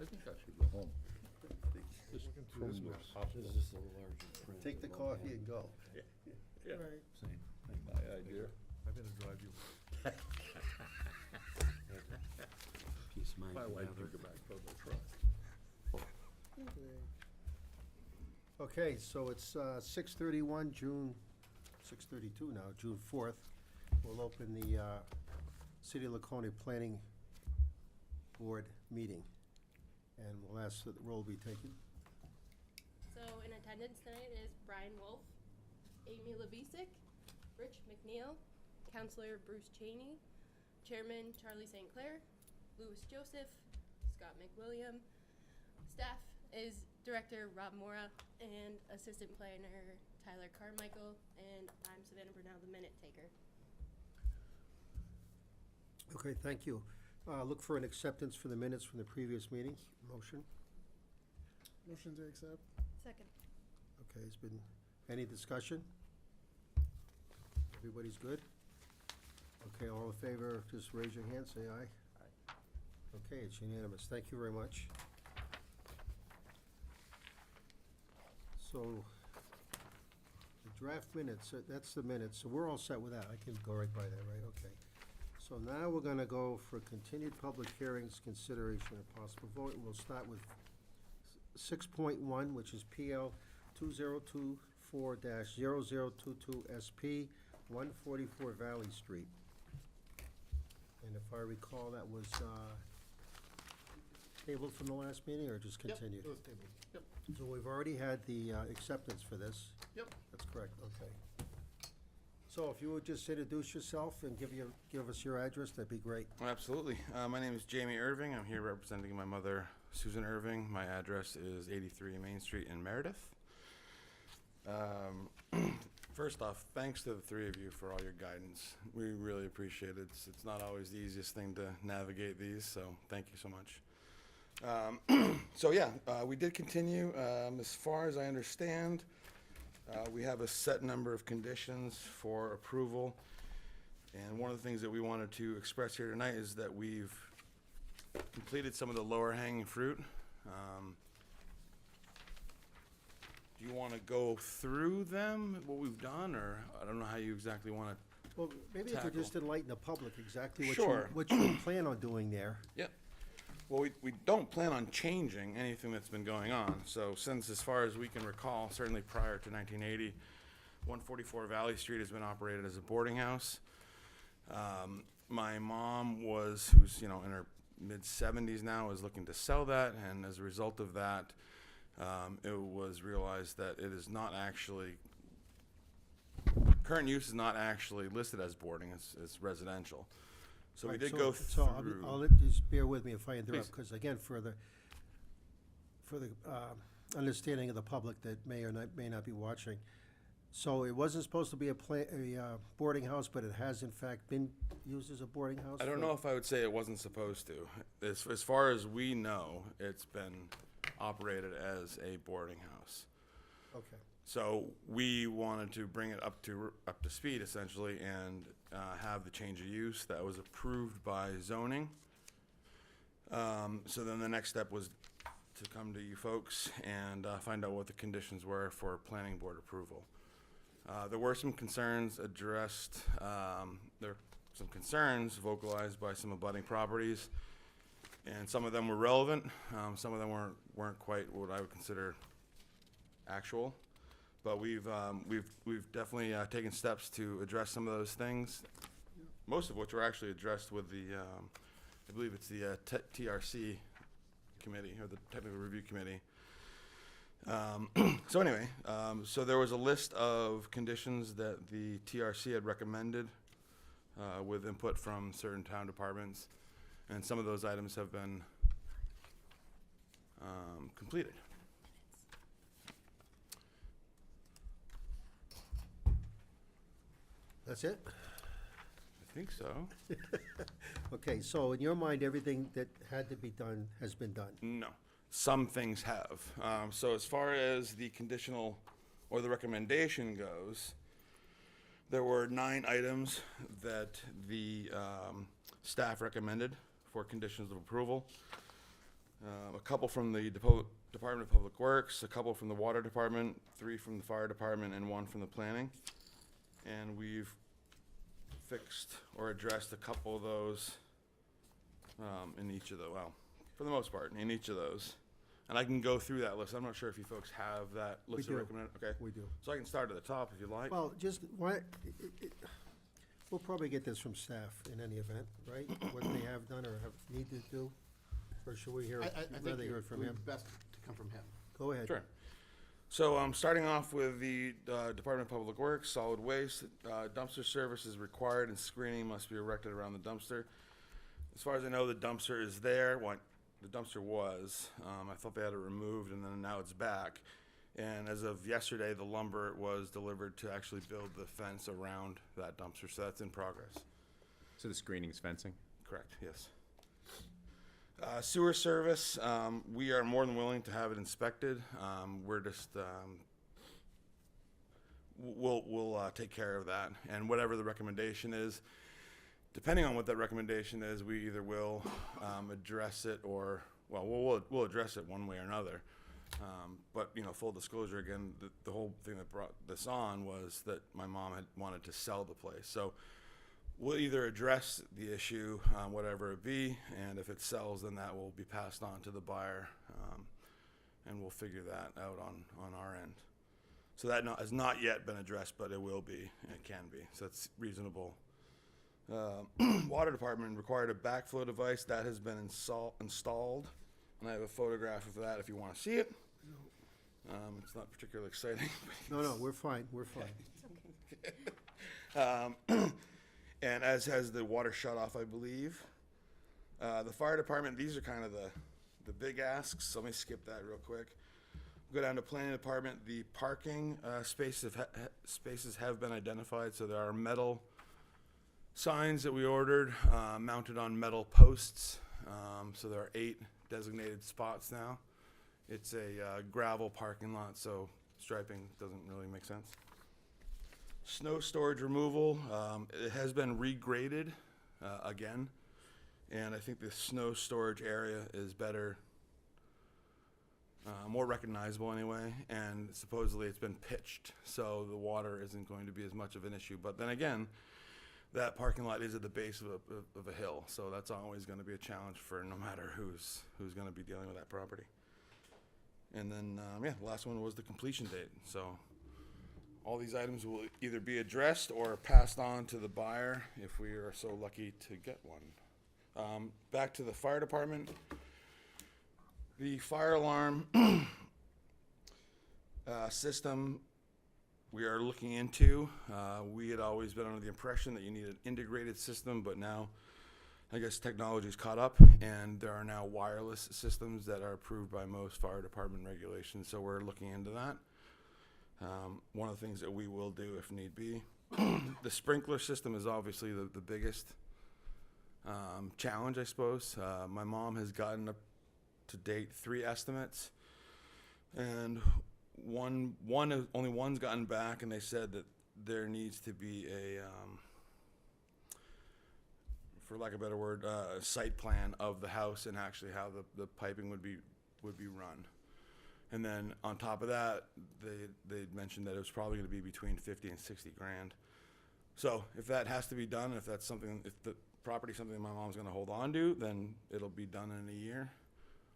I think I should go home. Just Looking through from this the map. hospital. This is a larger print. Take the of what we coffee have. and go. Yeah, Right. Same thing. my idea. I'm gonna drive you. Peace of mind. My can wife have took it. it back from the truck. Okay, so it's 6:31, June, 6:32 now, June 4th. We'll open the City of Laconia Planning Board meeting. And we'll ask that the roll be taken. So in attendance tonight is Brian Wolf, Amy Levisick, Rich McNeil, Counselor Bruce Cheney, Chairman Charlie St. Clair, Louis Joseph, Scott McWilliam. Staff is Director Rob Mora and Assistant Planner Tyler Carmichael, and I'm Savannah Brunel, the minute taker. Okay, thank you. Look for an acceptance for the minutes from the previous meeting. Motion? Motion to accept. Second. Okay, it's been, any discussion? Everybody's good? Okay, all in favor, just raise your hand, say aye. Aye. Okay, it's unanimous. Thank you very much. So, the draft minutes, that's the minutes, so we're all set with that. I can go right by that, right? Okay. So now we're gonna go for continued public hearings, consideration and possible vote. We'll start with 6.1, which is PL 2024-0022 SP, 144 Valley Street. And if I recall, that was tabled from the last meeting, or just continued? It was tabled. So we've already had the acceptance for this? Yep. That's correct, okay. So if you would just introduce yourself and give us your address, that'd be great. Absolutely. My name is Jamie Irving. I'm here representing my mother, Susan Irving. My address is 83 Main Street in Meredith. First off, thanks to the three of you for all your guidance. We really appreciate it. It's not always the easiest thing to navigate these, so thank you so much. We did continue. As far as I understand, we have a set number of conditions for approval. And one of the things that we wanted to express here tonight is that we've completed some of the lower hanging fruit. Do you want to go through them, what we've done, or I don't know how you exactly want to? Well, maybe if you Tackle. just enlighten the public exactly Sure. what you plan on doing there. Yep. Well, we don't plan on changing anything that's been going on. So since, as far as we can recall, certainly prior to 1980, 144 Valley Street has been operated as a boarding house. My mom who's in her mid-70s now, is looking to sell that, and as a result of that, it was realized that it is not actually, current use is not actually listed as boarding, it's residential. So we Right, did go so through. just bear with me if I interrupt, Please. because again, for the understanding of the public that may not be watching. So it wasn't supposed to be a boarding house, but it has in fact been used as a boarding house? I don't know if I would say it wasn't supposed to. As far as we know, it's been operated as a boarding house. Okay, So we wanted to bring it up to speed essentially, and have the change of use that was approved by zoning. So then the next step was to come to you folks and find out what the conditions were for planning board approval. There were some concerns addressed. There were some concerns vocalized by some abutting properties, and some of them were relevant. Some of them weren't quite what I would consider actual. But we've definitely taken steps to address some of those things, most of which were actually addressed with the, I believe it's the TRC committee, or the Technical Review Committee. So there was a list of conditions that the TRC had recommended with input from certain town departments, and some of those items have been completed. that's it? I think so. Okay, so in your mind, everything that had to be done has been done? No, some things have. So as far as the conditional or the recommendation goes, there were 9 items that the staff recommended for conditions of approval. a couple from the Department of Public Works, a couple from the Water Department, 3 from the Fire Department, and 1 from the Planning. And we've fixed or addressed a couple of those in each of the, well, for the most part, in each of those. And I can go through that list. I'm not sure if you folks have that list do. of recommended. Okay. We do. So I can start at the top if you like. Well, just, why, we'll probably get this from staff in any event, right? What they have done or have need to do? Or should we hear, I think rather hear it from him? best to come from him. Go ahead. Sure. So starting off with the Department of Public Works, solid waste, dumpster service is required and screening must be erected around the dumpster. As far as I know, the dumpster is there. What the dumpster was, I thought they had it removed and then now it's back. And as of yesterday, the lumber was delivered to actually build the fence around that dumpster. So that's in progress. So the screening's fencing? Correct, yes. Sewer service, we are more than willing to have it inspected. We're just, we'll take care of that. And whatever the recommendation is, depending on what that recommendation is, we either will address it or, well, we'll address it one way or another. But, you know, full disclosure, again, the whole thing that brought this on was that my mom had wanted to sell the place. So we'll either address the issue, whatever it be, and if it sells, then that will be passed on to the buyer, and we'll figure that out on our end. So that has not yet been addressed, but it will be, and it can be. So it's reasonable. Water Department required a backflow device that has been installed, and I have a photograph of that if you want to see it. It's not particularly exciting. No, we're fine, we're fine. And as has the water shut off, I believe. The Fire Department, these are kind of the big asks, so let me skip that real quick. Go down to Planning Department. The parking spaces have been identified, so there are metal signs that we ordered mounted on metal posts. So there are 8 designated spots now. It's a gravel parking lot, so striping doesn't really make sense. Snow storage removal, it has been regraded again, and I think the snow storage area is better, more recognizable anyway, and supposedly it's been pitched, so the water isn't going to be as much of an issue. But then again, that parking lot is at the base of a hill, so that's always going to be a challenge for no matter who's going to be dealing with that property. And then, the last one was the completion date. So all these items will either be addressed or passed on to the buyer if we are so lucky to get one. Back to the Fire Department. The fire alarm system we are looking into. We had always been under the impression that you need an integrated system, but now I guess technology's caught up, and there are now wireless systems that are approved by most fire department regulations, so we're looking into that. One of the things that we will do if need be. The sprinkler system is obviously the biggest challenge, I suppose. My mom has gotten up to date 3 estimates, and only one's gotten back, and they said that there needs to be a for lack of a better word, site plan of the house and actually how the piping would be run. And then on top of that, they mentioned that it was probably going to be between 50 and 60 grand. So if that has to be done, if the property is something my mom's going to hold on to, then it'll be done in a year.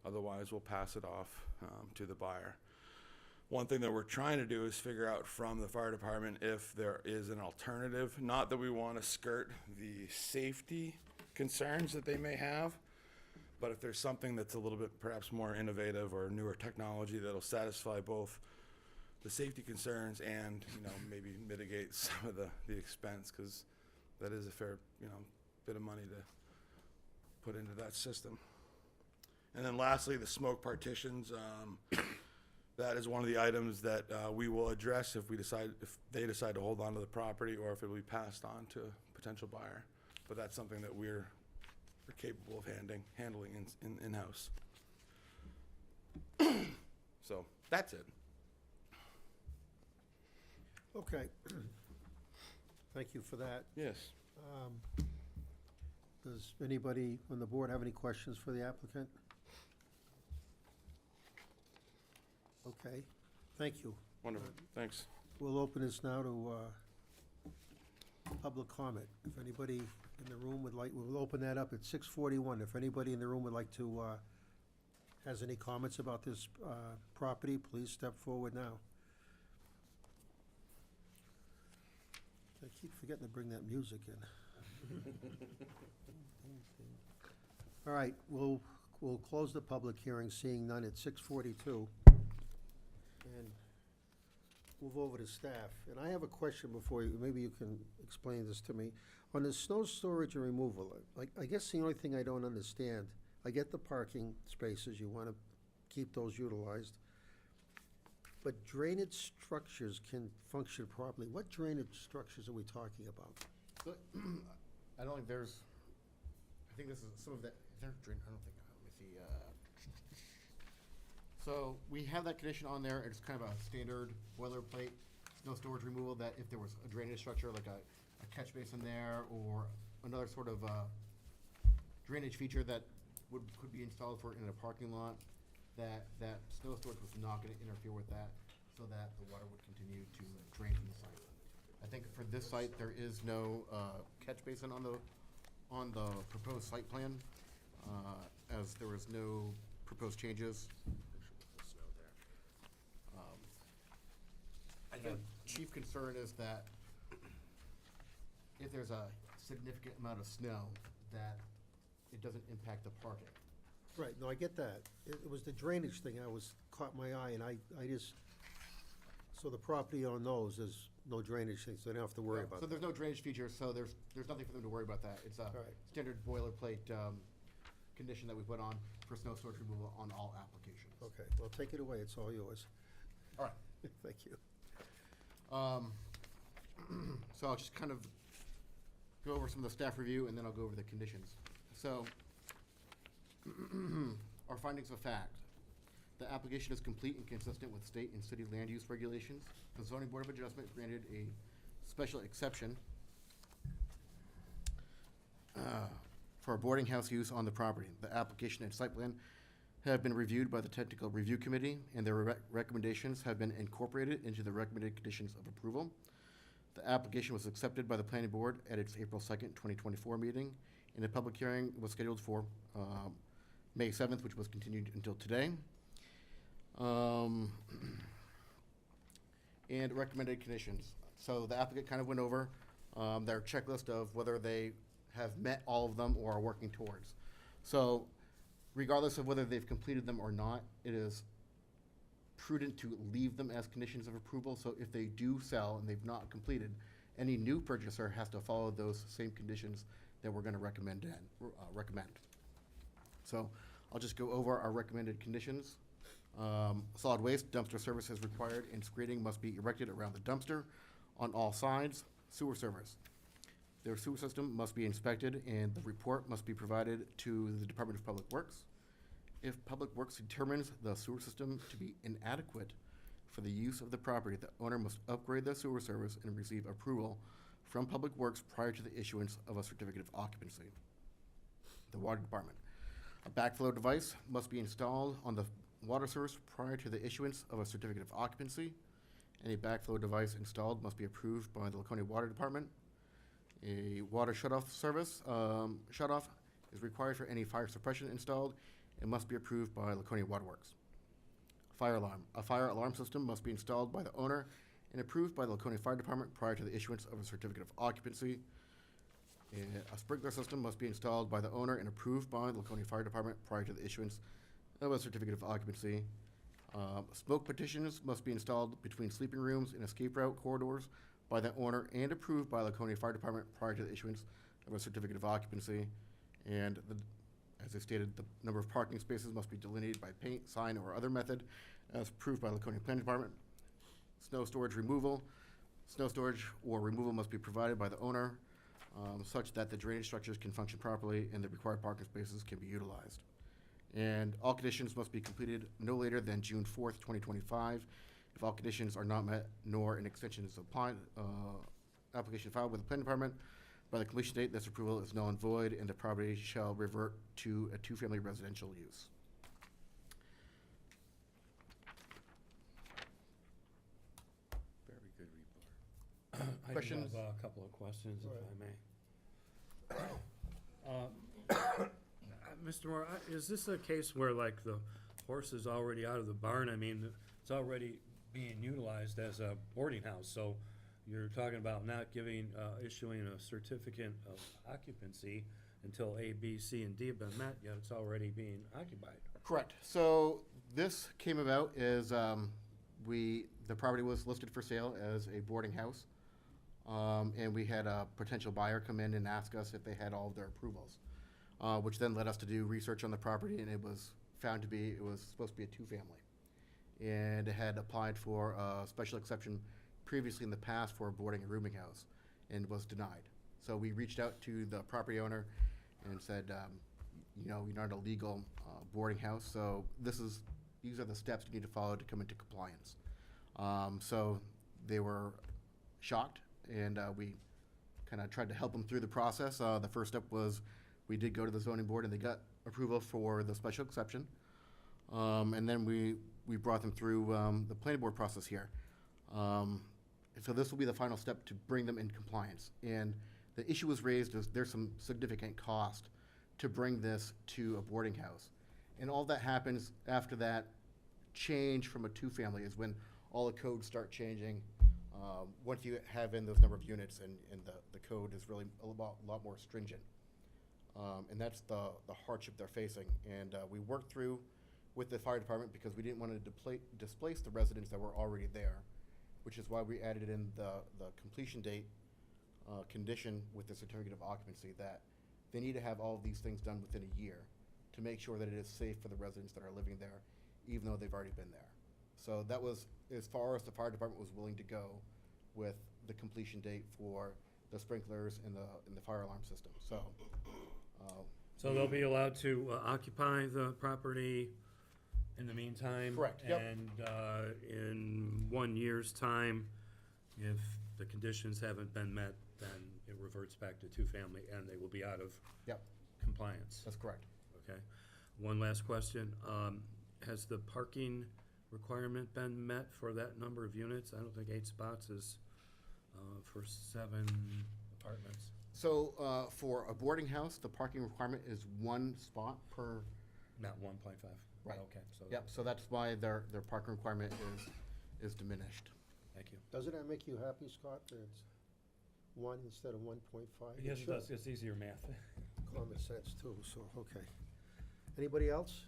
Otherwise, we'll pass it off to the buyer. One thing that we're trying to do is figure out from the fire department if there is an alternative. Not that we want to skirt the safety concerns that they may have, but if there's something that's a little bit perhaps more innovative or newer technology that'll satisfy both the safety concerns and, maybe mitigate some of the expense, because that is a fair, bit of money to put into that system. And then lastly, the smoke partitions. That is one of the items that we will address if they decide to hold on to the property, or if it will be passed on to a potential buyer. But that's something that we're capable of handling in-house. So that's it. Okay. Thank you for that. Yes. Does anybody on the board have any questions for the applicant? Okay, thank you. Wonderful, thanks. We'll open this now to public comment. If anybody in the room would like, we'll open that up at 6:41. If anybody in the room would like to, has any comments about this property, please step forward now. I keep forgetting to bring that music in. All right, we'll close the public hearing, seeing none at 6:42. And move over to staff. And I have a question before you, maybe you can explain this to me. On the snow storage and removal, I guess the only thing I don't understand, I get the parking spaces, you wanna keep those utilized. But drainage structures can function properly. What drainage structures are we talking about? So, I don't think there's, I think this is some of that, is there drain, I don't think, let me see, so we have that condition on there, it's kind of a standard boilerplate snow storage removal, that if there was a drainage structure, like a catch basin there, or another sort of, drainage feature that could be installed in a parking lot, that snow storage was not gonna interfere with that, so that the water would continue to drain from the site. I think for this site, there is no, catch basin on the proposed site plan, as there was no proposed changes. I think chief concern is that if there's a significant amount of snow, that it doesn't impact the parking. Right, no, I get that. It was the drainage thing caught my eye, and I just, so the property on those, there's no drainage thing, so they don't have to worry Right, about so that. there's no drainage feature, so there's nothing for them to worry about that. It's a Right. standard boilerplate, condition that we put on for snow storage removal on all applications. Okay, well, take it away, it's all yours. All right. Thank you. So I'll just kind of go over some of the staff review, and then I'll go over the conditions. So, our findings of fact. The application is complete and consistent with state and city land use regulations. The zoning board of adjustment granted a special exception for a boarding house use on the property. The application and site plan have been reviewed by the technical review committee, and their recommendations have been incorporated into the recommended conditions of approval. The application was accepted by the planning board at its April 2nd, 2024 meeting, and a public hearing was scheduled for May 7th, which was continued until today. And recommended conditions. So the applicant kind of went over their checklist of whether they have met all of them or are working towards. So regardless of whether they've completed them or not, it is prudent to leave them as conditions of approval. So if they do sell and they've not completed, any new purchaser has to follow those same conditions that we're gonna recommend. So I'll just go over our recommended conditions. Solid waste dumpster service is required, and screening must be erected around the dumpster on all sides. Sewer service. Their sewer system must be inspected, and the report must be provided to the Department of Public Works. If Public Works determines the sewer system to be inadequate for the use of the property, the owner must upgrade the sewer service and receive approval from Public Works prior to the issuance of a certificate of occupancy. The water department. A backflow device must be installed on the water source prior to the issuance of a certificate of occupancy. Any backflow device installed must be approved by the Laconia Water Department. A water shutoff service, shutoff is required for any fire suppression installed and must be approved by Laconia Waterworks. Fire alarm. A fire alarm system must be installed by the owner and approved by the Laconia Fire Department prior to the issuance of a certificate of occupancy. A sprinkler system must be installed by the owner and approved by the Laconia Fire Department prior to the issuance of a certificate of occupancy. Smoke partitions must be installed between sleeping rooms and escape route corridors by the owner and approved by Laconia Fire Department prior to the issuance of a certificate of occupancy. And as I stated, the number of parking spaces must be delineated by paint, sign, or other method as approved by Laconia Planning Department. Snow storage removal. Snow storage or removal must be provided by the owner such that the drainage structures can function properly and the required parking spaces can be utilized. And all conditions must be completed no later than June 4th, 2025. If all conditions are not met, nor an extension is applied, application filed with the planning department, by the completion date, this approval is null and void, and the property shall revert to a two-family residential use. questions? I have a couple of questions, if Right. I may. Mr. Moore, is this a case where like the horse is already out of the barn? I mean, it's already being utilized as a boarding house, so you're talking about not issuing a certificate of occupancy until A, B, C, and D have been met, yet it's already being occupied. Correct. So this came about as the property was listed for sale as a boarding house. And we had a potential buyer come in and ask us if they had all of their approvals, which then led us to do research on the property, and it was found to be, it was supposed to be a two-family. And it had applied for a special exception previously in the past for a boarding and rooming house, and was denied. So we reached out to the property owner and said, you know, you're not a legal boarding house, so these are the steps you need to follow to come into compliance. So they were shocked, and we kind of tried to help them through the process. The first step was we did go to the zoning board, and they got approval for the special exception. And then we brought them through the planning board process here. So this will be the final step to bring them in compliance. And the issue was raised is there's some significant cost to bring this to a boarding house. And all that happens after that change from a two-family is when all the codes start changing. Once you have in those number of units, and the code is really a lot more stringent. And that's the hardship they're facing. And we worked through with the fire department because we didn't want to displace the residents that were already there, which is why we added in the completion date condition with the certificate of occupancy that they need to have all of these things done within a year to make sure that it is safe for the residents that are living there, even though they've already been there. So that was as far as the fire department was willing to go with the completion date for the sprinklers and the fire alarm system. So, So they'll be allowed to occupy the property in the meantime? Correct, yep. And in 1 year's time, if the conditions haven't been met, then it reverts back to two-family, and they will be out of yep, compliance? that's correct. Okay. One last question. Has the parking requirement been met for that number of units? I don't think 8 spots is for 7 apartments. So for a boarding house, the parking requirement is 1 spot per. Not 1.5? Right. Okay, so. Yep. So that's why their parking requirement is diminished. Thank you. Doesn't that make you happy, Scott, that it's 1 instead of 1.5? Yes, it does. It's easier math. Common sense too, so, okay. Anybody else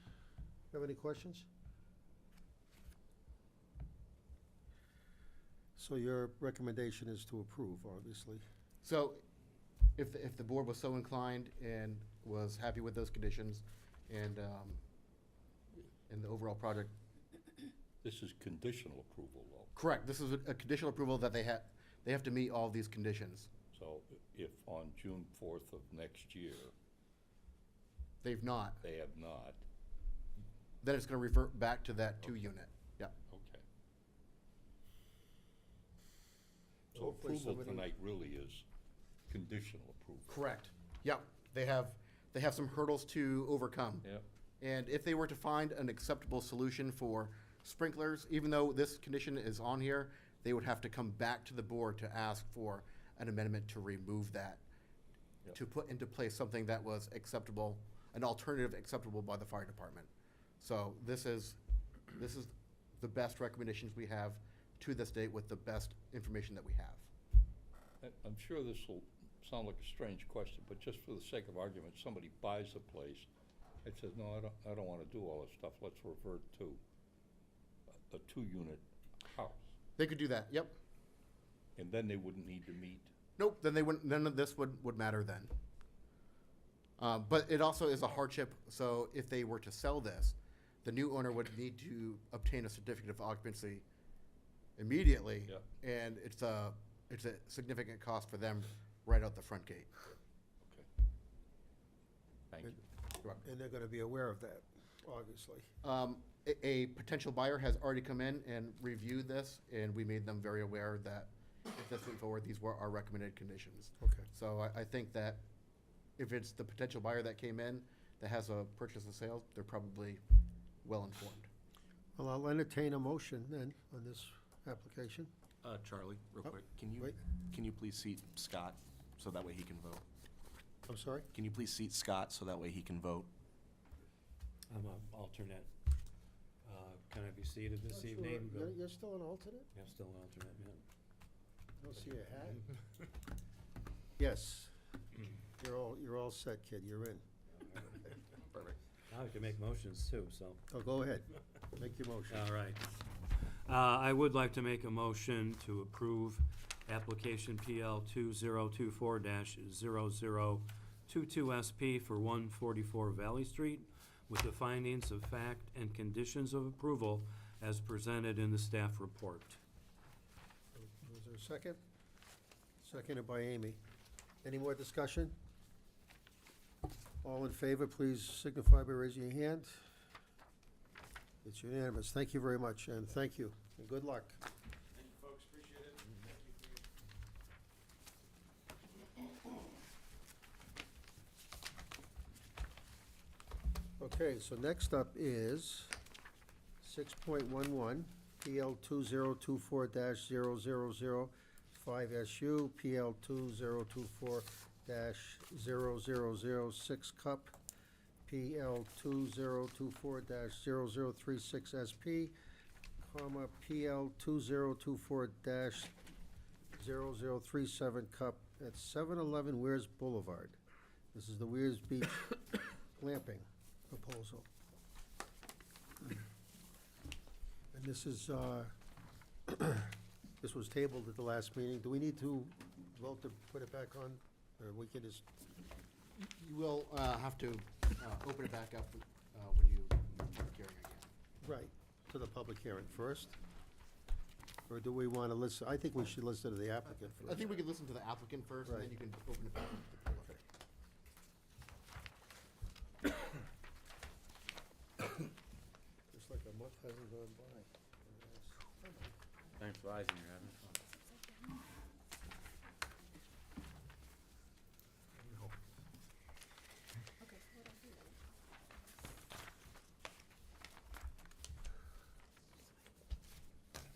have any questions? So your recommendation is to approve, obviously. So if the board was so inclined and was happy with those conditions and the overall project. This is conditional approval, though. Correct. This is a conditional approval that they have to meet all of these conditions. So if on June 4th of next year, They've not. they have not, Then it's gonna revert back to that 2-unit. Yep. okay. So Hopefully approval somebody- tonight really is conditional approval. Correct. Yep. They have some hurdles to overcome. Yep. And if they were to find an acceptable solution for sprinklers, even though this condition is on here, they would have to come back to the board to ask for an amendment to remove that, Yep. to put into place something that was acceptable, an alternative acceptable by the fire department. So this is the best recommendations we have to this date with the best information that we have. I'm sure this will sound like a strange question, but just for the sake of argument, somebody buys a place and says, no, I don't want to do all this stuff, let's revert to a 2-unit house. They could do that, yep. And then they wouldn't need to meet. Nope, then they wouldn't, none of this would matter then. But it also is a hardship, so if they were to sell this, the new owner would need to obtain a certificate of occupancy immediately. Yep. And it's a significant cost for them right out the front gate. Okay. Thank you. And they're gonna be aware of that, obviously. A potential buyer has already come in and reviewed this, and we made them very aware that if this went forward, these were our recommended conditions. Okay. So I think that if it's the potential buyer that came in that has a purchase and sale, they're probably well informed. Well, I'll entertain a motion then on this application. Charlie, real Oh, quick, wait. can you please seat Scott, so that way he can vote? I'm sorry? Can you please seat Scott, so that way he can vote? I'm an alternate. Can I be seated this Not sure. evening? You're still an alternate? Yeah, still an alternate, yeah. I don't see a hat. Yes. You're all set, kid. You're in. Perfect. Now I can make motions too, so. Oh, go ahead. Make your motion. All right. I would like to make a motion to approve application PL 2024-0022 SP for 144 Valley Street with the findings of fact and conditions of approval as presented in the staff report. Was there a second? Seconded by Amy. Any more discussion? All in favor, please signify by raising your hand. It's unanimous. Thank you very much, and thank you, and good luck. Thank you, folks, appreciate it. Thank you for your Okay, so next up is 6.11, PL 2024-0005SU, PL 2024-0006 Cup, PL 2024-0036SP, comma, PL 2024-0037 Cup at 711 Weirs Boulevard. This is the Weirs Beach glamping proposal. And this is, this was tabled at the last meeting. Do we need to vote to put it back on? Or we can just, You will have to open it back up when you public hearing again. right, to the public hearing first? Or do we want to listen? I think we should listen to the applicant I first. think we could listen to the applicant first, and then Right. you can open it back up to the public. Just like a month hasn't gone by. Time flies when you're having fun.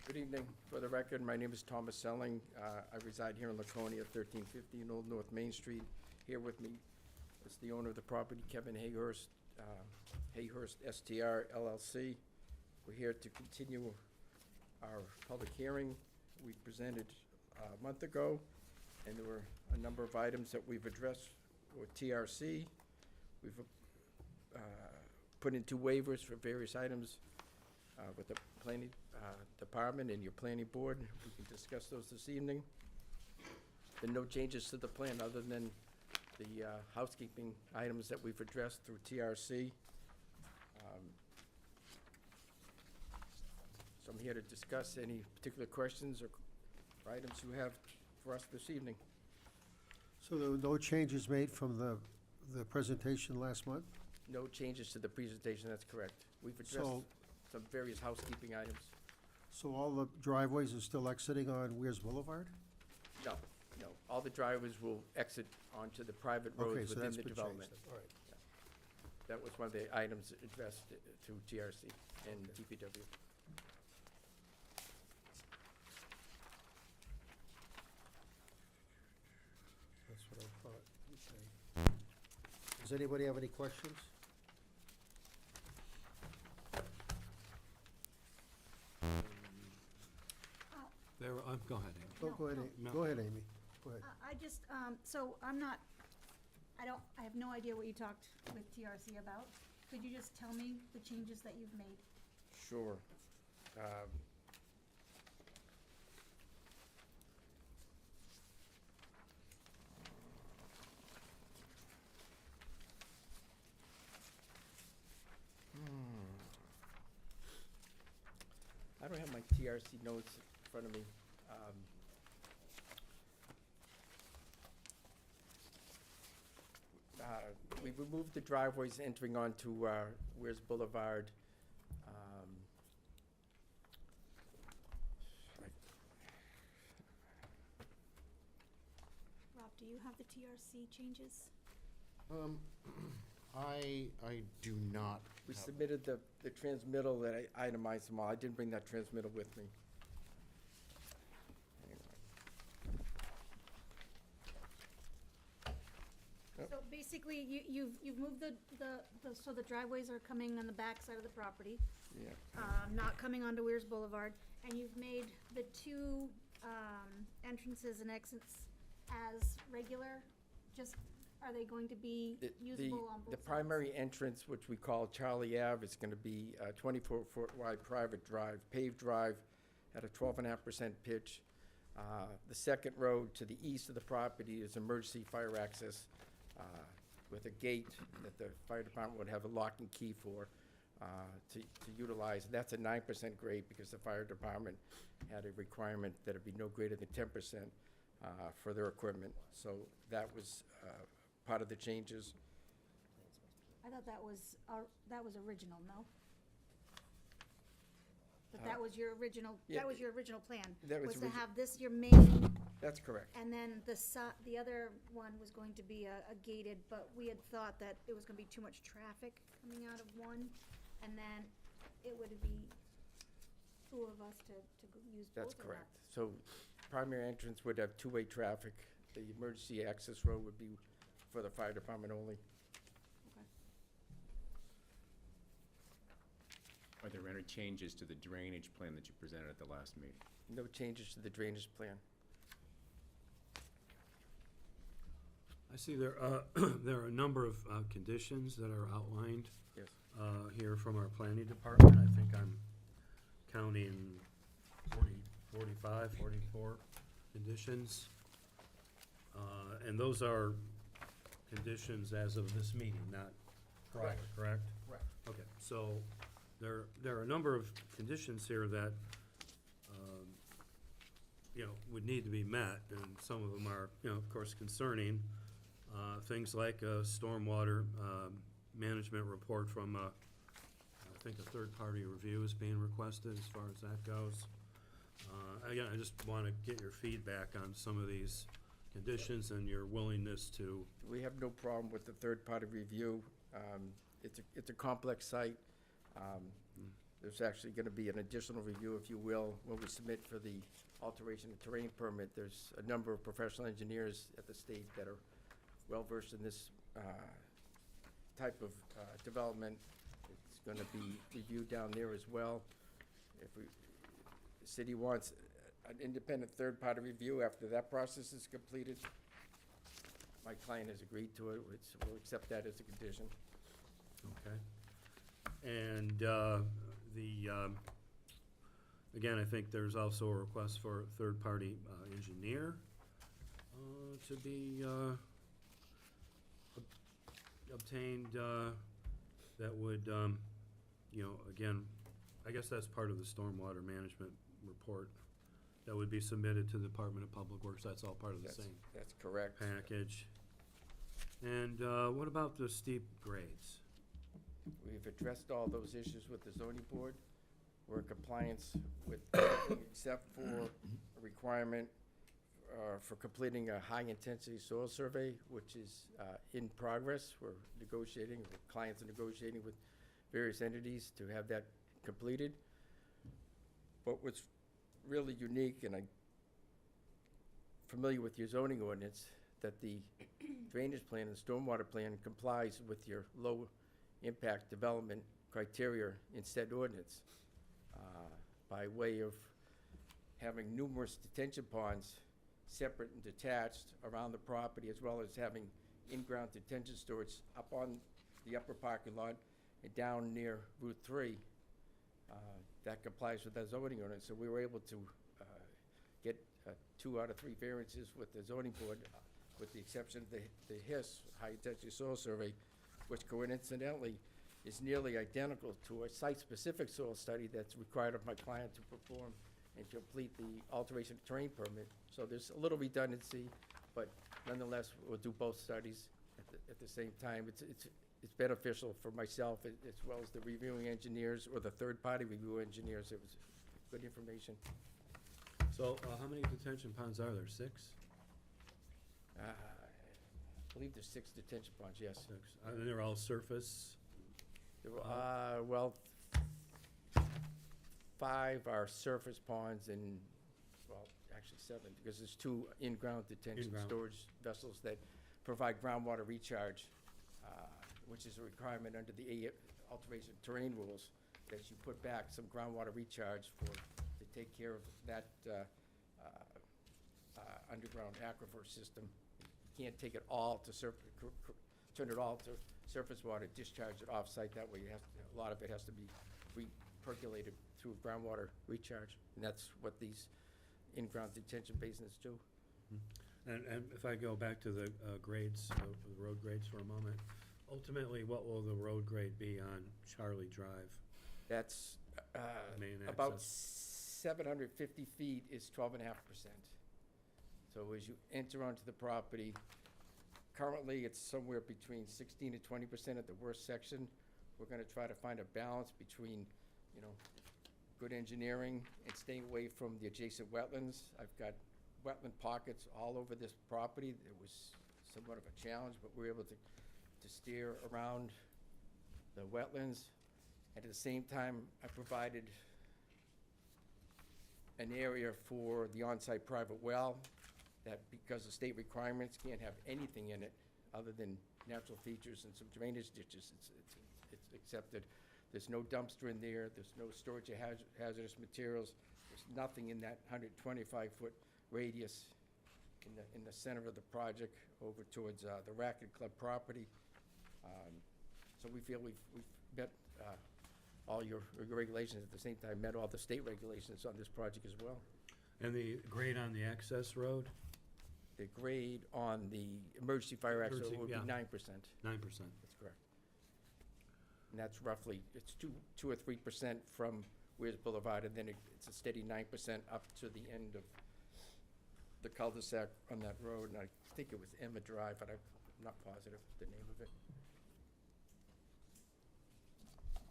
Good evening. For the record, my name is Thomas Selling. I reside here in Laconia, 1350 in Old North Main Street. Here with me is the owner of the property, Kevin Hayhurst, Hayhurst STR LLC. We're here to continue our public hearing we presented a month ago, and there were a number of items that we've addressed with TRC. We've put in 2 waivers for various items with the planning department and your planning board. We can discuss those this evening. There are no changes to the plan other than the housekeeping items that we've addressed through TRC. So I'm here to discuss any particular questions or items you have for us this evening. So there were no changes made from the presentation last month? No changes to the presentation, that's correct. We've addressed So, some various housekeeping items. so all the driveways are still exiting on Weirs Boulevard? No, no, all the drivers will exit onto the private Okay, roads so within that's the been changed development. then. All right. That was one of the items addressed through TRC and DPW. That's what I thought. Okay. Does anybody have any questions? Go ahead, Amy. Oh, No, go ahead, no. Amy. No. Go ahead, Amy. Go ahead. I just, so I'm not, I have no idea what you talked with TRC about. Could you just tell me the changes that you've made? Sure. I don't have my TRC notes in front of me. We removed the driveways entering onto Weirs Boulevard. Rob, do you have the TRC changes? I do not. We have- submitted the transmittal that I itemized them all. I didn't bring that transmittal with me. So basically, you've moved so the driveways are coming on the back side of the property, Yeah. not coming onto Weirs Boulevard, and you've made the two, entrances and exits as regular, just, are they going to be usable on both The sides? primary entrance, which we call Charlie Ave, is gonna be a 24-foot wide private drive, paved drive at a 12.5% pitch. The second road to the east of the property is emergency fire access with a gate that the fire department would have a lock and key for to utilize. That's a 9% grade because the fire department had a requirement that it be no greater than 10% for their equipment. So that was part of the changes. I thought that was original, no? But Uh, that was your original, yeah, that was your original plan? that was Was to origi- have this your main, That's correct. and then the other one was going to be a gated, but we had thought that it was gonna be too much traffic coming out of one, and then it would be two of us to use both That's of that. correct. So primary entrance would have two-way traffic. The emergency access road would be for the fire department only. Are there any changes to the drainage plan that you presented at the last meeting? No changes to the drainage plan. I see there, there are a number of conditions that are outlined Yes. here from our planning department. I think I'm counting 45, 44 conditions. And those are conditions as of this meeting, not prior, correct? Correct. Okay, so there are a number of conditions here that, would need to be met, and some of them are, of course, concerning. Things like a stormwater management report from, I think a third-party review is being requested as far as that goes. Again, I just want to get your feedback on some of these conditions and your willingness to, We have no problem with the third-party review. It's a complex site. There's actually gonna be an additional review, if you will, when we submit for the alteration of terrain permit. There's a number of professional engineers at the state that are well-versed in this type of development. It's gonna be reviewed down there as well. If the city wants an independent third-party review after that process is completed, my client has agreed to it. We'll accept that as a condition. okay? And again, I think there's also a request for a third-party engineer to be obtained that would, again, I guess that's part of the stormwater management report that would be submitted to the Department of Public Works. That's all part of the same That's correct. package. And what about the steep grades? We've addressed all those issues with the zoning board. We're in compliance with everything except for a requirement for completing a high-intensity soil survey, which is in progress. We're negotiating, the clients are negotiating with various entities to have that completed. But what's really unique, and I'm familiar with your zoning ordinance, that the drainage plan and stormwater plan complies with your low-impact development criteria in said ordinance by way of having numerous detention ponds separate and detached around the property, as well as having in-ground detention storage up on the upper parking lot and down near Route 3. That complies with our zoning ordinance, so we were able to get 2 out of 3 variances with the zoning board, with the exception of the HIS, high-intensity soil survey, which coincidentally is nearly identical to a site-specific soil study that's required of my client to perform and to complete the alteration of terrain permit. So there's a little redundancy, but nonetheless, we'll do both studies at the same time. It's beneficial for myself as well as the reviewing engineers or the third-party review engineers. It was good information. So how many detention ponds are there? 6? I believe there's 6 detention ponds, yes. 6. And they're all surface? Well, 5 are surface ponds and, well, actually 7, because there's 2 in-ground detention In-ground. storage vessels that provide groundwater recharge, which is a requirement under the alteration of terrain rules, that you put back some groundwater recharge to take care of that underground aquifer system. You can't take it all to turn it all to surface water, discharge it off-site. That way a lot of it has to be re-percolated through groundwater recharge. And that's what these in-ground detention basins do. And if I go back to the grades, the road grades for a moment, ultimately, what will the road grade be on Charlie Drive? That's Main about access. 750 feet is 12.5%. So as you enter onto the property, currently it's somewhere between 16 to 20% at the worst section. We're gonna try to find a balance between, good engineering and staying away from the adjacent wetlands. I've got wetland pockets all over this property. It was somewhat of a challenge, but we were able to steer around the wetlands. And at the same time, I provided an area for the on-site private well that, because of state requirements, can't have anything in it other than natural features and some drainage ditches. It's accepted. There's no dumpster in there. There's no storage of hazardous materials. There's nothing in that 125-foot radius in the center of the project over towards the Racket Club property. So we feel we've met all your regulations, at the same time met all the state regulations on this project as well. And the grade on the access road? The grade on the emergency fire access Emergency, would be yeah. 9%. 9%. That's correct. And that's roughly, it's 2 or 3% from Weirs Boulevard, and then it's a steady 9% up to the end of the cul-de-sac on that road, and I think it was Emma Drive, but I'm not positive the name of it.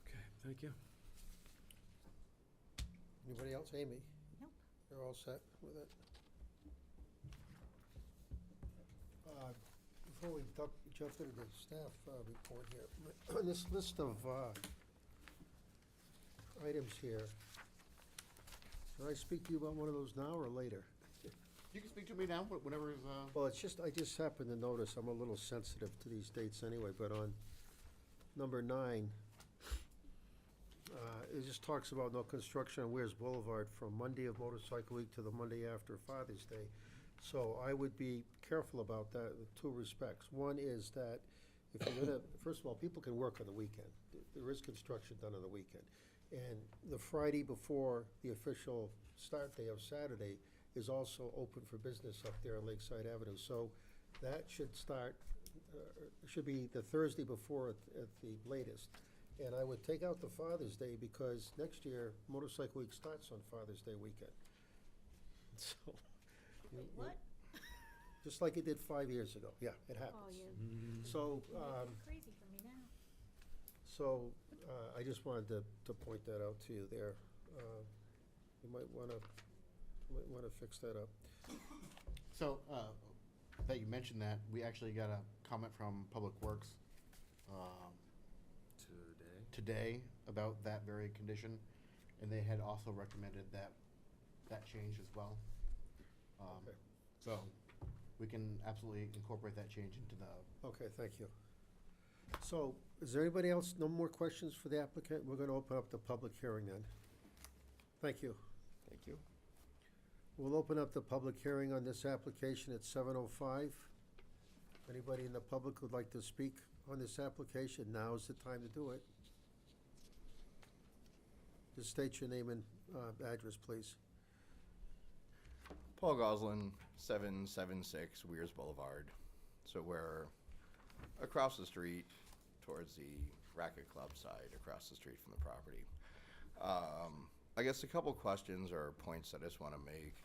Okay, thank you. Anybody else? Amy? Nope. You're all set with it? Before we jump into the staff report here, on this list of items here, should I speak to you about one of those now or later? You can speak to me now, whenever is, Well, I just happened to notice, I'm a little sensitive to these dates anyway, but on number 9, it just talks about no construction on Weirs Boulevard from Monday of Motorcycle Week to the Monday after Father's Day. So I would be careful about that with 2 respects. One is that if you're gonna, first of all, people can work on the weekend. There is construction done on the weekend. And the Friday before the official start day of Saturday is also open for business up there on Lakeside Avenue. So that should start, should be the Thursday before at the latest. And I would take out the Father's Day because next year, Motorcycle Week starts on Father's Day weekend. So. Wait, what? Just like it did 5 years ago. Yeah, it Oh, happens. you're So, making it crazy for me now. so I just wanted to point that out to you there. You might wanna fix that up. so, that you mentioned that, we actually got a comment from Public Works, today about that very condition, and they had also recommended that change as well. Okay. So, we can absolutely incorporate that change into the, Okay, thank you. So, is there anybody else, no more questions for the applicant? We're gonna open up the public hearing then. Thank you. Thank you. We'll open up the public hearing on this application at 7:05. Anybody in the public who'd like to speak on this application, now is the time to do it. Just state your name and address, please. Paul Goslin, 776 Weirs Boulevard. So we're across the street towards the Racket Club side, across the street from the property. I guess a couple questions or points I just want to make.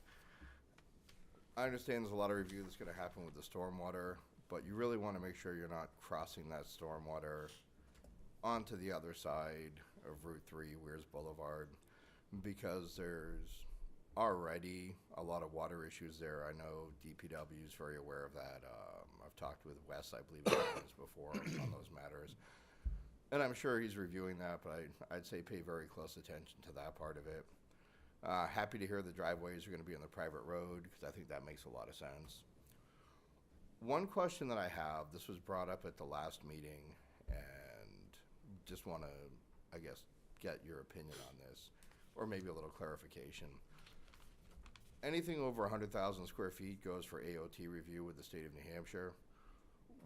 I understand there's a lot of review that's going to happen with the stormwater, but you really want to make sure you're not crossing that stormwater onto the other side of Route 3, Weirs Boulevard, because there's already a lot of water issues there. I know DPW is very aware of that. I've talked with Wes, I believe, before on those matters. And I'm sure he's reviewing that, but I'd say pay very close attention to that part of it. Happy to hear the driveways are going to be on the private road, because I think that makes a lot of sense. One question that I have, this was brought up at the last meeting, and just want to, I guess, get your opinion on this, or maybe a little clarification. Anything over 100,000 square feet goes for AOT review with the state of New Hampshire.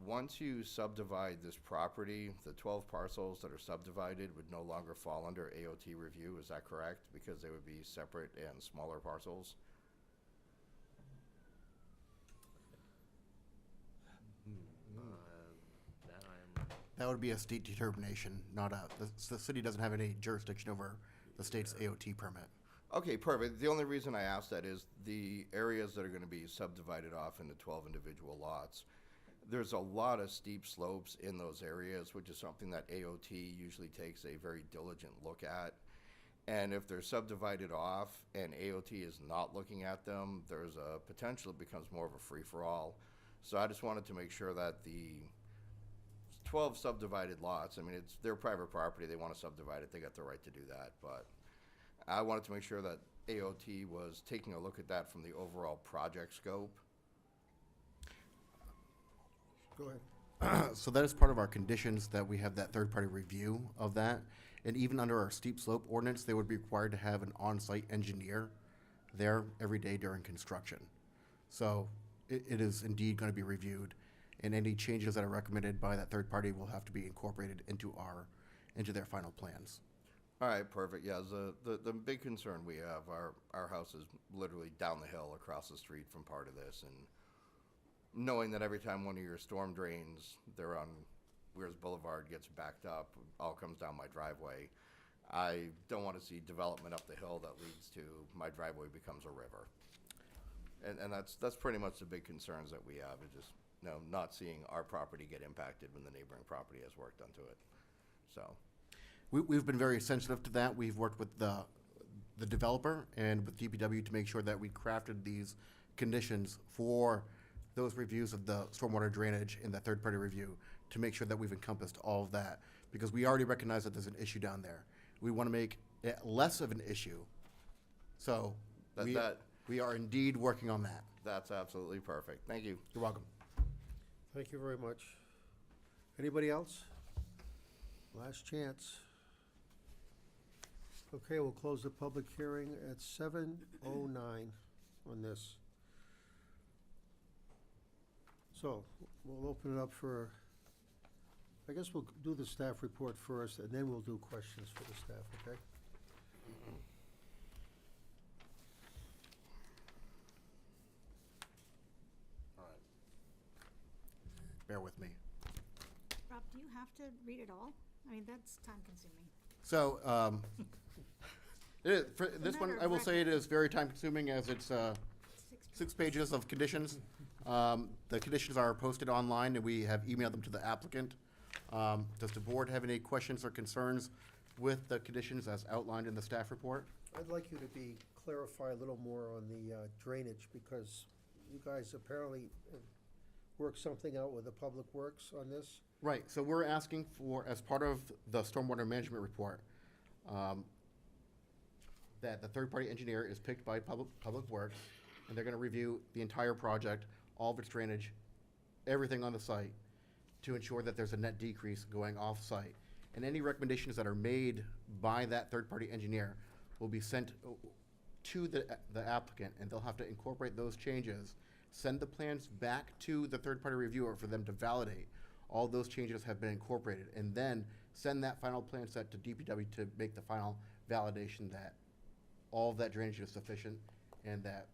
Once you subdivide this property, the 12 parcels that are subdivided would no longer fall under AOT review, is that correct? Because they would be separate and smaller parcels? That would be a state determination, not the city doesn't have any jurisdiction over the state's AOT permit. Okay, perfect. The only reason I asked that is the areas that are going to be subdivided off into 12 individual lots. There's a lot of steep slopes in those areas, which is something that AOT usually takes a very diligent look at. And if they're subdivided off and AOT is not looking at them, there's a potential it becomes more of a free-for-all. So I just wanted to make sure that the 12 subdivided lots, I mean, it's their private property, they want to subdivide it, they got the right to do that, but I wanted to make sure that AOT was taking a look at that from the overall project scope. Go ahead. So that is part of our conditions, that we have that third-party review of that. And even under our steep slope ordinance, they would be required to have an on-site engineer there every day during construction. So it is indeed going to be reviewed, and any changes that are recommended by that third party will have to be incorporated into their final plans. All right, perfect. Yeah, the big concern we have, our house is literally down the hill across the street from part of this, and knowing that every time one of your storm drains there on Weirs Boulevard gets backed up, all comes down my driveway, I don't want to see development up the hill that leads to my driveway becomes a river. And that's pretty much the big concerns that we have, is just, not seeing our property get impacted when the neighboring property has work done to it. So, We've been very sensitive to that. We've worked with the developer and with DPW to make sure that we crafted these conditions for those reviews of the stormwater drainage and the third-party review, to make sure that we've encompassed all of that, because we already recognize that there's an issue down there. We want to make it less of an issue. So we are indeed working on that. that's absolutely perfect. Thank you. You're welcome. Thank you very much. Anybody else? Last chance. Okay, we'll close the public hearing at 7:09 on this. So, we'll open it up for, I guess we'll do the staff report first, and then we'll do questions for the staff, okay? Bear with me. Rob, do you have to read it all? I mean, that's time-consuming. So, for this one, matter I of will say it record. is very time-consuming, as it's 6 pages of conditions. The conditions are posted online, and we have emailed them to the applicant. Does the board have any questions or concerns with the conditions as outlined in the staff report? I'd like you to clarify a little more on the drainage, because you guys apparently have worked something out with the Public Works on this. Right, so we're asking for, as part of the stormwater management report, that the third-party engineer is picked by Public Works, and they're gonna review the entire project, all of its drainage, everything on the site, to ensure that there's a net decrease going off-site. And any recommendations that are made by that third-party engineer will be sent to the applicant, and they'll have to incorporate those changes, send the plans back to the third-party reviewer for them to validate all those changes have been incorporated, and then send that final plan set to DPW to make the final validation that all of that drainage is sufficient and that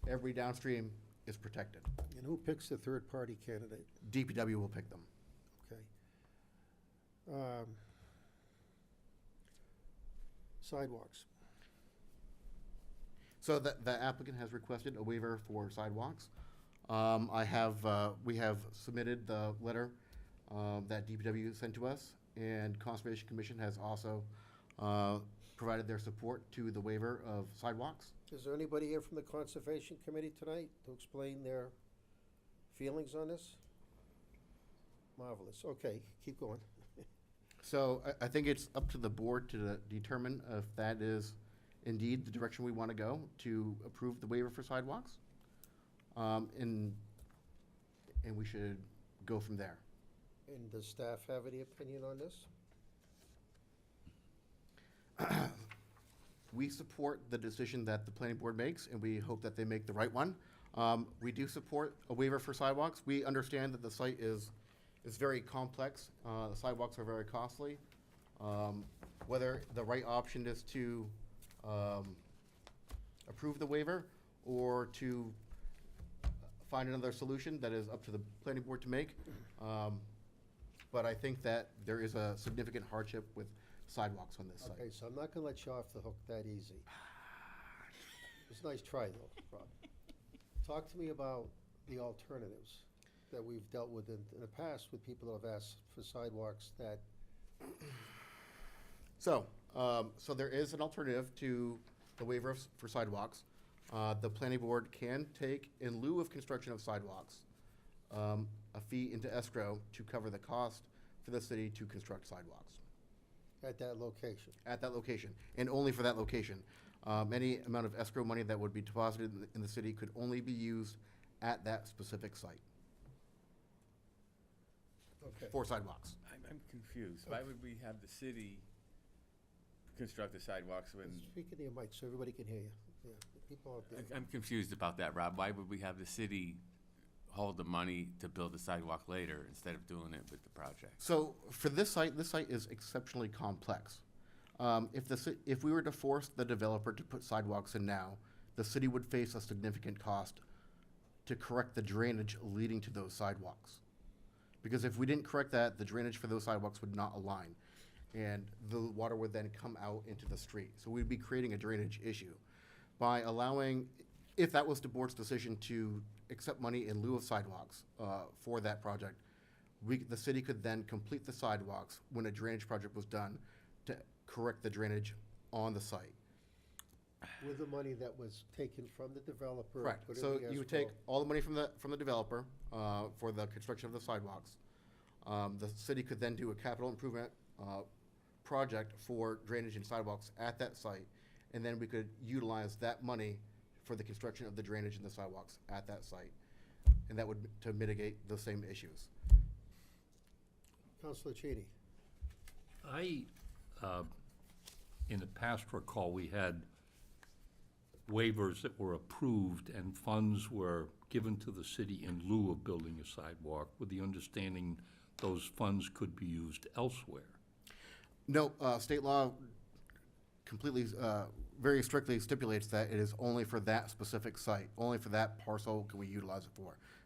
every downstream is protected. And who picks the third-party candidate? DPW will pick them. Okay. Sidewalks. So the applicant has requested a waiver for sidewalks. We have submitted the letter that DPW sent to us, and Conservation Commission has also provided their support to the waiver of sidewalks. Is there anybody here from the Conservation Committee tonight to explain their feelings on this? Marvelous. Okay, keep going. So I think it's up to the board to determine if that is indeed the direction we want to go, to approve the waiver for sidewalks. and we should go from there. And does staff have any opinion on this? We support the decision that the planning board makes, and we hope that they make the right one. We do support a waiver for sidewalks. We understand that the site is very complex. The sidewalks are very costly. Whether the right option is to approve the waiver or to find another solution, that is up to the planning board to make. But I think that there is a significant hardship with sidewalks on this site. Okay, so I'm not gonna let you off the hook that easy. It's a nice try, though, Rob. Talk to me about the alternatives that we've dealt with in the past with people that have asked for sidewalks that, So there is an alternative to the waiver for sidewalks. The planning board can take, in lieu of construction of sidewalks, a fee into escrow to cover the cost for the city to construct sidewalks at that location. at that location, and only for that location. Any amount of escrow money that would be deposited in the city could only be used at that specific site Okay. for sidewalks. I'm confused. Why would we have the city construct the sidewalks when? Speak into your mic so everybody can hear you. Yeah, the people out there. I'm confused about that, Rob. Why would we have the city hold the money to build the sidewalk later instead of doing it with the project? So for this site is exceptionally complex. If we were to force the developer to put sidewalks in now, the city would face a significant cost to correct the drainage leading to those sidewalks. Because if we didn't correct that, the drainage for those sidewalks would not align, and the water would then come out into the street. So we'd be creating a drainage issue. By allowing, if that was the board's decision to accept money in lieu of sidewalks for that project, the city could then complete the sidewalks when a drainage project was done to correct the drainage on the site. With the money that was taken from the developer. Correct. put in So the you would escrow. take all the money from the developer for the construction of the sidewalks. The city could then do a capital improvement project for drainage and sidewalks at that site, and then we could utilize that money for the construction of the drainage and the sidewalks at that site. And that would, to mitigate the same issues. Counselor Cheney. I, in the past recall, we had waivers that were approved and funds were given to the city in lieu of building a sidewalk with the understanding those funds could be used elsewhere. No, state law completely, very strictly stipulates that it is only for that specific site, only for that parcel can we utilize it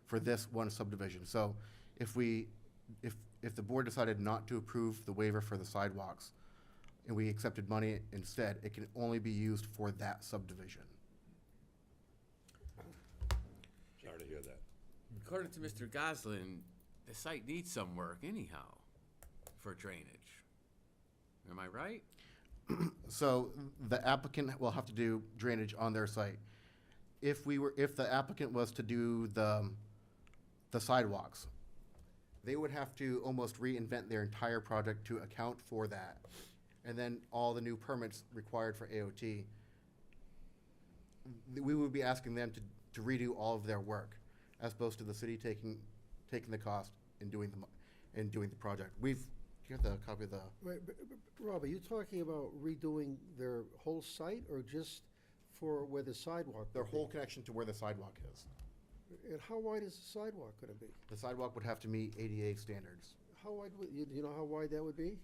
for this one subdivision. So if the board decided not to approve the waiver for the sidewalks and we accepted money instead, it can only be used for that subdivision. Sorry to hear that. According to Mr. Goslin, the site needs some work anyhow for drainage. Am I right? So the applicant will have to do drainage on their site. If the applicant was to do the sidewalks, they would have to almost reinvent their entire project to account for that. And then all the new permits required for AOT, we would be asking them to redo all of their work, as opposed to the city taking the cost and doing the project. Do you have the copy of the? Wait, Rob, are you talking about redoing their whole site or just for where the sidewalk? Their would be? whole connection to where the sidewalk is. And how wide is the sidewalk gonna be? The sidewalk would have to meet ADA standards. How wide would, you know how wide that would be?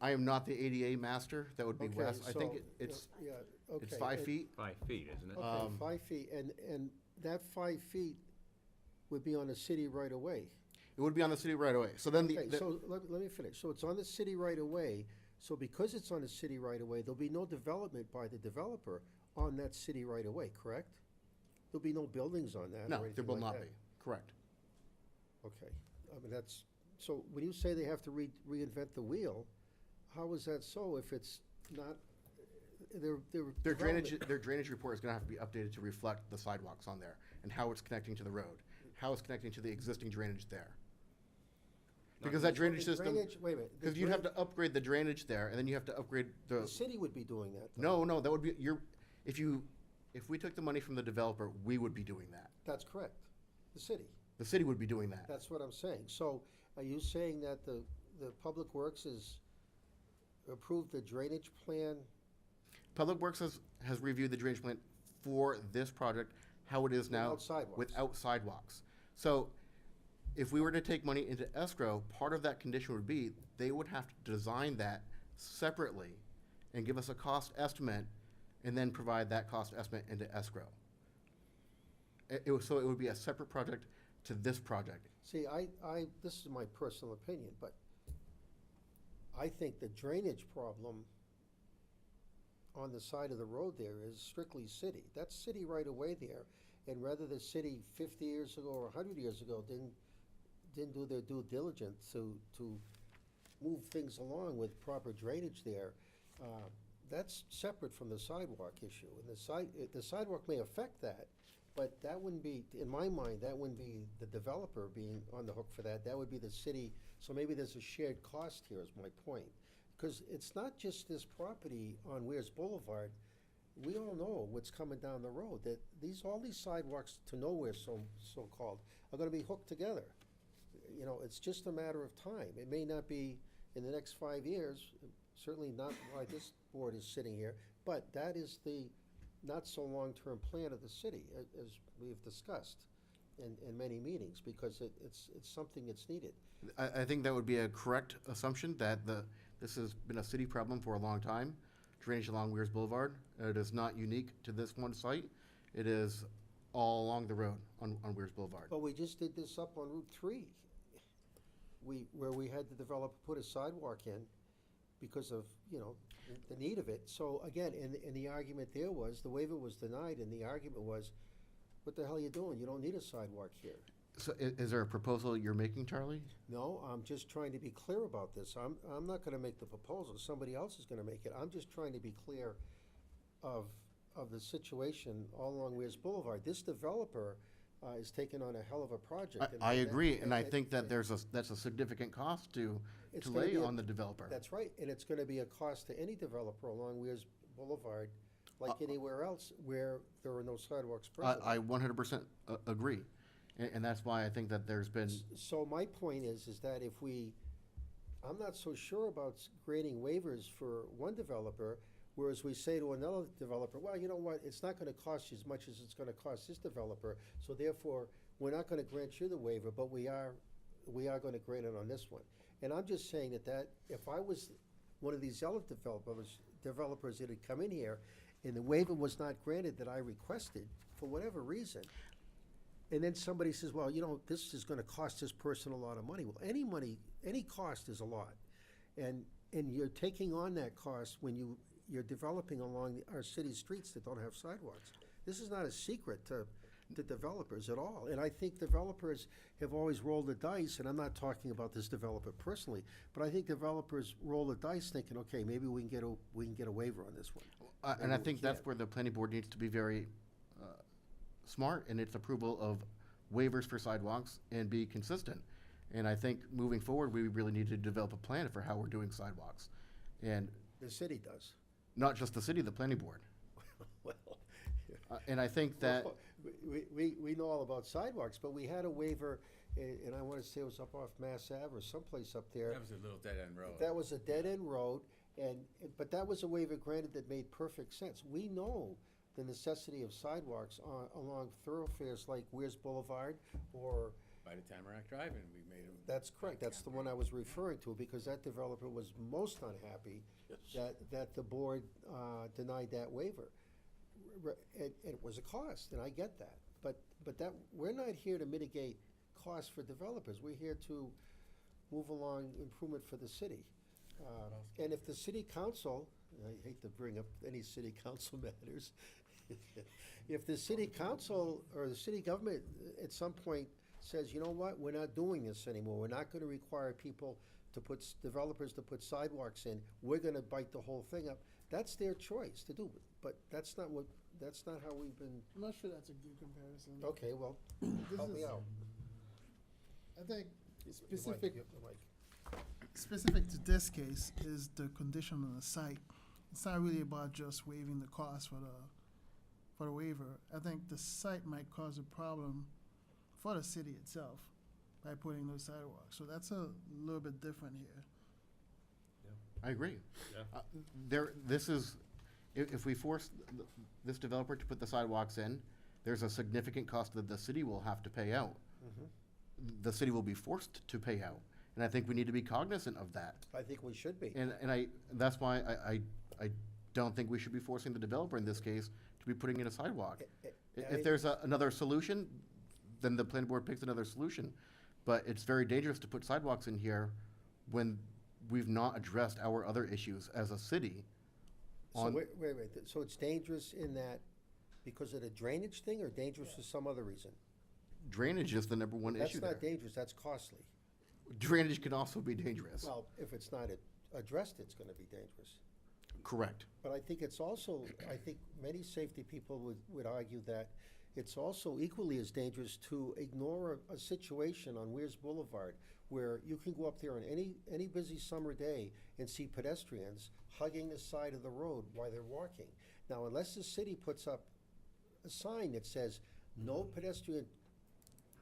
I am not the ADA master. That would be Okay, Wes. I think so, it's yeah, okay. it's 5 and- feet. 5 feet, isn't it? Okay, 5 feet, and that 5 feet would be on the city right away. It would be on the city right away. So then Okay, so let me finish. So it's on the city right away, so because it's on the city right away, there'll be no development by the developer on that city right away, correct? There'll be no buildings on that or no, anything there will like not that? be. Correct. Okay, I mean, so when you say they have to reinvent the wheel, how is that so if it's not, their Their drainage development- report is going to have to be updated to reflect the sidewalks on there and how it's connecting to the road, how it's connecting to the existing drainage there. Because that drainage The system, drainage- Wait a minute. the because you'd have drain- to upgrade the drainage there, and then you have to upgrade The the. city would be doing that. though. No, that would be if we took the money from the developer, we would be doing that. That's correct, the city. The city would be doing that. That's what I'm saying. So are you saying that the Public Works has approved the drainage plan? Public Works has reviewed the drainage plan for this project, how it is now. Without sidewalks. Without sidewalks. So if we were to take money into escrow, part of that condition would be they would have to design that separately and give us a cost estimate and then provide that cost estimate into escrow. So it would be a separate project to this project. See, this is my personal opinion, but I think the drainage problem on the side of the road there is strictly city. That's city right away there. And rather the city 50 years ago or 100 years ago didn't do their due diligence to move things along with proper drainage there, that's separate from the sidewalk issue. And the sidewalk may affect that, but that wouldn't be, in my mind, that wouldn't be the developer being on the hook for that. That would be the city. So maybe there's a shared cost here is my point. Because it's not just this property on Weirs Boulevard. We all know what's coming down the road, that all these sidewalks to nowhere, so-called, are gonna be hooked together. You know, it's just a matter of time. It may not be in the next 5 years, certainly not why this board is sitting here, but that is the not-so-long-term plan of the city, as we've discussed in many meetings, because it's something that's needed. I think that would be a correct assumption that this has been a city problem for a long time, drainage along Weirs Boulevard. It is not unique to this one site. It is all along the road on Weirs Boulevard. But we just did this up on Route 3, where we had the developer put a sidewalk in because of, the need of it. So again, and the argument there was, the waiver was denied, and the argument was, what the hell are you doing? You don't need a sidewalk here. So is there a proposal you're making, Charlie? No, I'm just trying to be clear about this. I'm not gonna make the proposal, somebody else is gonna make it. I'm just trying to be clear of the situation all along Weirs Boulevard. This developer is taking on a hell of a project. I agree, and I think that that's a significant cost to It's gonna lay be a- on the developer. That's right, and it's gonna be a cost to any developer along Weirs Boulevard, like anywhere else where there are no sidewalks present. I 100% agree, and that's why I think that there's been, So my point is that I'm not so sure about granting waivers for one developer, whereas we say to another developer, well, you know what, it's not gonna cost you as much as it's gonna cost this developer, so therefore, we're not gonna grant you the waiver, but we are gonna grant it on this one. And I'm just saying that if I was one of these other developers that had come in here, and the waiver was not granted that I requested, for whatever reason, and then somebody says, well, this is gonna cost this person a lot of money. Well, any cost is a lot. And you're taking on that cost when you're developing along our city streets that don't have sidewalks. This is not a secret to developers at all. And I think developers have always rolled the dice, and I'm not talking about this developer personally, but I think developers roll the dice thinking, okay, maybe we can get a waiver on this one. and I we think that's can't. where the planning board needs to be very smart in its approval of waivers for sidewalks and be consistent. And I think moving forward, we really need to develop a plan for how we're doing sidewalks. And The city does. not just the city, the planning board. Well, And I think that, we know all about sidewalks, but we had a waiver, and I wanna say it was up off Mass Ave or someplace up there. That was a little dead-end road. That was a dead-end road, but that was a waiver granted that made perfect sense. We know the necessity of sidewalks along thoroughfares like Weirs Boulevard, or, By the Tamarack Drive-In, we made them. that's correct, that's the one I was referring to, because that developer was most unhappy that the board denied that waiver. And it was a cost, and I get that, but we're not here to mitigate costs for developers, we're here to move along improvement for the city. And if the city council, and I hate to bring up any city council matters, if the city council or the city government at some point says, you know what, we're not doing this anymore, we're not gonna require people developers to put sidewalks in, we're gonna bite the whole thing up, that's their choice to do, but that's not how we've been, I'm not sure that's a good comparison. okay, well, This help me is- out. I think The specific, mic, the mic. specific to this case is the condition on the site. It's not really about just waiving the cost for the waiver. I think the site might cause a problem for the city itself by putting those sidewalks. So that's a little bit different here. I agree. Yeah. This is, if we force this developer to put the sidewalks in, there's a significant cost that the city will have to pay out. The city will be forced to pay out, and I think we need to be cognizant of that. I think we should be. And that's why I don't think we should be forcing the developer in this case to be putting in a sidewalk. If there's another solution, then the planning board picks another solution. But it's very dangerous to put sidewalks in here when we've not addressed our other issues as a city. So wait, so it's dangerous in that because of the drainage thing, or dangerous for some other reason? Drainage is the number one That's issue not there. dangerous, that's costly. Drainage can also be dangerous. Well, if it's not addressed, it's gonna be dangerous. Correct. But I think it's also, I think many safety people would argue that it's also equally as dangerous to ignore a situation on Weirs Boulevard where you can go up there on any busy summer day and see pedestrians hugging the side of the road while they're walking. Now, unless the city puts up a sign that says, no pedestrian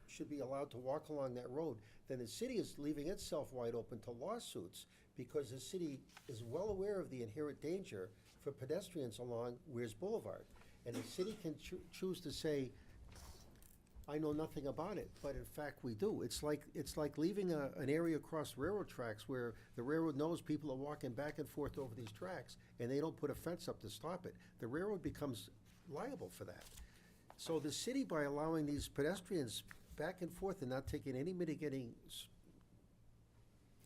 should be allowed to walk along that road, then the city is leaving itself wide open to lawsuits because the city is well aware of the inherent danger for pedestrians along Weirs Boulevard. And the city can choose to say, I know nothing about it, but in fact we do. It's like leaving an area across railroad tracks where the railroad knows people are walking back and forth over these tracks and they don't put a fence up to stop it. The railroad becomes liable for that. So the city, by allowing these pedestrians back and forth and not taking any mitigating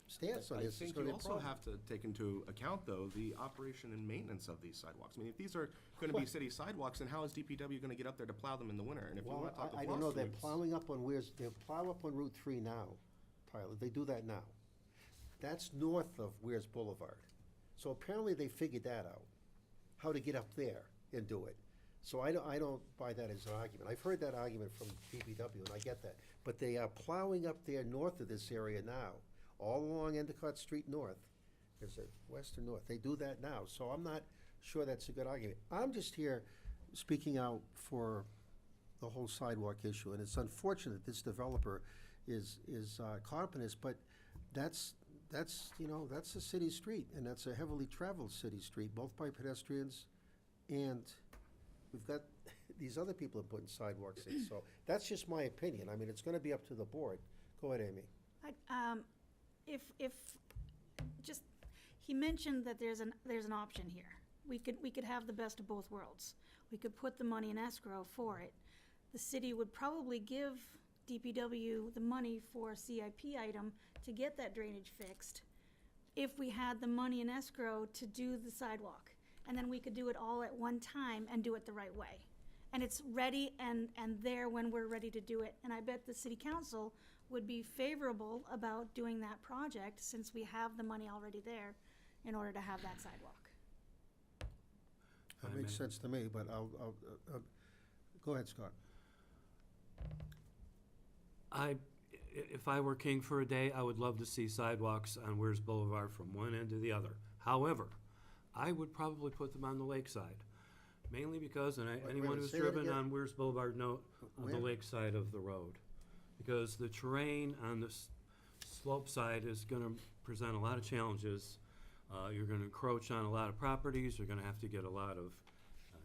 stance on I this, is think gonna you be a also problem. have to take into account, though, the operation and maintenance of these sidewalks. I mean, if these are gonna be Well- city sidewalks, then how is DPW gonna get up there to plow them in the winter? And if you Well, wanna talk of I don't know, they're lawsuits- plowing up on they plow up on Route 3 now, Tyler, they do that now. That's north of Weirs Boulevard. So apparently they figured that out, how to get up there and do it. So I don't buy that as an argument. I've heard that argument from DPW, and I get that. But they are plowing up there north of this area now, all along Endicott Street North. Is it west or north? They do that now, so I'm not sure that's a good argument. I'm just here speaking out for the whole sidewalk issue, and it's unfortunate this developer is caught up in this, but that's a city street, and that's a heavily traveled city street, both by pedestrians and we've got these other people have put sidewalks in, so that's just my opinion. I mean, it's gonna be up to the board. Go ahead, Amy. He mentioned that there's an option here. We could have the best of both worlds. We could put the money in escrow for it. The city would probably give DPW the money for a CIP item to get that drainage fixed if we had the money in escrow to do the sidewalk. And then we could do it all at one time and do it the right way. And it's ready and there when we're ready to do it. And I bet the city council would be favorable about doing that project since we have the money already there in order to have that sidewalk. That makes sense to me, but I'll go ahead, Scott. If I were king for a day, I would love to see sidewalks on Weirs Boulevard from one end to the other. However, I would probably put them on the lakeside, mainly because, and anyone who's say that driven again? on Weirs Boulevard know, on the Where? lakeside of the road. Because the terrain on the slope side is gonna present a lot of challenges. You're gonna encroach on a lot of properties, you're gonna have to get a lot of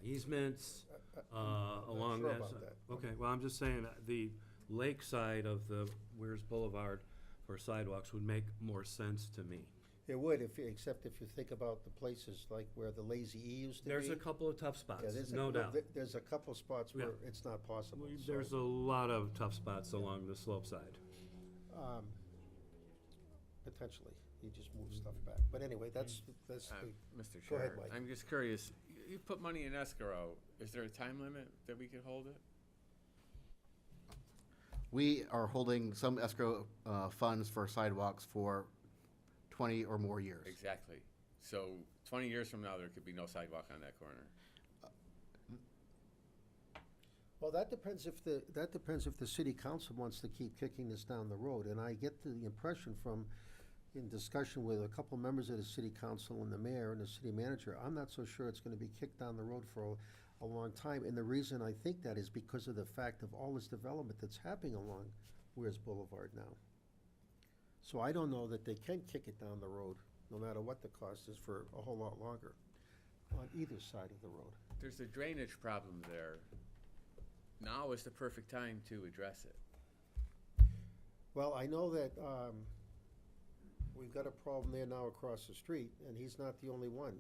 easements, along sure that about side. that. Okay, well, I'm just saying, the lake side of the Weirs Boulevard for sidewalks would make more sense to me. It would, except if you think about the places like where the Lazy E used to be. There's a couple of tough spots, Yeah, there's a- no doubt. There's a couple spots where Yeah. it's not possible. so, There's a lot of tough spots along the slope side. Potentially, you just move stuff back. But anyway, that's Mr. Go ahead, Chair, Mike. I'm just curious, you put money in escrow, is there a time limit that we could hold it? We are holding some escrow funds for sidewalks for 20 or more years. Exactly. So 20 years from now, there could be no sidewalk on that corner. Well, that depends if the city council wants to keep kicking this down the road. And I get the impression from, in discussion with a couple members of the city council and the mayor and the city manager, I'm not so sure it's gonna be kicked down the road for a long time. And the reason I think that is because of the fact of all this development that's happening along Weirs Boulevard now. So I don't know that they can kick it down the road, no matter what the cost is, for a whole lot longer on either side of the road. There's a drainage problem there. Now is the perfect time to address it. Well, I know that, we've got a problem there now across the street, and he's not the only one.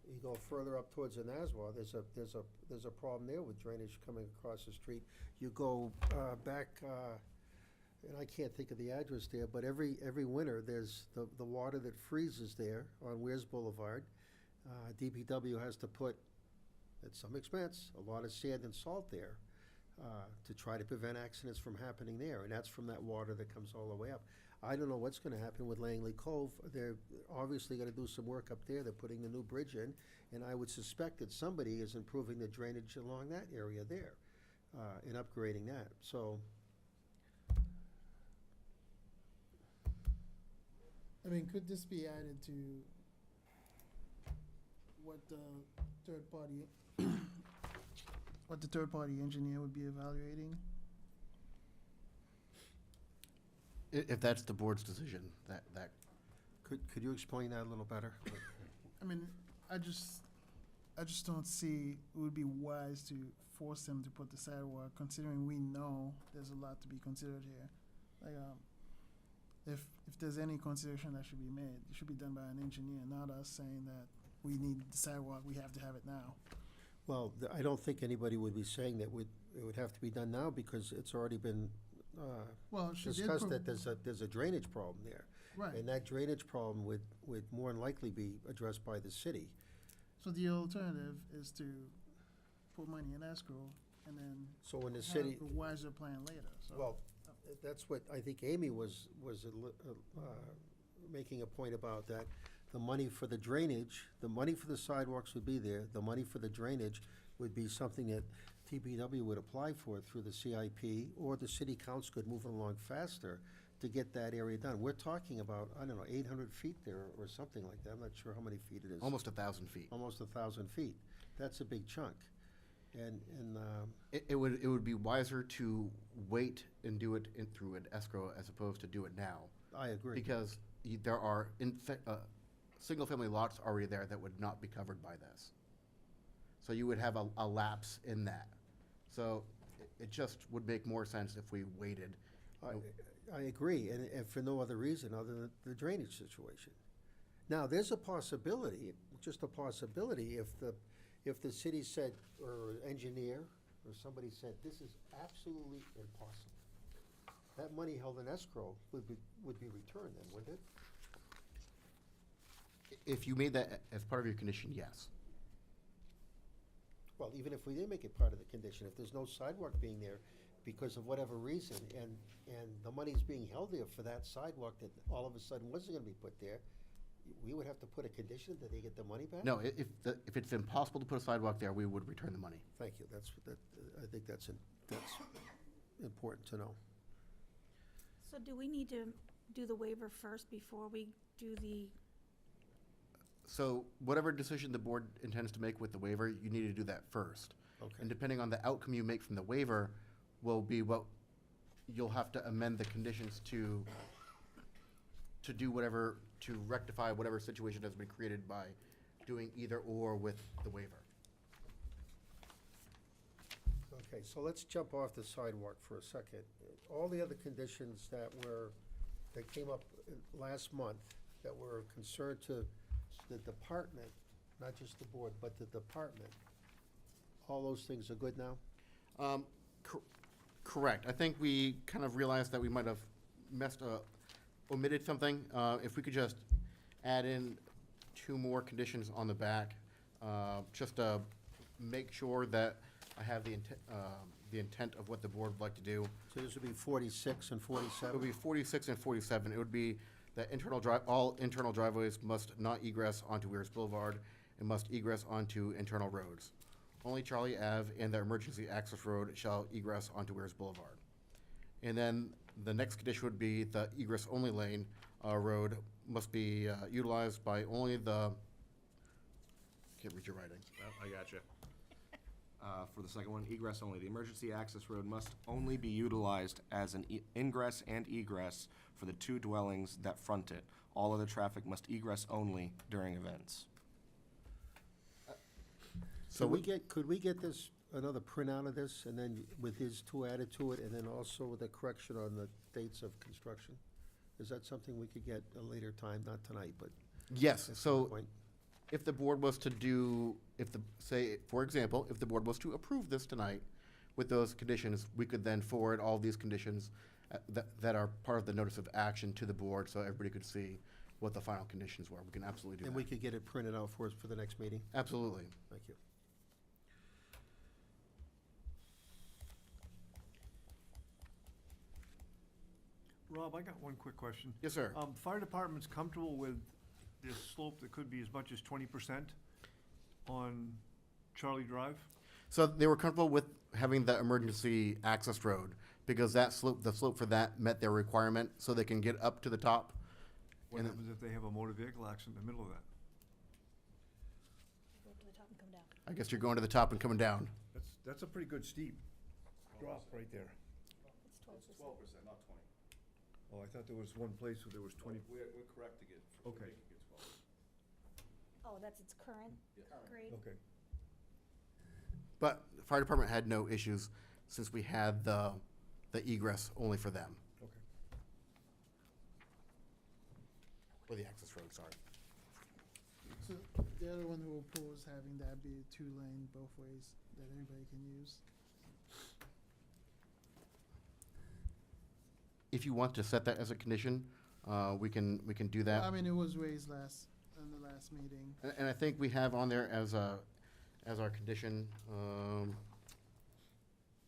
You go further up towards the Nazwa, there's a problem there with drainage coming across the street. You go, back, and I can't think of the address there, but every winter, there's the water that freezes there on Weirs Boulevard. DPW has to put, at some expense, a lot of sand and salt there, to try to prevent accidents from happening there, and that's from that water that comes all the way up. I don't know what's gonna happen with Langley Cove. They're obviously gonna do some work up there. They're putting the new bridge in, and I would suspect that somebody is improving the drainage along that area there, and upgrading that, so. I mean, could this be added to what the third party, what the third party engineer would be evaluating? If that's the board's decision, that, Could you explain that a little better? I mean, I just don't see it would be wise to force them to put the sidewalk, considering we know there's a lot to be considered here. Like, if there's any consideration that should be made, it should be done by an engineer, not us saying that we need the sidewalk, we have to have it now. Well, I don't think anybody would be saying that it would have to be done now, because it's already been, Well, she did discussed that there's a drainage problem there. right. And that drainage problem would more than likely be addressed by the city. So the alternative is to put money in escrow and then So when the have city, a wiser plan later, so. well, that's what I think Amy was making a point about, that the money for the drainage, the money for the sidewalks would be there, the money for the drainage would be something that TPW would apply for through the CIP, or the city council could move it along faster to get that area done. We're talking about, I don't know, 800 feet there or something like that. I'm not sure how many feet it is. almost 1,000 feet. Almost 1,000 feet. That's a big chunk. And, It would be wiser to wait and do it through an escrow as opposed to do it now. I agree. Because there are single-family lots already there that would not be covered by this. So you would have a lapse in that. So it just would make more sense if we waited. I agree, and for no other reason other than the drainage situation. Now, there's a possibility, just a possibility, if the city said, or engineer, or somebody said, this is absolutely impossible, that money held in escrow would be returned then, wouldn't it? If you made that as part of your condition, yes. Well, even if we didn't make it part of the condition, if there's no sidewalk being there because of whatever reason, and the money's being held there for that sidewalk that all of a sudden wasn't gonna be put there, we would have to put a condition that they get the money back? No, if it's impossible to put a sidewalk there, we would return the money. Thank you, I think that's important to know. So do we need to do the waiver first before we do the, So whatever decision the board intends to make with the waiver, you need to do that first. Okay. And depending on the outcome you make from the waiver will be what, you'll have to amend the conditions to do whatever, to rectify whatever situation has been created by doing either or with the waiver. Okay, so let's jump off the sidewalk for a second. All the other conditions that came up last month, that were of concern to the department, not just the board, but the department, all those things are good now? Correct. I think we kind of realized that we might have omitted something. If we could just add in 2 more conditions on the back, just to make sure that I have the intent of what the board would like to do. So this would be 46 and It would 47? be 46 and 47. It would be that all internal driveways must not egress onto Weirs Boulevard and must egress onto internal roads. Only Charlie Ave and the emergency access road shall egress onto Weirs Boulevard. And then the next condition would be the egress-only lane road must be utilized by only the Can't read your writing. I got you. For the second one, egress only. The emergency access road must only be utilized as an ingress and egress for the two dwellings that front it. All other traffic must egress only during events. So Could we get this, another printout of this, and then with his two added to it, and then also with a correction on the dates of construction? Is that something we could get a later time, not tonight, but yes, at some so point? if the board was to do, say, for example, if the board was to approve this tonight with those conditions, we could then forward all these conditions that are part of the notice of action to the board, so everybody could see what the final conditions were. We can absolutely do And we that. could get it printed out for us for the next meeting? Absolutely. Thank you. Rob, I got one quick question. Yes, sir. Fire department's comfortable with this slope that could be as much as 20% on Charlie Drive? So they were comfortable with having the emergency access road because that slope, the slope for that met their requirement, so they can get up to the top. What And happens if they have a motor vehicle accident in the middle of that? Go to the top and come down. I guess you're going to the top and coming down. That's a pretty good steep drop right there. It's 12%. 12%, not 20. Oh, I thought there was one place where there was 20. We're correct to get, Okay. Oh, that's its current grade? Okay. But the fire department had no issues since we had the egress only for them, Okay. or the access road, sorry. So the other one who opposed having that be a two-lane both ways that anybody can use. If you want to set that as a condition, we can do that. I mean, it was raised in the last meeting. And I think we have on there as our condition,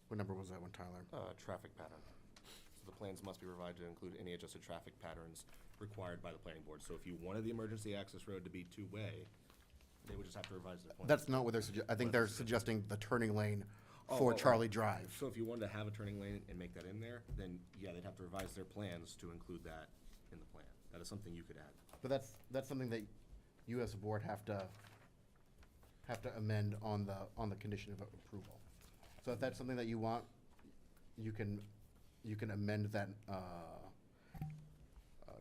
what number was that one, Tyler? Traffic pattern. So the plans must be revised to include any adjusted traffic patterns required by the planning board. So if you wanted the emergency access road to be two-way, they would just have to revise their plans. That's not what they're I think they're suggesting the turning lane Oh, for oh, oh. Charlie Drive. So if you wanted to have a turning lane and make that in there, then yeah, they'd have to revise their plans to include that in the plan. That is something you could add. But that's something that you as a board have to amend on the condition of approval. So if that's something that you want, you can amend that,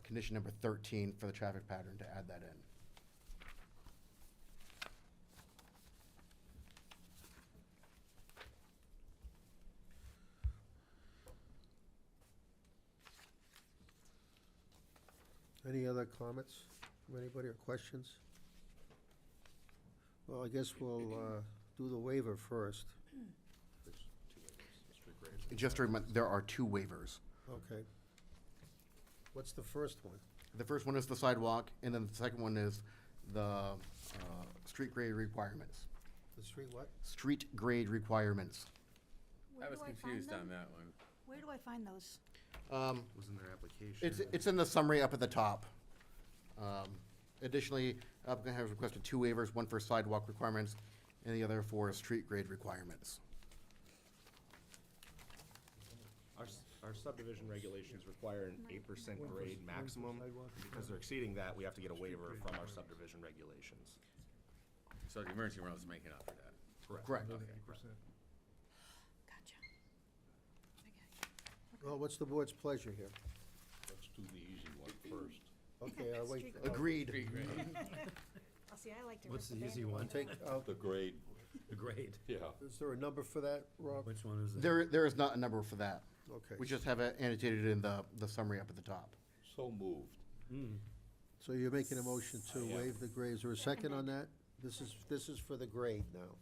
condition number 13 for the traffic pattern to add that in. Any other comments from anybody or questions? Well, I guess we'll do the waiver first. There's two waivers, street grades. Just to remind, there are two waivers. Okay. What's the first one? The first one is the sidewalk, and then the second one is the street grade requirements. The street what? Street grade requirements. Where I was do find confused them? on that one. Where do I find those? Was in their application. It's in the summary up at the top. Additionally, applicant has requested two waivers, one for sidewalk requirements and the other for street grade requirements. Our subdivision regulations require an 8% grade maximum. Because they're exceeding that, we have to get a waiver from our subdivision regulations. So the emergency road is making up for that. Correct. Another 8%. Gotcha. Well, what's the board's pleasure here? Let's do the easy one first. Okay, I'll wait. Street Agreed. Street grade. Oh, see, I like to. What's rip the easy one? Take, The grade, The grade. yeah. is there a number for that, Rob? Which one is it? There is not a number for that. Okay. We just have it annotated in the summary up at the top. So moved. So you're making a motion to Yeah. waive the grade. Is there a second on that? This is for the grade now.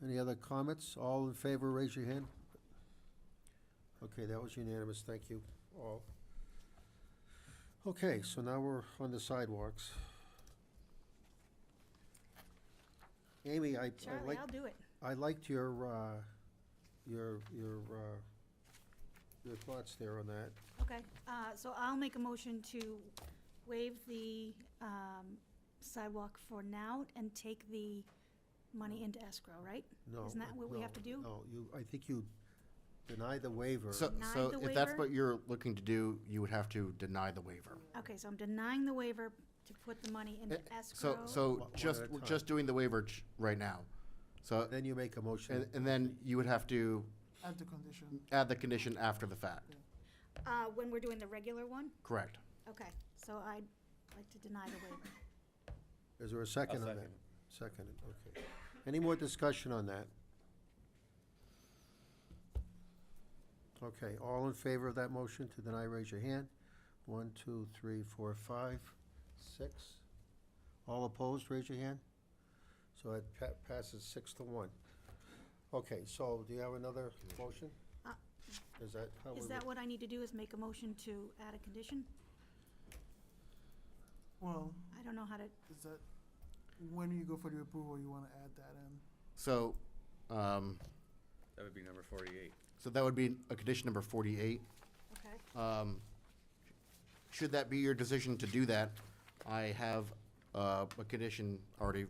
Any other comments? All in favor, raise your hand. Okay, that was unanimous. Thank you, all. Okay, so now we're on the sidewalks. Amy, Charlie, I'll do it. I liked your thoughts there on that. Okay, so I'll make a motion to waive the sidewalk for now and take the money into escrow, right? No. Isn't that what we have to do? No, I think you deny the waiver. So Deny the if that's waiver? what you're looking to do, you would have to deny the waiver. Okay, so I'm denying the waiver to put the money into So, escrow? so One just, at a we're time. just doing the waiver right now. So, Then you make a motion. and then you would have to Add the condition. add the condition after the fact. When we're doing the regular one? Correct. Okay, so I'd like to deny the waiver. Is there a second on that? Seconded, okay. Any more discussion on that? Okay, all in favor of that motion to deny, raise your hand. 1, 2, 3, 4, 5, 6. All opposed, raise your hand. So it passes 6-1. Okay, so do you have another motion? Uh, Is that how we? Is that what I need to do, is make a motion to add a condition? Well, I don't know how to, is that, when you go for the approval, you wanna add that in? So, That would be number 48. so that would be a condition number 48. okay. Should that be your decision to do that, I have a condition already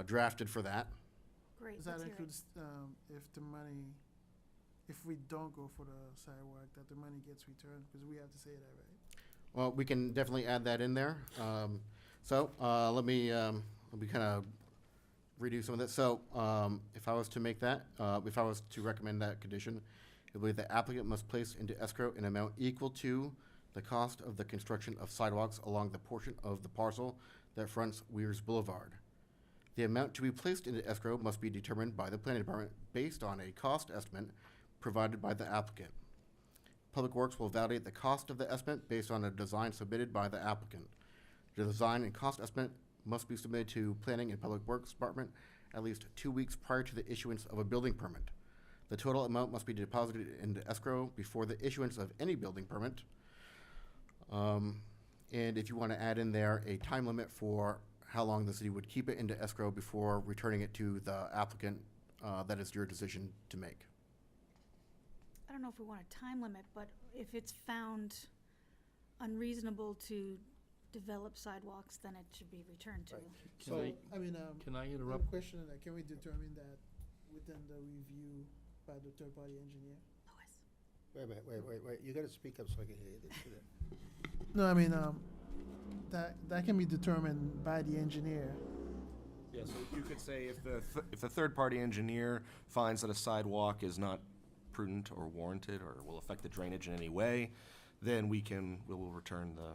drafted for that. Great, Does that let's hear it. include, if the money, if we don't go for the sidewalk, that the money gets returned, because we have to say that, right? Well, we can definitely add that in there. So let me kind of redo some of this. So if I was to make that, if I was to recommend that condition, it would be the applicant must place into escrow an amount equal to the cost of the construction of sidewalks along the portion of the parcel that fronts Weirs Boulevard. The amount to be placed into escrow must be determined by the planning department based on a cost estimate provided by the applicant. Public Works will validate the cost of the estimate based on a design submitted by the applicant. The design and cost estimate must be submitted to Planning and Public Works Department at least 2 weeks prior to the issuance of a building permit. The total amount must be deposited into escrow before the issuance of any building permit. And if you want to add in there a time limit for how long the city would keep it into escrow before returning it to the applicant, that is your decision to make. I don't know if we want a time limit, but if it's found unreasonable to develop sidewalks, then it should be returned to. Right. So, I mean, Can I I have interrupt? a question on that, can we determine that within the review by the third-party engineer? Lois? Wait a minute, wait, you gotta speak up so I can hear you. No, I mean, that can be determined by the engineer. Yeah, so you could say if the third-party engineer finds that a sidewalk is not prudent or warranted or will affect the drainage in any way, then we will return the,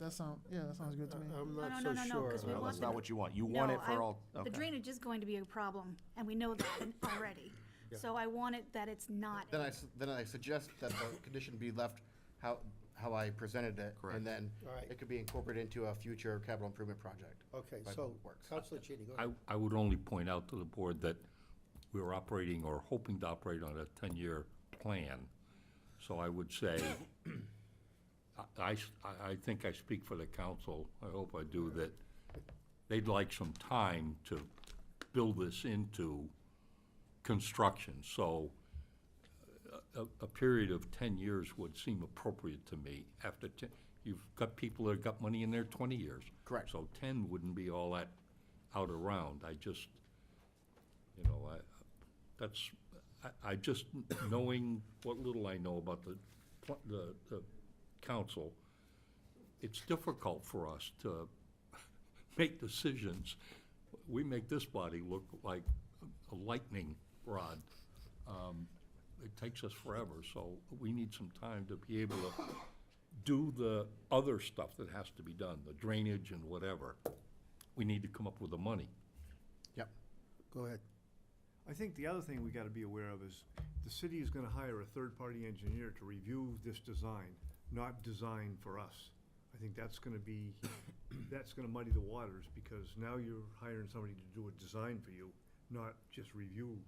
That sounds good to me. I'm No, not no, so no, no, sure. 'cause we no, want that's the- not what you want. You want No, it for all, The okay. drainage is going to be a problem, and we know that already. Yeah. So I want it that it's not. Then I suggest that the condition be left how I presented it. Correct. And then All right. it could be incorporated into a future capital improvement project. Okay, by so, Public Works. Counselor Cheney, go ahead. I would only point out to the board that we were operating or hoping to operate on a 10-year plan. So I would say, I think I speak for the council, I hope I do, that they'd like some time to build this into construction. So a period of 10 years would seem appropriate to me. After 10, you've got people that have got money in there 20 years. Correct. So 10 wouldn't be all that out around. I just, I just, knowing what little I know about the council, it's difficult for us to make decisions. We make this body look like a lightning rod. It takes us forever, so we need some time to be able to do the other stuff that has to be done, the drainage and whatever. We need to come up with the money. Yep. Go ahead. I think the other thing we gotta be aware of is the city is gonna hire a third-party engineer to review this design, not design for us. I think that's gonna muddy the waters, because now you're hiring somebody to do a design for you, not just review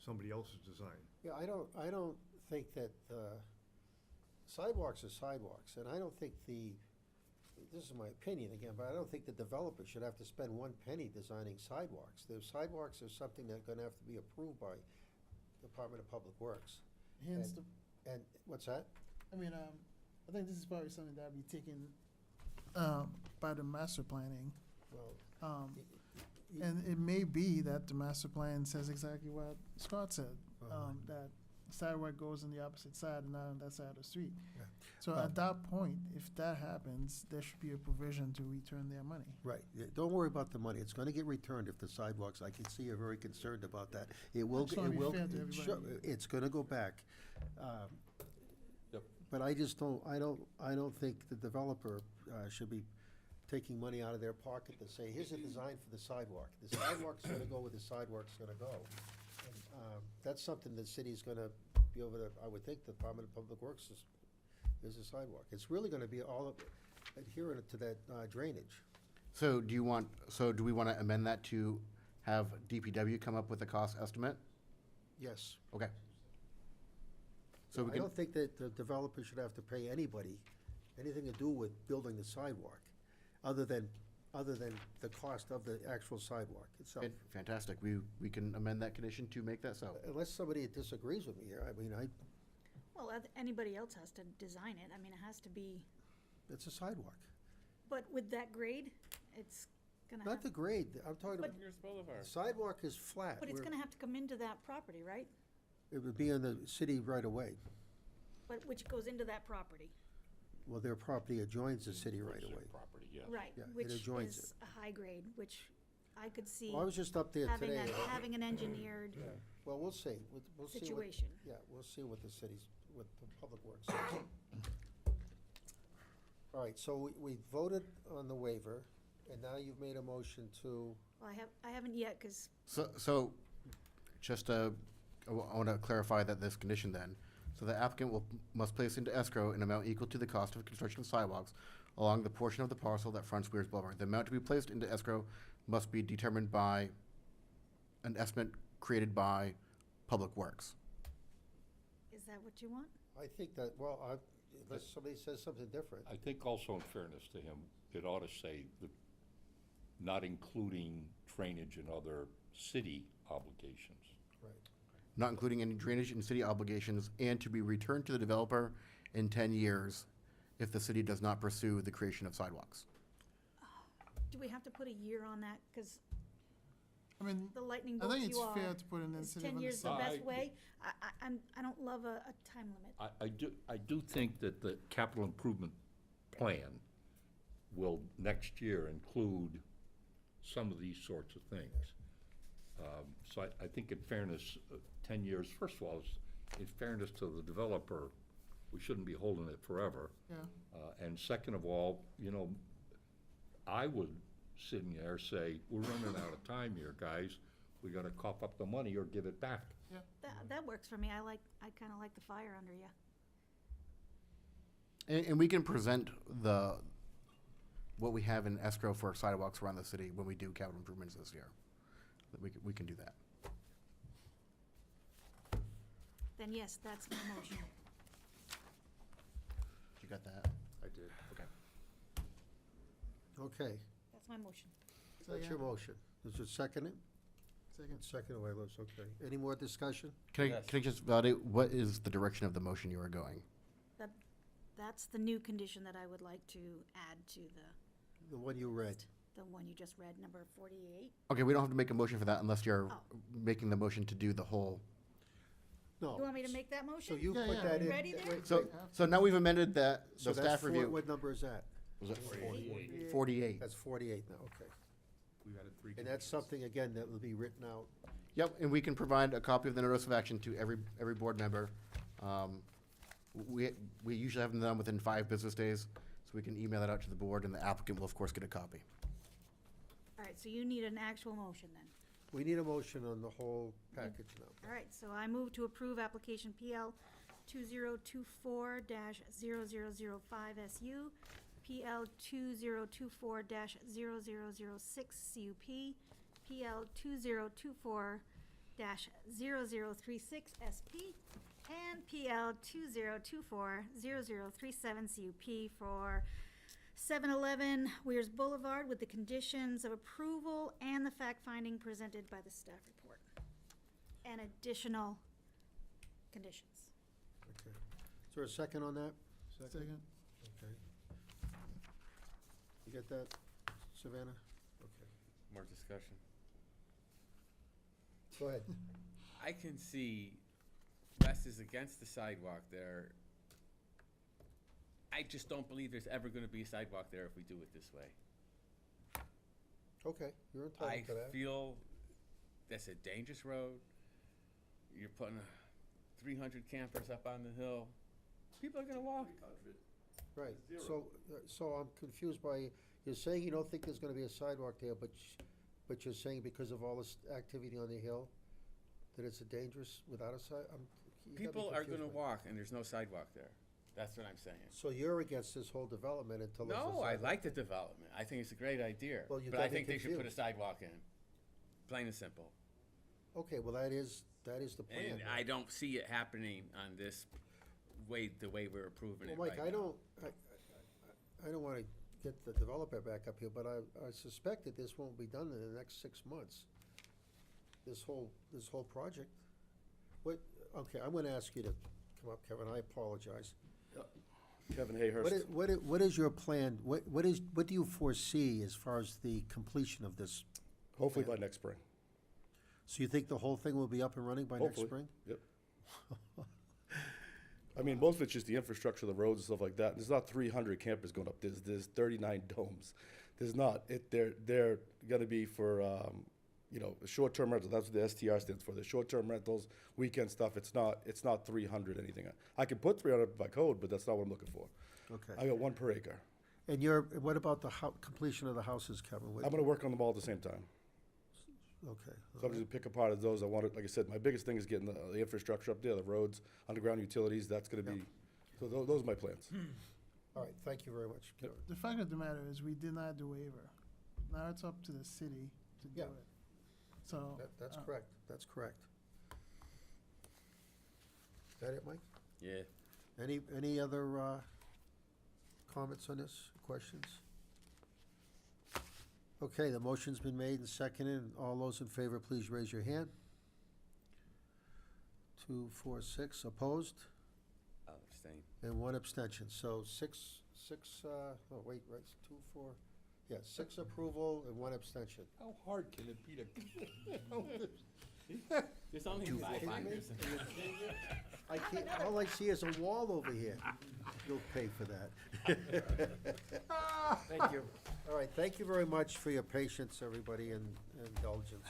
somebody else's design. Yeah, I don't think that, sidewalks are sidewalks, and I don't think this is my opinion again, but I don't think the developer should have to spend 1 penny designing sidewalks. The sidewalks are something that's gonna have to be approved by Department of Public Works. Hence, And, what's that? I mean, I think this is probably something that'll be taken, by the master planning. Well, And it may be that the master plan says exactly what Scott said, that sidewalk goes on the opposite side and not on that side of the street. Yeah. So at that point, if that happens, there should be a provision to return their money. Right, yeah, don't worry about the money, it's gonna get returned if the sidewalks, I can see you're very concerned about that. It will, just wanna it be will, fair to sure, everybody. it's gonna go back. Yep. But I just don't, I don't think the developer, should be taking money out of their pocket to say, here's a design for the sidewalk. The sidewalk's gonna go where the sidewalk's gonna go. And, that's something the city's gonna be able to, I would think, the Department of Public Works is a sidewalk. It's really gonna be all adherent to that drainage. So do we want to amend that to have DPW come up with a cost estimate? Yes. Okay. So we I can, don't think that the developer should have to pay anybody anything to do with building the sidewalk, other than the cost of the actual sidewalk itself. fantastic. We can amend that condition to make that so. Unless somebody disagrees with me here, I mean, Well, anybody else has to design it. I mean, it has to be, it's a sidewalk. but with that grade, it's gonna have, Not the grade, I'm talking about, Here's Boulevard. the sidewalk is flat. but it's where gonna have to come into that property, right? It would be in the city right away. But which goes into that property, Well, their property adjoins the city right away. Property, yes. right? Yeah, it Which adjoins is a high grade, which I could see Well, I was just up there having today. having an engineered Well, we'll see. We'll see what, situation. yeah, we'll see what the city's, what the public works says. All right, so we voted on the waiver, and now you've made a motion to, Well, I haven't yet, cause So just, I want to clarify that this condition then. So the applicant must place into escrow an amount equal to the cost of construction of sidewalks along the portion of the parcel that fronts Weirs Boulevard. The amount to be placed into escrow must be determined by an estimate created by Public Works. is that what you want? I think that, well, unless somebody says something different. I think also in fairness to him, it ought to say not including drainage and other city obligations. Right. Not including any drainage and city obligations, and to be returned to the developer in 10 years if the city does not pursue the creation of sidewalks. Do we have to put a year on that? Cause I mean, the lightning I bolts think it's you are, fair to put in the is city 10 of years the understanding. best way? I don't love a time limit. I do think that the capital improvement plan will next year include some of these sorts of things. So I think in fairness, 10 years, first of all, in fairness to the developer, we shouldn't be holding it forever. Yeah. And second of all, you know, I would, sitting there, say, we're running out of time here, guys. We gotta cough up the money or give it back. That works for me. I kinda like the fire under you. And we can present what we have in escrow for sidewalks around the city when we do capital improvements this year. We can do that. Then yes, that's my motion. You got that? I did. Okay. Okay, That's my motion. that's your motion. Is it seconded? Second. Second, Waylos, okay. Any more discussion? Can I just validate, what is the direction of the motion you are going? That's the new condition that I would like to add to The one you read. the one you just read, number 48. Okay, we don't have to make a motion for that unless you're Oh. making the motion to do the whole. No. You want me to make that So motion? you Yeah, put yeah. that in. Ready there? wait, So, wait. so now we've amended that, So the that's staff review. What number is that? Was it 48. 48? That's 48 now, okay. We've added 3 And that's something, again, that will be written out. Yep, and we can provide a copy of the notice of action to every board member. We usually have them done within 5 business days, so we can email that out to the board, and the applicant will, of course, get a copy. All right, so you need an actual motion then. We need a motion on the whole package now. All right, so I move to approve application PL 2024-0005 SU, PL 2024-0006 CUP, PL 2024-0036 SP, and PL 2024-0037 CUP for 711 Weirs Boulevard with the conditions of approval and the fact-finding presented by the staff report. And additional conditions. Okay. Is there a second on that? Second. Okay. You get that, Savannah? Okay. More discussion. Go ahead. I can see Wes is against the sidewalk there. I just don't believe there's ever gonna be a sidewalk there if we do it this way. Okay, you're I entitled to that. feel that's a dangerous road. You're putting 300 campers up on the hill. People are gonna walk. Right, so I'm confused by, you're saying you don't think there's gonna be a sidewalk there, but you're saying because of all this activity on the hill, that it's a dangerous without a side, you got me People are confused gonna by- walk, and there's no sidewalk there. That's what I'm saying. So you're against this whole development until there's a No, sidewalk? I like the development. I think it's a great idea. Well, you But got I me think they should put a confused. sidewalk in. Plain and simple. Okay, well, that is the plan. And I don't see it happening on this way, the way we're approving Well, it Mike, right I now. don't wanna get the developer back up here, but I suspect that this won't be done in the next 6 months. This whole project. Okay, I'm gonna ask you to come up, Kevin, I apologize. Kevin Hayhurst. What is your plan, what do you foresee as far as the completion of this? Hopefully by next spring. So you think the whole thing will be up and running by next Hopefully. spring? Yep. I mean, most of it's just the infrastructure, the roads and stuff like that. There's not 300 campers going up. There's 39 domes. There's not. They're gonna be for, short-term rental. That's what the STR stands for. The short-term rentals, weekend stuff. It's not 300 anything. I can put 300 by code, but that's not what I'm looking for. Okay. I got 1 per acre. And what about the completion of the houses, Kevin? I'm gonna work on them all at the same time. Okay. So I'm just gonna pick apart of those. I want it, like I said, my biggest thing is getting the infrastructure up there, the roads, underground utilities. That's gonna be, so those are my plans. All right, thank you very much. Yep. The fact of the matter is, we denied the waiver. Now it's up to the city to do Yeah. it. So. That's correct, that's correct. Is that it, Mike? Yeah. Any other comments on this, questions? Okay, the motion's been made and seconded. All those in favor, please raise your hand. 2, 4, 6 opposed, I'll abstain. and 1 abstention. So 6, oh, wait, right, 2, 4, 6 approval and 1 abstention. How hard can it be to? There's only You 5 kidding me? finders. I can't, all I see is a wall over here. You'll pay for that. Thank you. All right, thank you very much for your patience, everybody, and indulgence.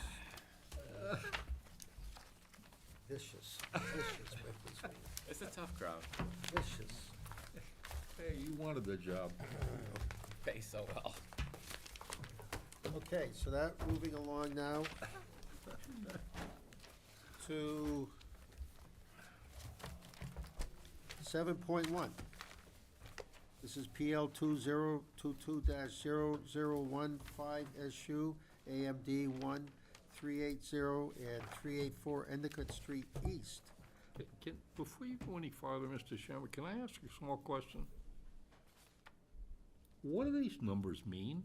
Vicious, man, It's a tough crowd. vicious. Hey, you wanted the job. Pay so well. Okay, so that, moving along now to 7.1. This is PL 2022-0015 SU, AMD 1380 and 384 Endicott Street East. Before you go any farther, Mr. Chairman, can I ask you a small question? What do these numbers mean?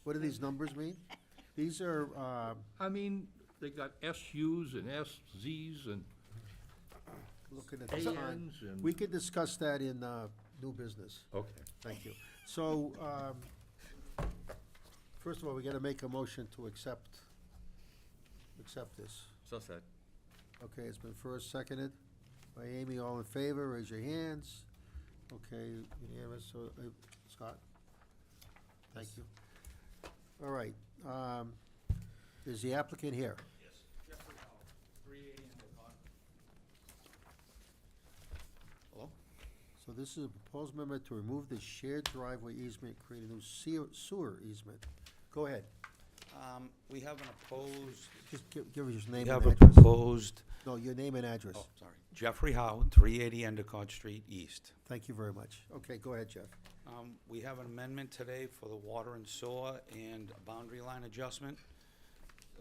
What do these numbers mean? These are, I mean, they got SUs and SZs and looking at the sign. ANs and. We could discuss that in new business. Okay. Thank you. So, first of all, we gotta make a motion to accept this. So said. Okay, it's been first seconded by Amy. All in favor, raise your hands. Okay, unanimous. So, Scott? Thank you. All right, is the applicant here? Yes, Jeffrey Howell, 380 Endicott. Hello? So this is a proposed amendment to remove the shared driveway easement, create a new sewer easement. Go ahead. We have an opposed, Just give us your name we and have a address. proposed, No, your name and address. oh, sorry, Jeffrey Howe, 380 Endicott Street East. Thank you very much. Okay, go ahead, Jeff. We have an amendment today for the water and sewer and a boundary line adjustment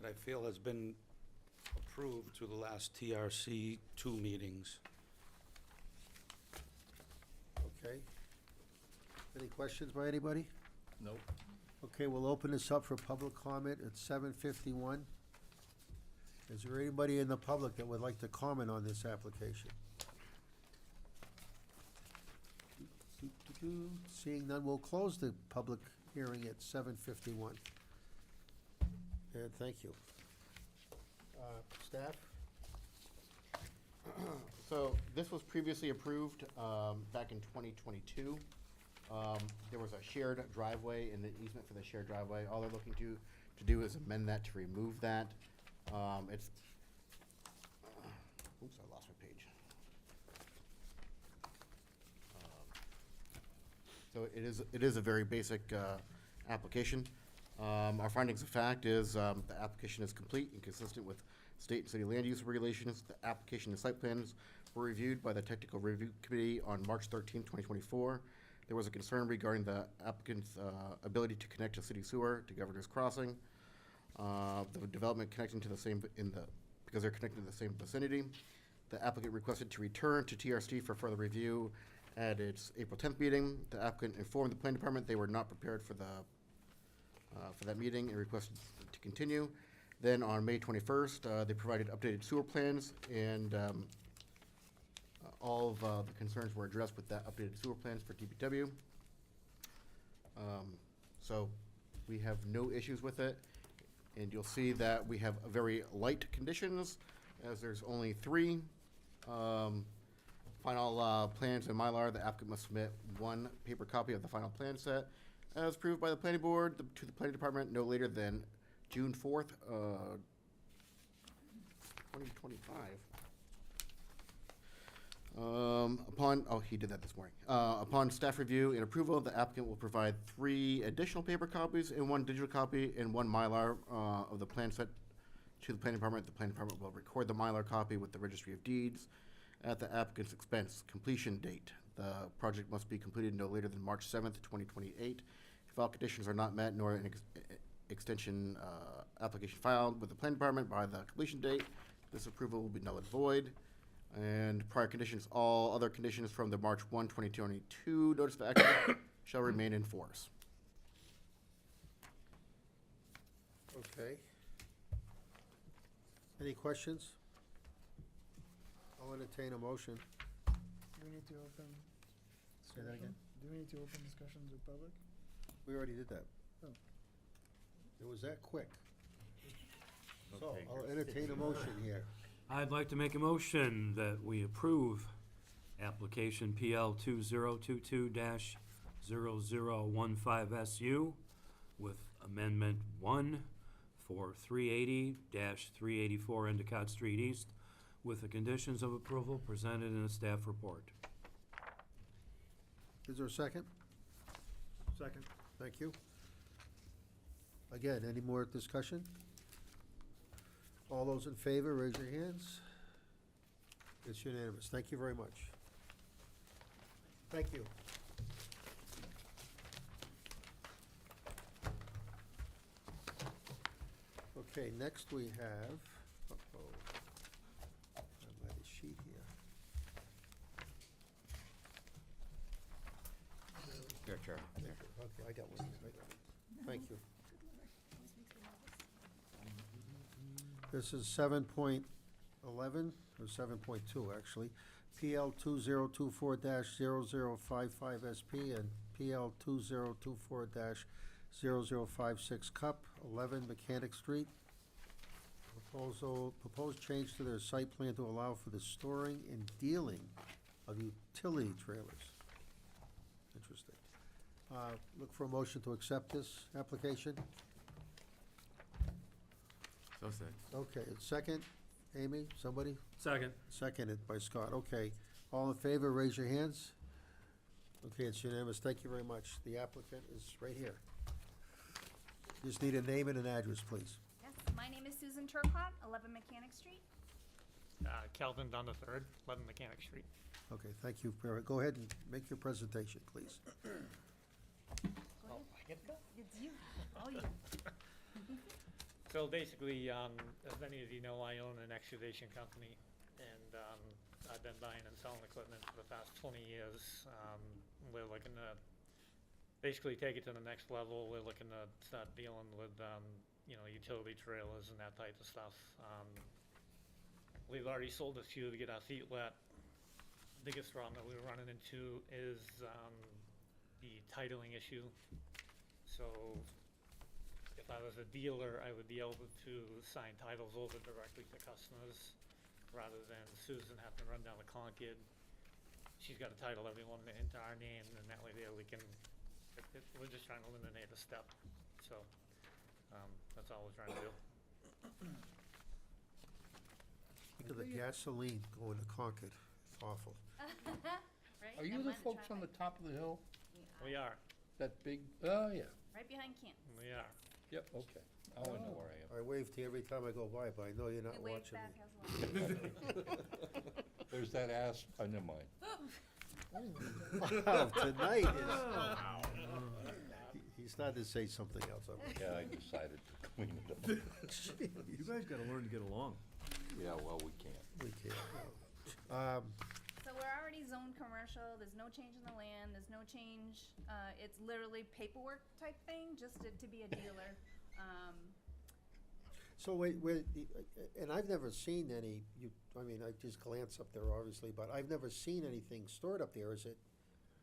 that I feel has been approved through the last TRC 2 meetings. Okay. Any questions by anybody? Nope. Okay, we'll open this up for public comment at 7:51. Is there anybody in the public that would like to comment on this application? Seeing none, we'll close the public hearing at 7:51. And thank you. Staff? So this was previously approved back in 2022. There was a shared driveway and the easement for the shared driveway. All they're looking to do is amend that to remove that. It's, oops, I lost my page. So it is a very basic application. Our findings of fact is the application is complete and consistent with state and city land use regulations. The application and site plans were reviewed by the Technical Review Committee on March 13, 2024. There was a concern regarding the applicant's ability to connect to city sewer to Governor's Crossing. The development connecting to the same, because they're connected to the same vicinity. The applicant requested to return to TRC for further review at its April 10th meeting. The applicant informed the planning department they were not prepared for that meeting and requested to continue. Then on May 21st, they provided updated sewer plans, and all of the concerns were addressed with that updated sewer plans for DPW. So we have no issues with it, and you'll see that we have very light conditions, as there's only 3. Final plans in Mylar, the applicant must submit 1 paper copy of the final plan set as approved by the planning board to the planning department no later than June 4th, 2025. He did that this morning. Upon staff review and approval, the applicant will provide 3 additional paper copies and 1 digital copy and 1 Mylar of the plan set to the planning department. The planning department will record the Mylar copy with the Registry of Deeds at the applicant's expense. Completion date. The project must be completed no later than March 7th, 2028. If all conditions are not met, nor an extension application filed with the planning department by the completion date, this approval will be null and void. And prior conditions, all other conditions from the March 1, 2022 notice of action shall remain in force. Okay. Any questions? I'll entertain a motion. Do we need to open? Say that again? Do we need to open discussions with public? We already did that. Oh. It was that quick. So I'll entertain a motion here. I'd like to make a motion that we approve application PL 2022-0015SU with amendment 1 for 380-384 Endicott Street East with the conditions of approval presented in a staff report. Is there a second? Second. Thank you. Again, any more discussion? All those in favor, raise your hands. It's unanimous. Thank you very much. Thank you. Okay, next we have, I have a sheet here. Here, Chair. Okay, I got one. Thank you. This is 7.11, or 7.2, actually. PL 2024-0055SP and PL 2024-0056 CUP, 11 Mechanic Street. Proposed change to their site plan to allow for the storing and dealing of utility trailers. Interesting. Look for a motion to accept this application. So said. Okay, second, Amy, somebody? Second. Seconded by Scott, okay. All in favor, raise your hands. Okay, it's unanimous, thank you very much. The applicant is right here. Just need a name and an address, please. Yes, my name is Susan Turcott, 11 Mechanic Street. Calvin Dunn III, 11 Mechanic Street. Okay, thank you. Go ahead and make your presentation, please. Oh, I get to go? It's you, all you. So basically, as many of you know, I own an excavation company, and I've been buying and selling equipment for the past 20 years. We're looking to basically take it to the next level. We're looking to start dealing with, utility trailers and that type of stuff. We've already sold a few to get our feet wet. Biggest problem that we're running into is the titling issue. So if I was a dealer, I would be able to sign titles over directly to customers. rather than Susan having to run down to Concord. She's got to title everyone into our name, and that way there we can, we're just trying to eliminate a step. So, that's all we're trying to do. Look at the gasoline going to Concord. It's awful. Right? Are you Never the mind folks on the traffic. top of the hill? We are, That big, oh, yeah. Right behind Canton. we are. Yep, okay. Now I know where I am. I wave to you every time I go by, but I know you're not We wave watching back me. as well. There's that ass, never mind. Wow, tonight is. He started to say something else. Yeah, I decided to clean it up. You guys gotta learn to get along. Yeah, well, we can't. We can't. So we're already zoned commercial, there's no change in the land, there's no change, it's literally paperwork type thing, just to be a dealer. So wait, and I've never seen any, I mean, I just glance up there obviously, but I've never seen anything stored up there. Is it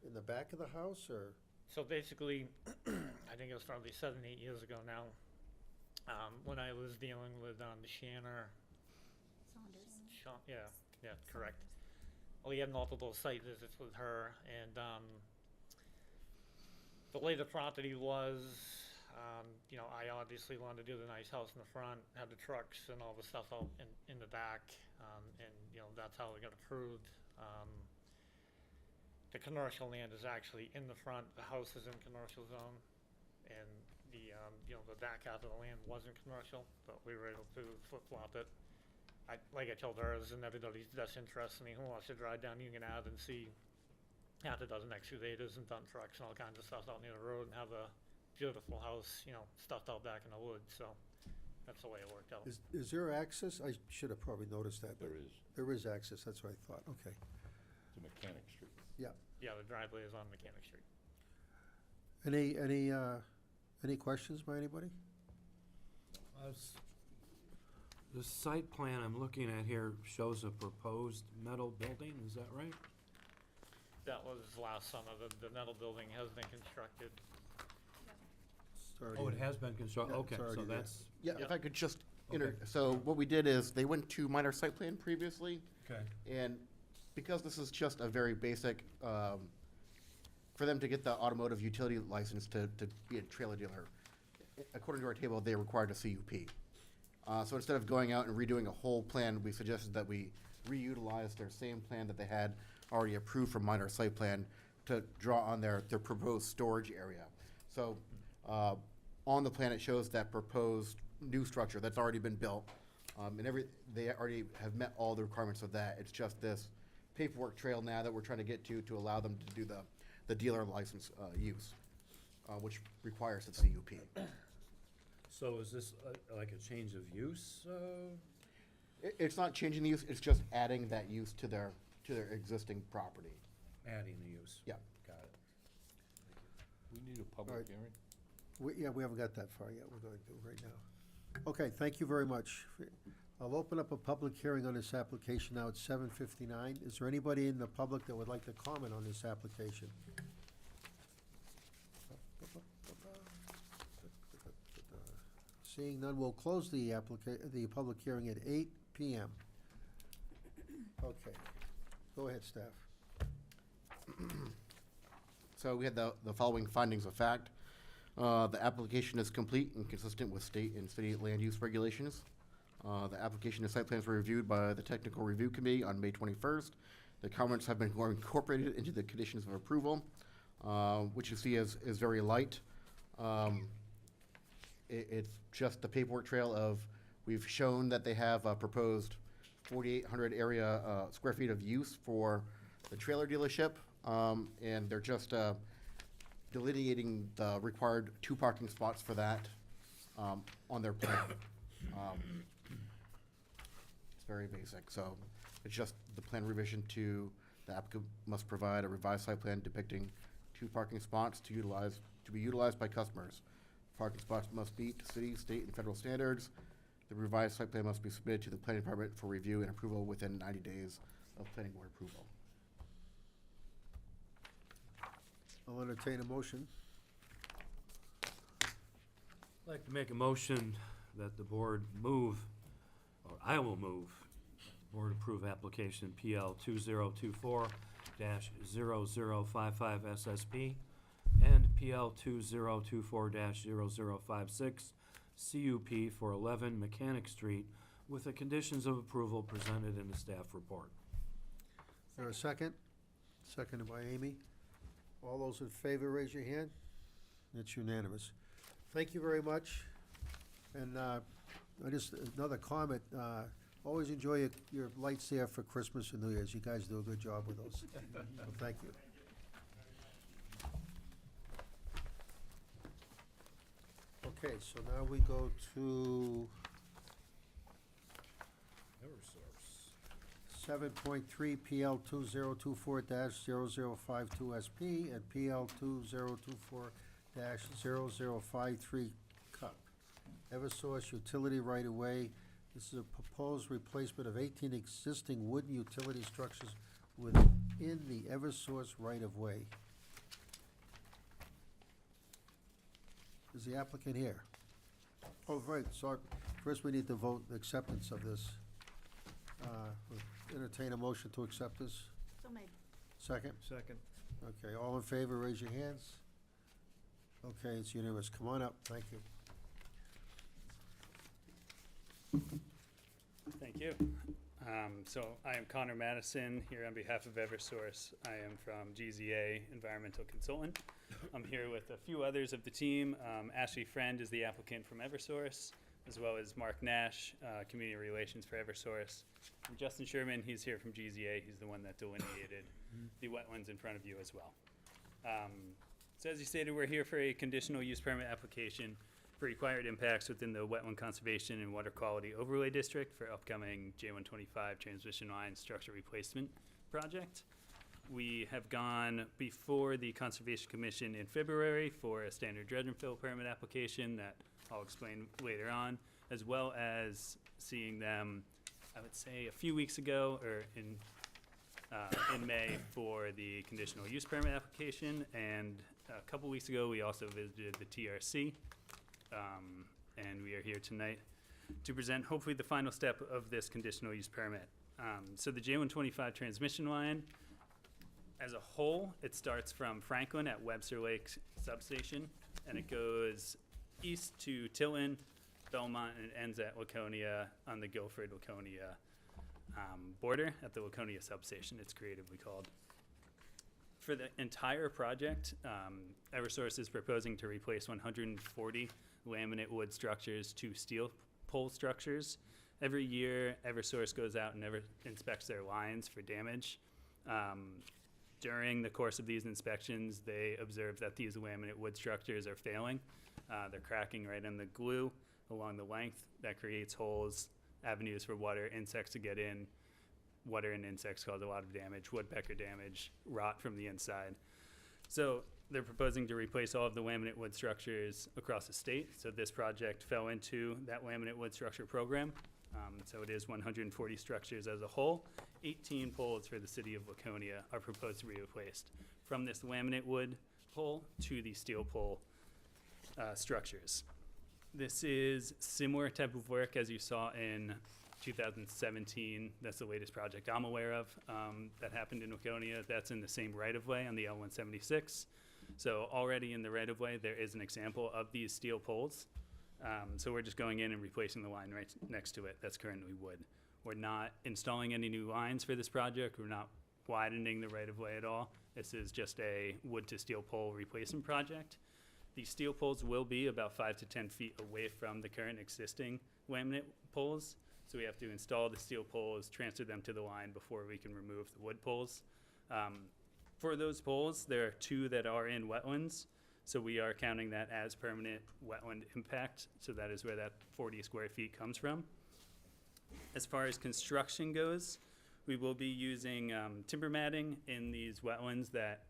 in the back of the house or? So basically, I think it was probably 7, 8 years ago now, when I was dealing with Shanner. Saunders. Yeah, correct. We had multiple site visits with her, and the way the property was, I obviously wanted to do the nice house in the front, have the trucks and all the stuff out in the back, and that's how we got approved. The commercial land is actually in the front, the house is in commercial zone, and the back half of the land wasn't commercial, but we were able to flip-flop it. Like I told her, it's in everybody's best interest. I mean, who wants to drive down Union Ave and see half a dozen excavators and dump trucks and all kinds of stuff out near the road and have a beautiful house, stuffed out back in the woods, so that's the way it worked out. Is there access? I should have probably noticed that. but There is, There is access, that's what I thought, okay. to Mechanic Street. Yeah. Yeah, the driveway is on Mechanic Street. Any questions by anybody? The site plan I'm looking at here shows a proposed metal building, is that right? That was last summer. The metal building has been constructed. Oh, it has been constructed, Yeah, okay, it's so already there. that's, Yeah, Yep. if I could just, Okay. so what we did is, they went to minor site plan previously, okay. and because this is just a very basic, for them to get the automotive utility license to be a trailer dealer, according to our table, they required a CUP. So instead of going out and redoing a whole plan, we suggested that we reutilize their same plan that they had already approved for minor site plan to draw on their proposed storage area. So, on the plan, it shows that proposed new structure that's already been built, and they already have met all the requirements of that. It's just this paperwork trail now that we're trying to get to allow them to do the dealer license, use, which requires a CUP. So is this like a change of use? It's not changing the use, it's just adding that use to their existing property. Adding the use? Yeah. Got it. We need a public Alright. hearing? We haven't got that far yet. We're going to do it right now. Okay, thank you very much. I'll open up a public hearing on this application now at 7:59. Is there anybody in the public that would like to comment on this application? Seeing none, we'll close the public hearing at 8 PM. Okay, go ahead, staff. So we had the following findings of fact. The application is complete and consistent with state and city land use regulations. The application and site plans were reviewed by the Technical Review Committee on May 21st. The comments have been incorporated into the conditions of approval, which you see is very light. It's just the paperwork trail of, we've shown that they have a proposed 4,800 square feet of use for the trailer dealership, and they're just delineating the required 2 parking spots for that on their plan. It's very basic, so it's just the plan revision to, the applicant must provide a revised site plan depicting 2 parking spots to be utilized by customers. Parking spots must meet city, state, and federal standards. The revised site plan must be submitted to the planning department for review and approval within 90 days of planning board approval. I'll entertain a motion. I'd like to make a motion that the board move, or I will move, board approve application PL 2024-0055 SSP and PL 2024-0056 CUP for 11 Mechanic Street with the conditions of approval presented in the staff report. Is there a second? Seconded by Amy. All those in favor, raise your hand. It's unanimous. Thank you very much. And another comment, always enjoy your lights there for Christmas and New Year's. You guys do a good job with those. So thank you. Okay, so now we go to 7.3 PL 2024-0052 SP and PL 2024-0053 CUP. Eversource utility right-of-way. This is a proposed replacement of 18 existing wooden utility structures within the Eversource right-of-way. Is the applicant here? Oh, right, sorry. First, we need to vote acceptance of this. Entertain a motion to accept this. So made. Second? Second. Okay, all in favor, raise your hands. Okay, it's unanimous. Come on up, thank you. Thank you. So I am Connor Madison here on behalf of Eversource. I am from GZA Environmental Consultant. I'm here with a few others of the team. Ashley Friend is the applicant from Eversource, as well as Mark Nash, Community Relations for Eversource. And Justin Sherman, he's here from GZA. He's the one that delineated the wetlands in front of you as well. So as you stated, we're here for a conditional use permit application for required impacts within the Wetland Conservation and Water Quality Overlay District for upcoming J125 transmission line structure replacement project. We have gone before the Conservation Commission in February for a standard dredge and fill permit application that I'll explain later on, as well as seeing them, I would say, a few weeks ago or in May for the conditional use permit application, and a couple weeks ago we also visited the TRC. And we are here tonight to present hopefully the final step of this conditional use permit. So the J125 transmission line, as a whole, it starts from Franklin at Webster Lake Substation, and it goes east to Tilton, Belmont, and it ends at Laconia on the Guilford-Laconia border at the Laconia Substation, it's creatively called. For the entire project, Eversource is proposing to replace 140 laminate wood structures to steel pole structures. Every year, Eversource goes out and inspects their lines for damage. During the course of these inspections, they observe that these laminate wood structures are failing. They're cracking right in the glue along the length. That creates holes, avenues for water, insects to get in. Water and insects cause a lot of damage, woodpecker damage, rot from the inside. So they're proposing to replace all of the laminate wood structures across the state. So this project fell into that laminate wood structure program. So it is 140 structures as a whole. 18 poles for the city of Laconia are proposed to be replaced from this laminate wood pole to the steel pole structures. This is similar type of work as you saw in 2017. That's the latest project I'm aware of that happened in Laconia. That's in the same right-of-way on the L176. So already in the right-of-way, there is an example of these steel poles. So we're just going in and replacing the line right next to it. That's currently wood. We're not installing any new lines for this project. We're not widening the right-of-way at all. This is just a wood to steel pole replacement project. These steel poles will be about 5 to 10 feet away from the current existing laminate poles. So we have to install the steel poles, transfer them to the line before we can remove the wood poles. For those poles, there are 2 that are in wetlands. So we are counting that as permanent wetland impact. So that is where that 40 square feet comes from. As far as construction goes, we will be using timber matting in these wetlands that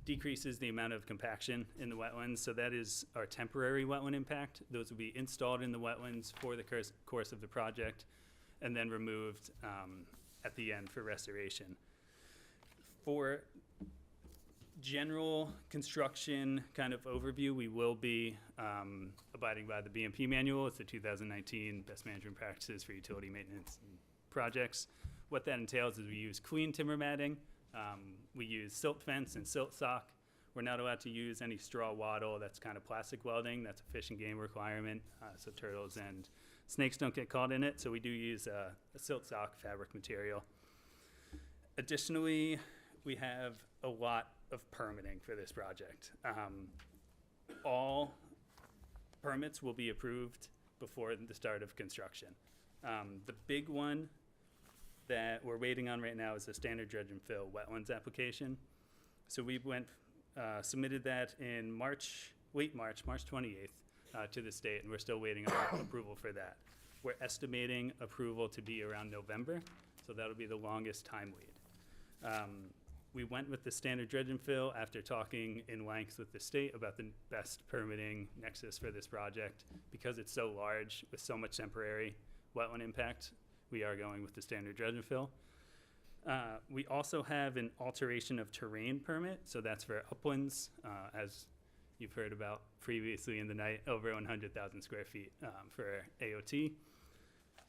decreases the amount of compaction in the wetlands. So that is our temporary wetland impact. Those will be installed in the wetlands for the course of the project and then removed at the end for restoration. For general construction kind of overview, we will be abiding by the BMP manual. It's the 2019 Best Management Practices for Utility Maintenance and Projects. what that entails is we use clean timber matting, we use silt fence and silt sock. We're not allowed to use any straw wattle. That's kind of plastic welding. That's a fish and game requirement, so turtles and snakes don't get caught in it. So we do use a silt sock fabric material. Additionally, we have a lot of permitting for this project. All permits will be approved before the start of construction. The big one that we're waiting on right now is the standard dredge and fill wetlands application. So we submitted that in late March 28th, to the state, and we're still waiting on approval for that. We're estimating approval to be around November, so that'll be the longest time lead. We went with the standard dredge and fill after talking in length with the state about the best permitting nexus for this project. Because it's so large with so much temporary wetland impact, we are going with the standard dredge and fill. We also have an alteration of terrain permit, so that's for uplands, as you've heard about previously in the night, over 100,000 square feet for AOT.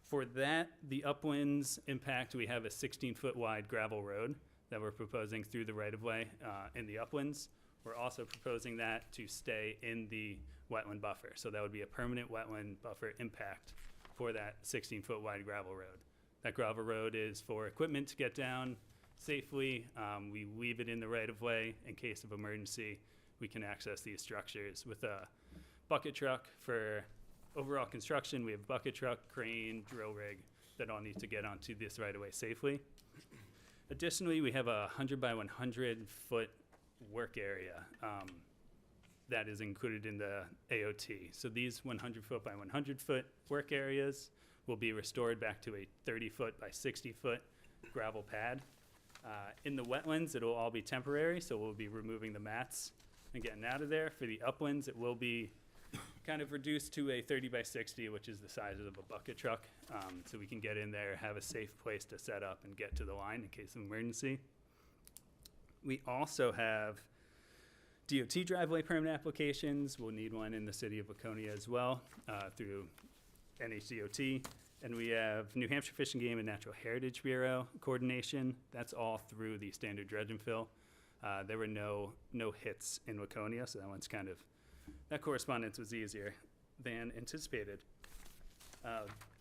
For that, the uplands impact, we have a 16-foot wide gravel road that we're proposing through the right-of-way in the uplands. We're also proposing that to stay in the wetland buffer, so that would be a permanent wetland buffer impact for that 16-foot wide gravel road. That gravel road is for equipment to get down safely. We leave it in the right-of-way in case of emergency. We can access these structures with a bucket truck. For overall construction, we have bucket truck, crane, drill rig that all need to get onto this right-of-way safely. Additionally, we have a 100 by 100 foot work area that is included in the AOT. So these 100 foot by 100 foot work areas will be restored back to a 30 foot by 60 foot gravel pad. In the wetlands, it'll all be temporary, so we'll be removing the mats and getting out of there. For the uplands, it will be kind of reduced to a 30 by 60, which is the size of a bucket truck, so we can get in there, have a safe place to set up and get to the line in case of emergency. We also have DOT driveway permit applications. We'll need one in the city of Waconia as well through NHDOT. And we have New Hampshire Fish and Game and Natural Heritage Bureau coordination. That's all through the standard dredge and fill. There were no hits in Waconia, so that one's kind of, that correspondence was easier than anticipated.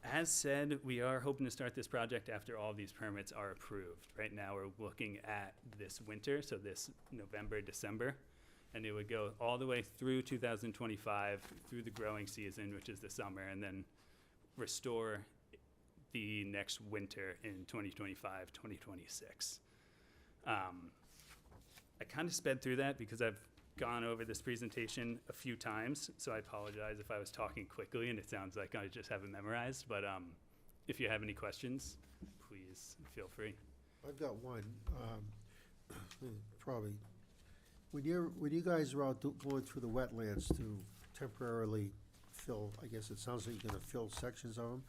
As said, we are hoping to start this project after all these permits are approved. Right now, we're looking at this winter, so this November, December, and it would go all the way through 2025, through the growing season, which is the summer, and then restore the next winter in 2025, 2026. I kind of sped through that because I've gone over this presentation a few times, so I apologize if I was talking quickly and it sounds like I just have it memorized, but if you have any questions, please feel free. I've got one, probably. When you guys are out going through the wetlands to temporarily fill, I guess it sounds like you're gonna fill sections of them.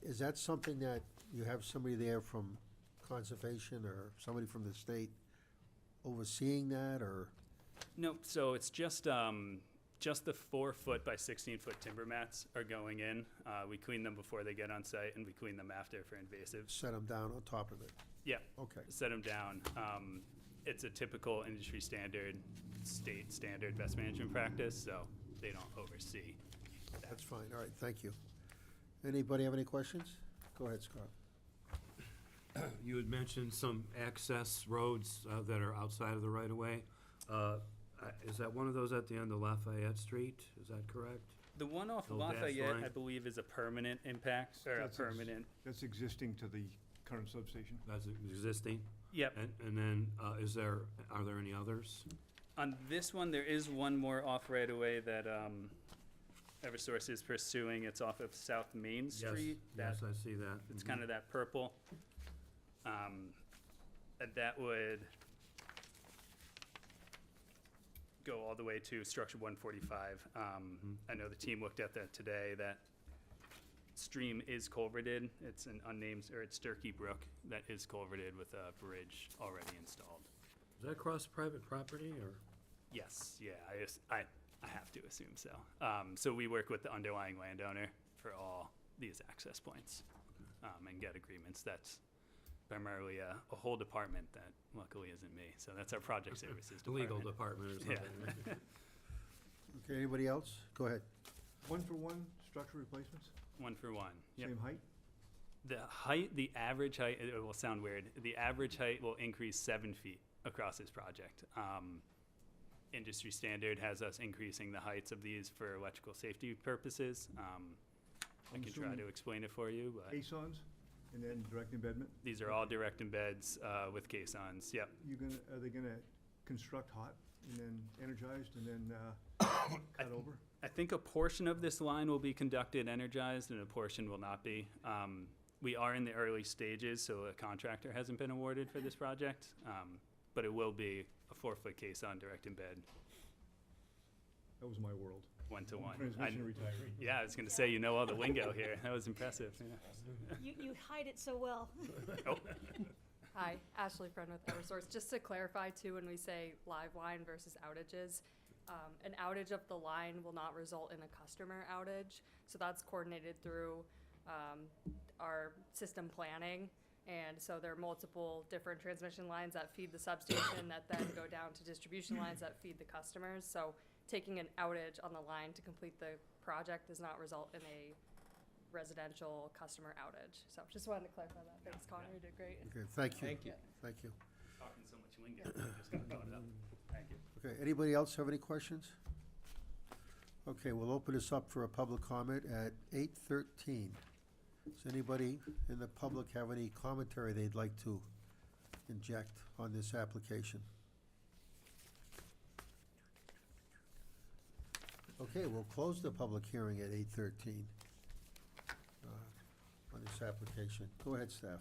Is that something that you have somebody there from conservation or somebody from the state overseeing that, or? No, so it's just the 4 foot by 16 foot timber mats are going in. We clean them before they get on site, and we clean them after for invasives. Set them down on top of it? Yeah. Okay. Set them down. It's a typical industry standard, state standard best management practice, so they don't oversee that. That's fine, all right, thank you. Anybody have any questions? Go ahead, Scott. You had mentioned some access roads that are outside of the right-of-way. Is that one of those at the end of Lafayette Street? Is that correct? The one off The dash Lafayette, line? I believe, is a permanent impact, or a permanent. That's existing to the current substation? That's existing? Yep. And then, are there any others? On this one, there is one more off right away that Eversource is pursuing. It's off of South Main Street. Yes, I see that. It's kind of that purple. And that would go all the way to structure 145. I know the team looked at that today. That stream is culverted. It's an unnamed, or it's Sturkey Brook that is culverted with a bridge already installed. Does that cross private property, or? Yes, yeah, I have to assume so. So we work with the underlying landowner for all these access points. and get agreements. That's primarily a whole department that luckily isn't me. So that's our project services The department. legal department or something. Yeah. Okay, anybody else? Go ahead. One-for-one structure replacements? 1 for 1. Yep. Same height? The average height, it will sound weird, the average height will increase 7 feet across this project. Industry standard has us increasing the heights of these for electrical safety purposes. I I'm can try assuming to explain it for you, but Caissons and then direct embedment? these are all direct embeds with caissons, yep. Are they gonna construct hot and then energized and then cut over? I think a portion of this line will be conducted energized and a portion will not be. We are in the early stages, so a contractor hasn't been awarded for this project, but it will be a 4-foot caisson direct embed, That was my world. 1-to-1. Transmission retiree. Yeah, I was gonna say, you know all the lingo here. That was impressive, yeah. You hide it so well. Oh, Hi, Ashley Friend with Eversource. Just to clarify too, when we say live line versus outages, an outage of the line will not result in a customer outage. So that's coordinated through our system planning. And so there are multiple different transmission lines that feed the substation that then go down to distribution lines that feed the customers. So taking an outage on the line to complete the project does not result in a residential customer outage. So just wanted to clarify that. Thanks, Connor, you did great. Okay, thank you. Thank you. Thank you. talking so much lingo, I'm just gonna throw it up. Thank you. Okay, anybody else have any questions? Okay, we'll open this up for a public comment at 8:13. Does anybody in the public have any commentary they'd like to inject on this application? Okay, we'll close the public hearing at 8:13 on this application. Go ahead, staff.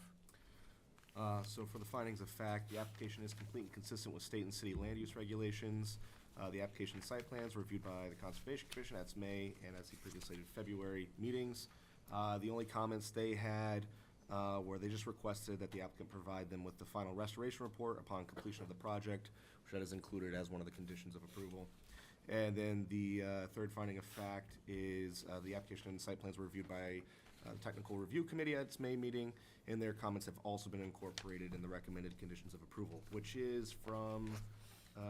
So for the findings of fact, the application is complete and consistent with state and city land use regulations. The application site plans were reviewed by the Conservation Commission at its May and, as he previously stated, February meetings. The only comments they had were they just requested that the applicant provide them with the final restoration report upon completion of the project, which that is included as one of the conditions of approval. And then the third finding of fact is the application and site plans were reviewed by the Technical Review Committee at its May meeting, and their comments have also been incorporated in the recommended conditions of approval, which is from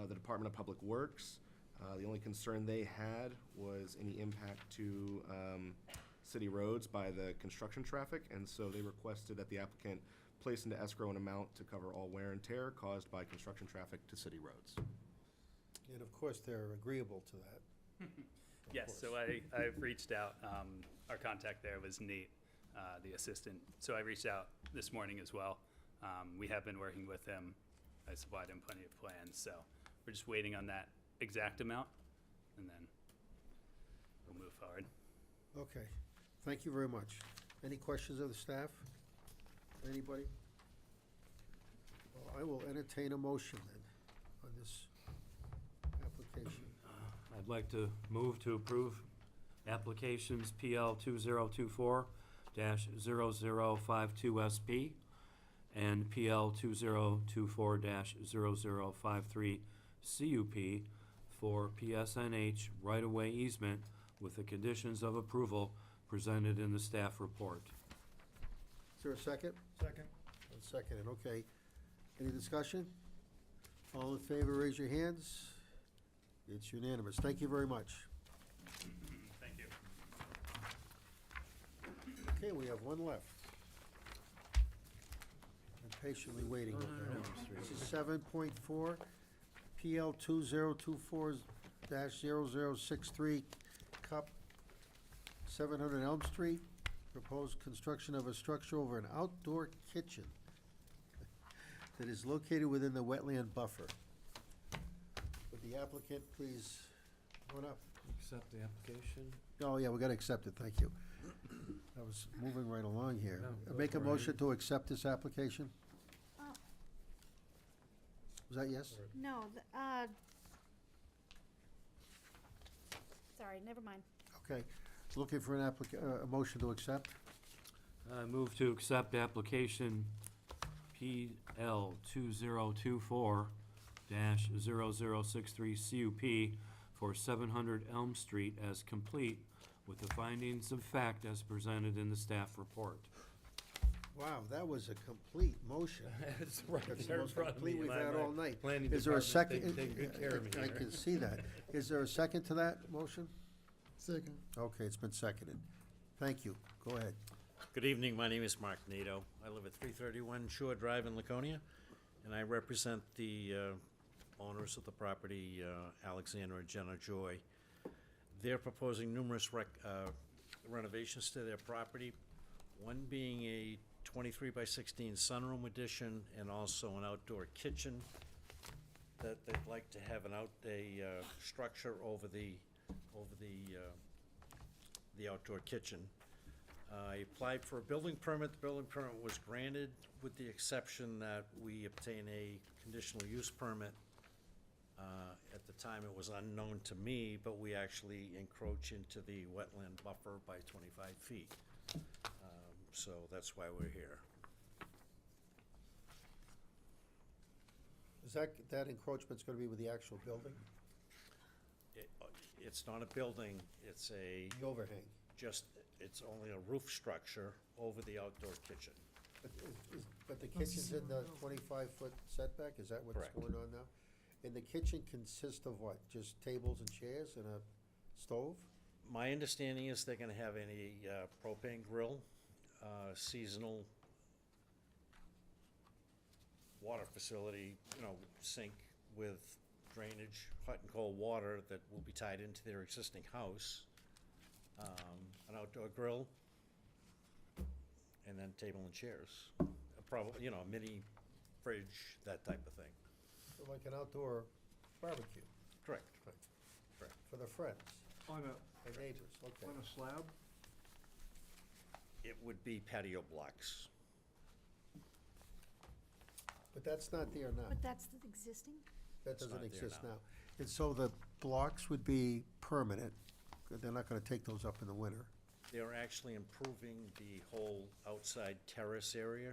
the Department of Public Works. The only concern they had was any impact to city roads by the construction traffic, and so they requested that the applicant place into escrow an amount to cover all wear and tear caused by construction traffic to city roads. And of course, they're agreeable to that. Yes, so I've reached out, our contact there was Nate, the assistant. So I reached out this morning as well. We have been working with him. I supplied him plenty of plans, so we're just waiting on that exact amount, and then we'll move forward. Okay, thank you very much. Any questions of the staff? Anybody? Well, I will entertain a motion then on this application. I'd like to move to approve applications PL 2024-0052SP and PL 2024-0053 CUP for PSNH right-of-way easement with the conditions of approval presented in the staff report. Is there a second? Second. Seconded, okay. Any discussion? All in favor, raise your hands. It's unanimous. Thank you very much. Thank you. Okay, we have one left. I'm patiently waiting. This is 7.4, PL 2024-0063, Cup 700 Elm Street. Proposed construction of a structure over an outdoor kitchen that is located within the wetland buffer. Would the applicant please come on up? Accept the application. Oh, yeah, we gotta accept it, thank you. I was moving right along here. No, Make a go for it. motion to accept this application? Oh, Was that yes? no, sorry, never mind. Okay, looking for an a motion to accept? I move to accept application PL 2024-0063 CUP for 700 Elm Street as complete with the findings of fact as presented in the staff report. Wow, that was a complete motion. It's right That's the there in most front of me. complete we've My- had my all night. planning Is there a department second? take good care of me I here. can see that. Is there a second to that motion? Second. Okay, it's been seconded. Thank you. Go ahead. Good evening, my name is Mark Nato. I live at 331 Shore Drive in Laconia, and I represent the owners of the property, Alexander and Jenna Joy. They're proposing numerous renovations to their property, one being a 23 by 16 sunroom addition and also an outdoor kitchen that they'd like to have a structure over the outdoor kitchen. I applied for a building permit. The building permit was granted with the exception that we obtain a conditional use permit. At the time, it was unknown to me, but we actually encroach into the wetland buffer by 25 feet. So that's why we're here. Is that encroachment's gonna be with the actual building? It's not a building, it's a, The overhang? it's only a roof structure over the outdoor kitchen. But the kitchen's in the 25-foot setback? Is that what's Correct. going on now? And the kitchen consists of what? Just tables and chairs and a stove? My understanding is they're gonna have a propane grill, seasonal water facility, sink with drainage, hot and cold water that will be tied into their existing house, an outdoor grill, and then table and chairs. Probably, a mini fridge, that type of thing. So like an outdoor barbecue Correct. Correct. for the friends On a, and neighbors, okay. on a slab? It would be patio blocks. But that's not there now. But that's the existing? That It's doesn't not there exist now. now. And so the blocks would be permanent. They're not gonna take those up in the winter. They're actually improving the whole outside terrace area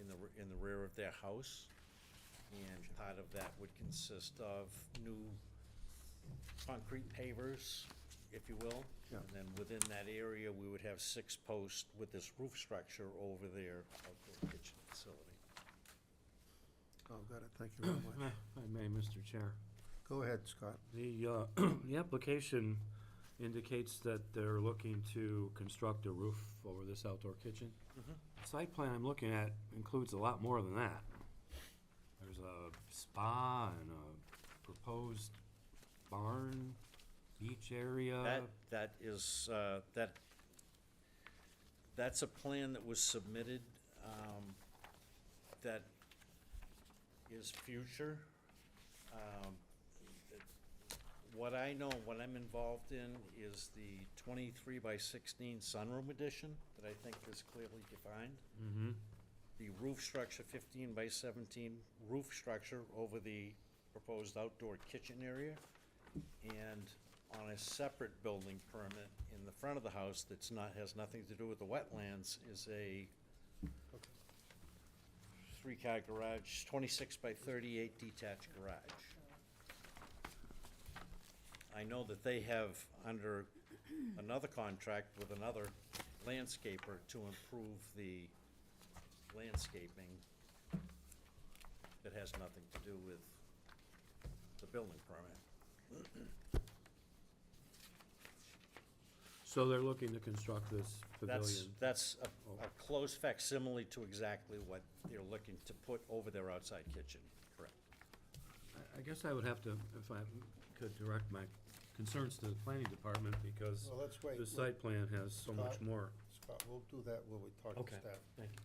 in the rear of their house. And part of that would consist of new concrete pavers, if you will. Yeah. And then within that area, we would have 6 posts with this roof structure over their outdoor kitchen facility. Oh, got it. Thank you very much. If I may, Mr. Chair. Go ahead, Scott. The, the application indicates that they're looking to construct a roof over this outdoor kitchen. The site plan I'm looking at includes a lot more than that. There's a spa and a proposed barn, beach area. That is, that's a plan that was submitted, that is future. What I know, what I'm involved in is the 23 by 16 sunroom addition that I think is clearly defined. Mm-hmm. The roof structure, 15 by 17 roof structure over the proposed outdoor kitchen area. And on a separate building permit in the front of the house that's has nothing to do with the wetlands is a 3-car garage, 26 by 38 detached garage. I know that they have under another contract with another landscaper to improve the landscaping that has nothing to do with the building permit. So they're looking to construct this pavilion. That's a close facsimile to exactly what they're looking to put over their outside kitchen, correct. I guess I would have to, if I could direct my concerns to the planning department, because Well, let's wait. the site plan has so much Scott? more. Scott, we'll do that when we talk to Okay, staff. thank you.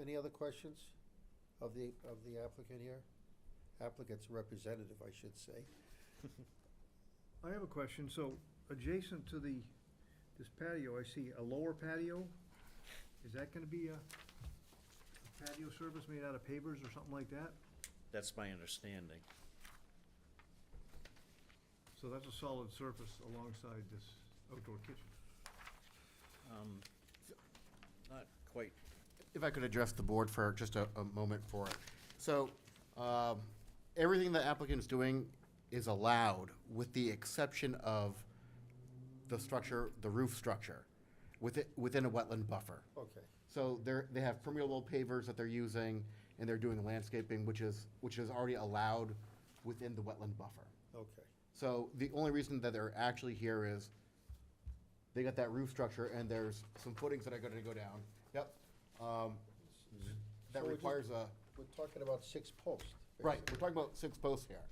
Any other questions of the applicant here? Applicant's representative, I should say. I have a question. So adjacent to this patio, I see a lower patio. Is that gonna be a patio service made out of pavers or something like that? That's my understanding. So that's a solid surface alongside this outdoor kitchen. Not quite. If I could address the board for just a moment for it. So, everything the applicant is doing is allowed with the exception of the structure, the roof structure, within a wetland buffer. Okay. So they have permeable pavers that they're using, and they're doing landscaping, which is already allowed within the wetland buffer. Okay. So the only reason that they're actually here is they got that roof structure, and there's some footings that are gonna go down. Yep. That So we're requires a, We're talking about 6 posts. right, we're talking about 6 posts here.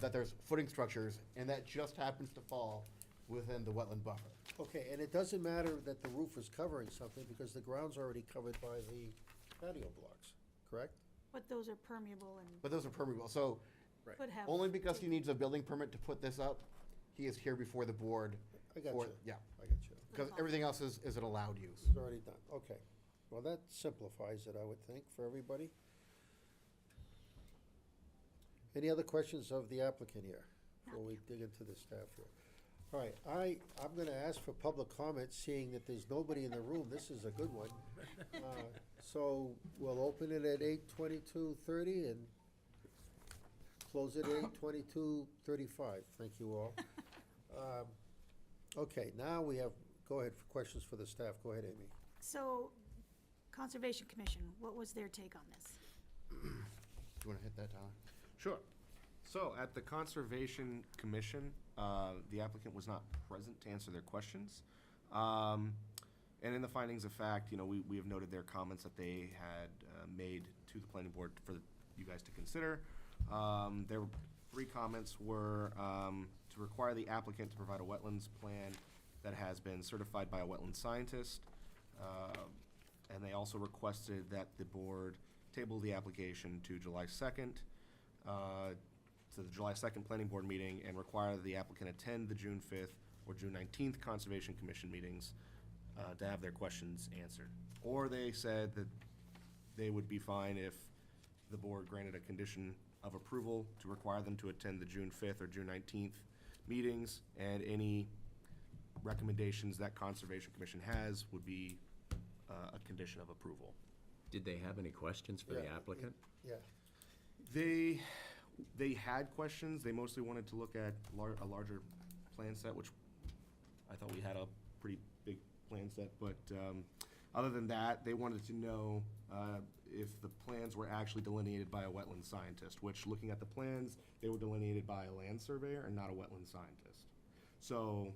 That there's footing structures, and that just happens to fall within the wetland buffer. Okay, and it doesn't matter that the roof is covering something, because the ground's already covered by the patio blocks, correct? But those are permeable and But those are permeable, so could have. only because he needs a building permit to put this up, he is here before the board. I got for- you. Yeah, I got you. because everything else is an allowed use. It's already done, okay. Well, that simplifies it, I would think, for everybody. Any other questions of the applicant here, before we dig into the staff here? All right, I'm gonna ask for public comment, seeing that there's nobody in the room, this is a good one. So, we'll open it at 8:22:30 and close it at 8:22:35. Thank you all. Okay, now we have, go ahead, for questions for the staff, go ahead, Amy. So, Conservation Commission, what was their take on this? Do you wanna hit that, Tyler? Sure. So, at the Conservation Commission, the applicant was not present to answer their questions. And in the findings of fact, you know, we have noted their comments that they had made to the planning board for you guys to consider. Their 3 comments were to require the applicant to provide a wetlands plan that has been certified by a wetland scientist. And they also requested that the board table the application to July 2nd, to the July 2nd planning board meeting, and require that the applicant attend the June 5th or June 19th Conservation Commission meetings to have their questions answered. Or they said that they would be fine if the board granted a condition of approval to require them to attend the June 5th or June 19th meetings, and any recommendations that Conservation Commission has would be a condition of approval. Did they have any questions for the Yeah, applicant? Yeah. They had questions. They mostly wanted to look at a larger plan set, which I thought we had a pretty big plan set. But other than that, they wanted to know if the plans were actually delineated by a wetland scientist, which, looking at the plans, they were delineated by a land surveyor and not a wetland scientist. So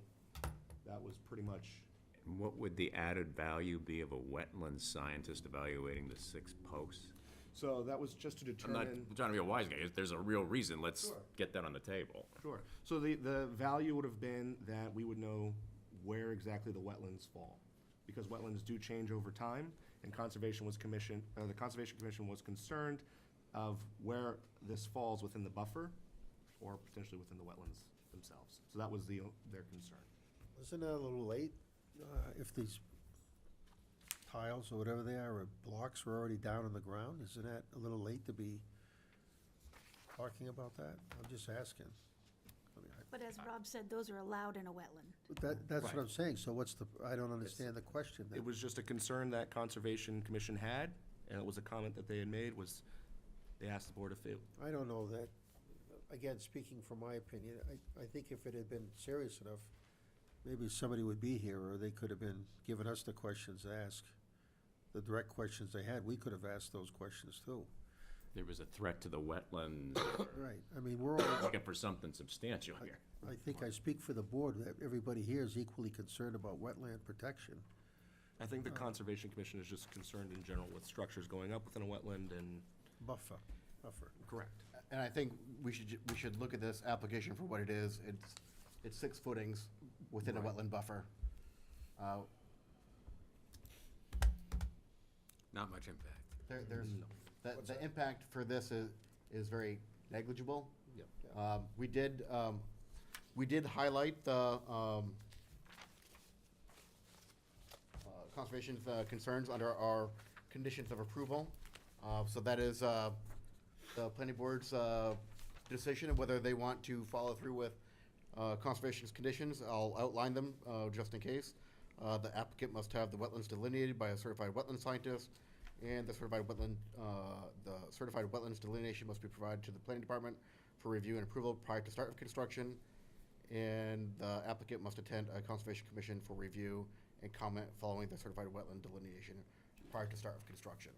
that was pretty much. And what would the added value be of a wetland scientist evaluating the 6 posts? So that was just to I'm determine. not trying to be a wise guy. If there's a real reason, let's Sure. get that on the table. Sure. So the value would have been that we would know where exactly the wetlands fall, because wetlands do change over time, and the Conservation Commission was concerned of where this falls within the buffer, or potentially within the wetlands themselves. So that was their concern. Isn't that a little late, if these tiles or whatever they are, or blocks were already down on the ground? Isn't that a little late to be talking about that? I'm just asking. I mean, But as Rob said, those are allowed in a wetland. That's what Right. I'm saying, so what's I don't understand the question then. It was just a concern that Conservation Commission had, and it was a comment that they had made, was they asked the board if it. I don't know that, again, speaking from my opinion, I think if it had been serious enough, maybe somebody would be here, or they could have been giving us the questions to ask. The direct questions they had, we could have asked those questions too. There was a threat to the wetlands. Right, I mean, we're all, Looking for something substantial here. I think I speak for the board, that everybody here is equally concerned about wetland protection. I think the Conservation Commission is just concerned in general with structures going up within a wetland and. Buffer. Correct. And I think we should look at this application for what it is. It's 6 footings within a Right. wetland buffer. Not much impact. There's, What's the that? impact for this is very negligible. Yep. We did highlight the conservation's concerns under our conditions of approval. So that is the planning board's decision of whether they want to follow through with conservation's conditions. I'll outline them just in case. The applicant must have the wetlands delineated by a certified wetland scientist, and the certified wetlands delineation must be provided to the planning department for review and approval prior to start of construction. and the applicant must attend a Conservation Commission for review and comment following the certified wetland delineation prior to start of construction.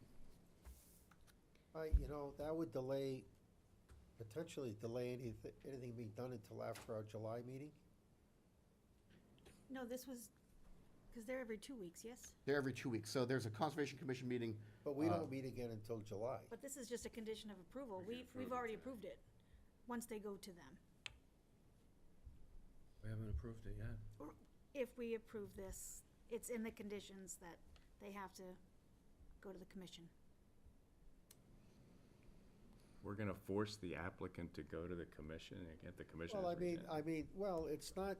That would potentially delay anything being done until after our July meeting? No, this was, because they're every 2 weeks, yes? They're every 2 weeks, so there's a Conservation Commission meeting. But we don't meet again until July. But this is just a condition of approval. We've already approved it, once they go to them. We haven't approved it yet. If we approve this, it's in the conditions that they have to go to the commission. We're gonna force the applicant to go to the commission and get the commission. Well, it's not.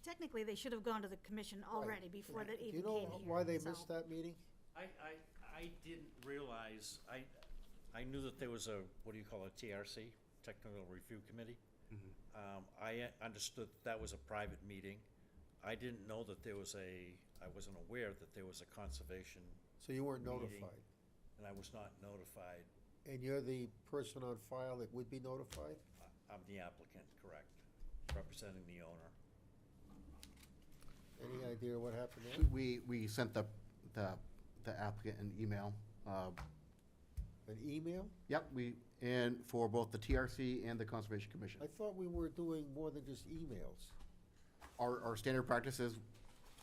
Technically, they should have gone to the commission already before that Do even you came know here. why they so- missed that meeting? I didn't realize, I knew that there was a, what do you call it, TRC, Technical Review Committee. I understood that was a private meeting. I didn't know that there was I wasn't aware that there was a conservation So you weren't meeting, notified? and I was not notified. And you're the person on file that would be notified? I'm the applicant, correct, representing the owner. Any idea what happened there? We sent the applicant an email. An email? Yep, and for both the TRC and the Conservation Commission. I thought we were doing more than just emails. Our standard practice is,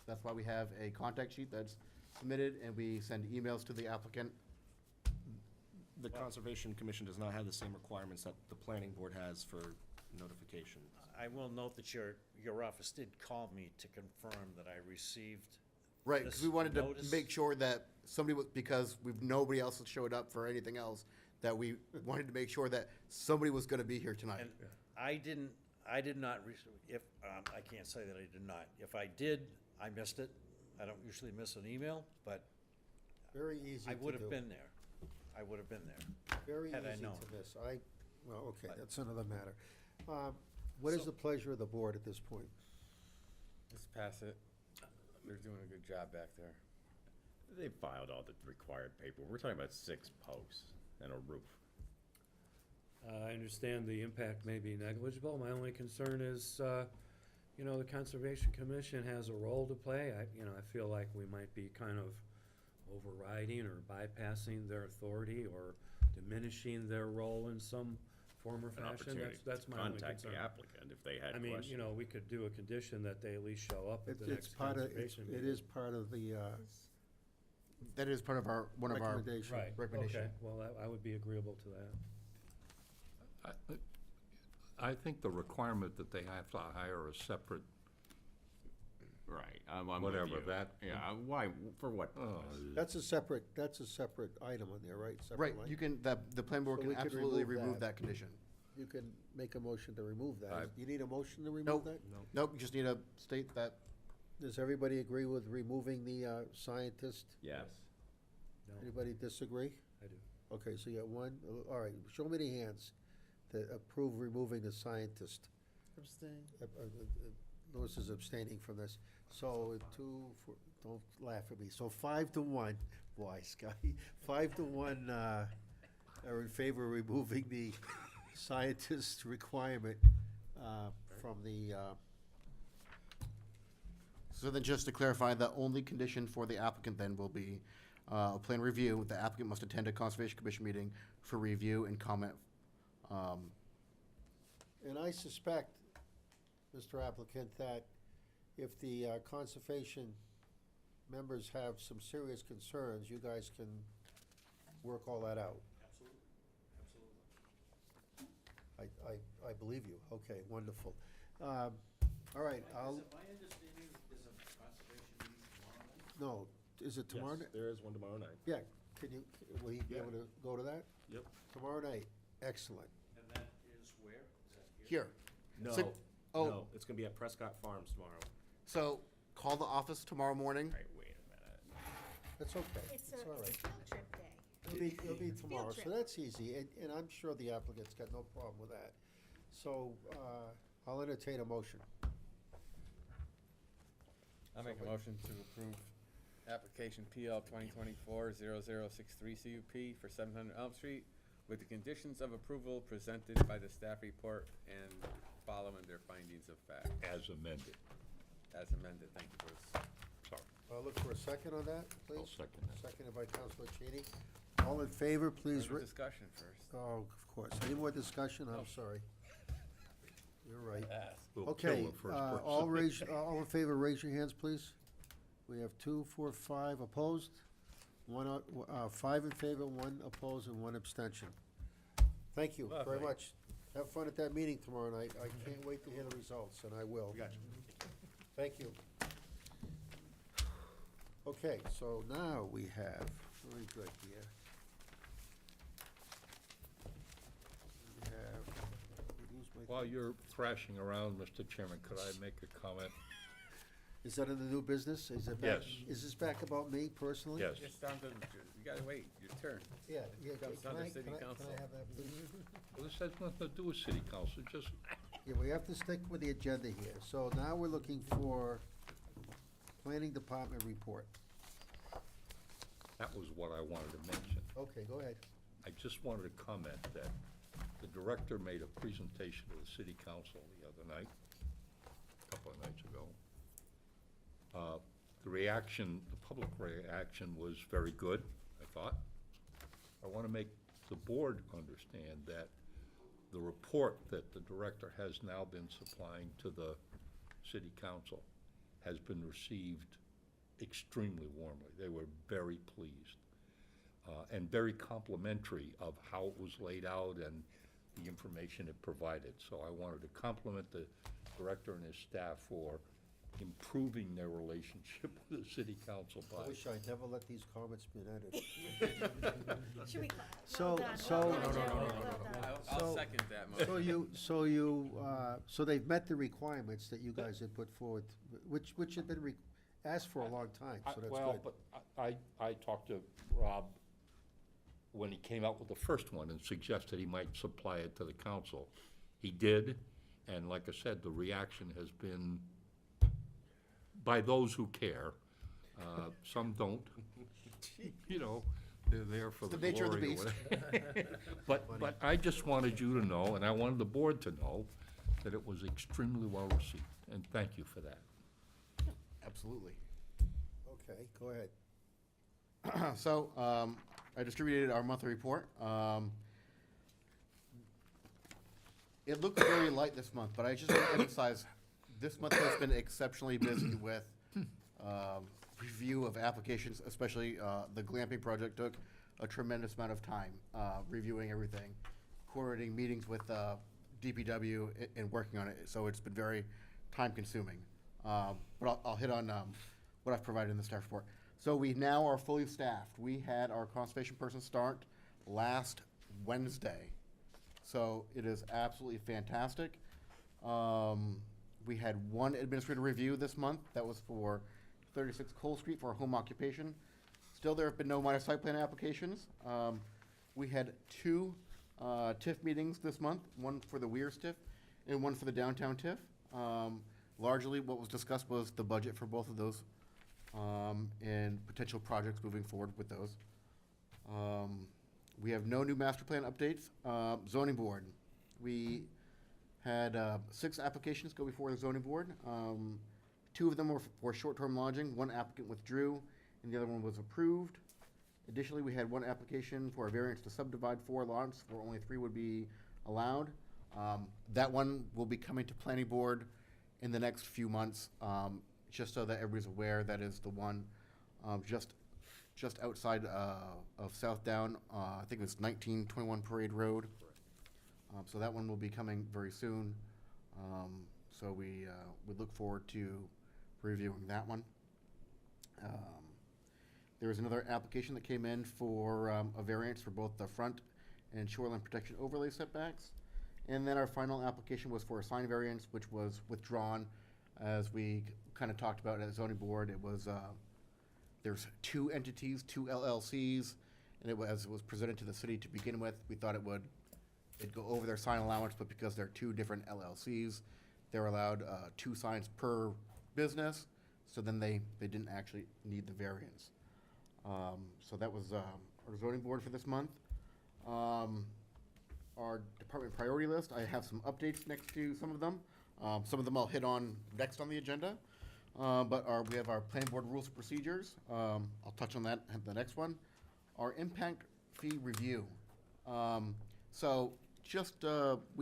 that's why we have a contact sheet that's submitted, and we send emails to the applicant. The Conservation Commission does not have the same requirements that the planning board has for notification. I will note that your office did call me to confirm that I received Right, because we this wanted to notice. make sure that somebody was, because nobody else had showed up for anything else, that we wanted to make sure that somebody was gonna be here tonight. And I did not, I can't say that I did not. If I did, I missed it. I don't usually miss an email, but Very easy I to would have do. been there. I would have been there. Very had I easy known. to miss. Okay, that's another matter. What is the pleasure of the board at this point? Just pass it. They're doing a good job back there. They filed all the required paperwork. We're talking about 6 posts and a roof. I understand the impact may be negligible. My only concern is, the Conservation Commission has a role to play. I feel like we might be kind of overriding or bypassing their authority or diminishing their role in some form or An fashion. opportunity That's to my only contact concern. the applicant if they had I mean, questions. we could do a condition that they at least show up at the It's next part of, conservation it meeting. is part of the, That is part of one of our recommendation. Right, recommendation. okay, well, I would be agreeable to that. I think the requirement that they have to hire a separate, Right, I'm with whatever, you. that. Yeah, why, for what Oh, purpose? That's a separate item on there, right? Separate Right, line? you can, the planning board So can we could absolutely remove remove that. that condition. You can make a motion to remove that. I- You need a motion to remove Nope. that? Nope, you just need to state that. Does everybody agree with removing the scientist? Yes. No, Anybody disagree? I do. Okay, so you got one, all right, show me the hands that approve removing the scientist. Abstain. Louis is abstaining from this. So don't laugh at me. So 5-1, boy, Scotty, 5-1 are in favor of removing the scientist requirement from the, So then just to clarify, the only condition for the applicant then will be a plan review. The applicant must attend a Conservation Commission meeting for review and comment. and I suspect, Mr. Applicant, that if the conservation members have some serious concerns, you guys can work all that out. Absolutely, I believe you. Okay, wonderful. All right, I'll, My understanding is a conservation meeting tomorrow night? no, is it tomorrow night? There is one tomorrow night. Yeah, will he be Yeah. able to go to that? Yep. Tomorrow night, excellent. And that is where? Is that here? Here. No, So- oh. no, it's gonna be at Prescott Farms tomorrow. So call the office tomorrow morning. Right, wait a minute. That's okay, It's it's all a right. field trip day. It'll be tomorrow, so trip. that's easy, and I'm sure the applicant's got no problem with that. So, I'll entertain a motion. I'll make a motion to approve application PL 2024-0063 CUP for 700 Elm Street with the conditions of approval presented by the staff report and following their findings of fact. As amended. As amended, thank you, Bruce. Sorry. I'll look for a second on that, please. I'll second that. Seconded by Councilor Cheney. All in favor, please. Further discussion first. Oh, of course. Any more discussion? I'm sorry. You're right. We'll Okay, kill the first person. all in favor, raise your hands, please. We have 2, 4, 5 opposed, 5 in favor, 1 opposed, and 1 abstention. Thank you very Lovely. much. Have fun at that meeting tomorrow night. I can't wait to hear the results, and I will. We got you. Thank you. Okay, so now we have, very good here. We have, lose my While you're thrashing around, Mr. Chairman, could I make a comment? Is that in the new business? Is it back? Yes. Is this back about me personally? Yes. It's down to, you gotta wait, your turn. Yeah, yeah. Comes Can under I- city can I- council. Can I have that, please? Well, this has nothing to do with city council, just, Yeah, we have to stick with the agenda here. So now we're looking for planning department report. that was what I wanted to mention. Okay, go ahead. I just wanted to comment that the director made a presentation to the city council the other night, a couple of nights ago. The reaction, the public reaction was very good, I thought. I want to make the board understand that the report that the director has now been supplying to the city council has been received extremely warmly. They were very pleased and very complimentary of how it was laid out and the information it provided. So I wanted to compliment the director and his staff for improving their relationship with the city council I by. wish I'd never let these comments been added. Should we clap? So, Well done. so. Well done, gentlemen. Well done. I'll So- second that motion. So they've met the requirements that you guys had put forward, which had been asked for a long time, so that's Well, good. but I talked to Rob when he came out with the first one and suggested he might supply it to the council. He did, and like I said, the reaction has been by those who care. Some don't, you know, they're there for the the nature of the glory or beast. whatever. But I just wanted you to know, and I wanted the board to know, that it was extremely well received, and thank you for that. Absolutely. Okay, go ahead. So, I distributed our monthly report. It looked very light this month, but I just want to emphasize, this month has been exceptionally busy with review of applications, especially the glamping project took a tremendous amount of time reviewing everything, coordinating meetings with DPW and working on it, so it's been very time-consuming. But I'll hit on what I've provided in the staff report. So we now are fully staffed. We had our conservation person start last Wednesday. So it is absolutely fantastic. We had one administrative review this month. That was for 36 Cole Street for a home occupation. Still, there have been no minor site plan applications. We had two TIF meetings this month, one for the Weirs TIF and one for the downtown TIF. Largely, what was discussed was the budget for both of those and potential projects moving forward with those. We have no new master plan updates. Zoning board, we had 6 applications go before the zoning board. 2 of them were for short-term lodging. One applicant withdrew, and the other one was approved. Additionally, we had one application for a variance to subdivide 4 lots, where only 3 would be allowed. That one will be coming to planning board in the next few months, just so that everybody's aware. That is the one just outside of South Down. I think it's 1921 Parade Road. So that one will be coming very soon. So we look forward to reviewing that one. There was another application that came in for a variance for both the front and shoreline protection overlay setbacks. And then our final application was for a sign variance, which was withdrawn. As we kind of talked about at zoning board, it was, there's 2 entities, 2 LLCs, and as it was presented to the city to begin with, we thought it'd go over their sign allowance, but because they're 2 different LLCs, they're allowed 2 signs per business, so then they didn't actually need the variance. So that was our zoning board for this month. our department priority list. I have some updates next to some of them. Some of them I'll hit on next on the agenda. We have our planning board rules and procedures. I'll touch on that at the next one. Our impact fee review. We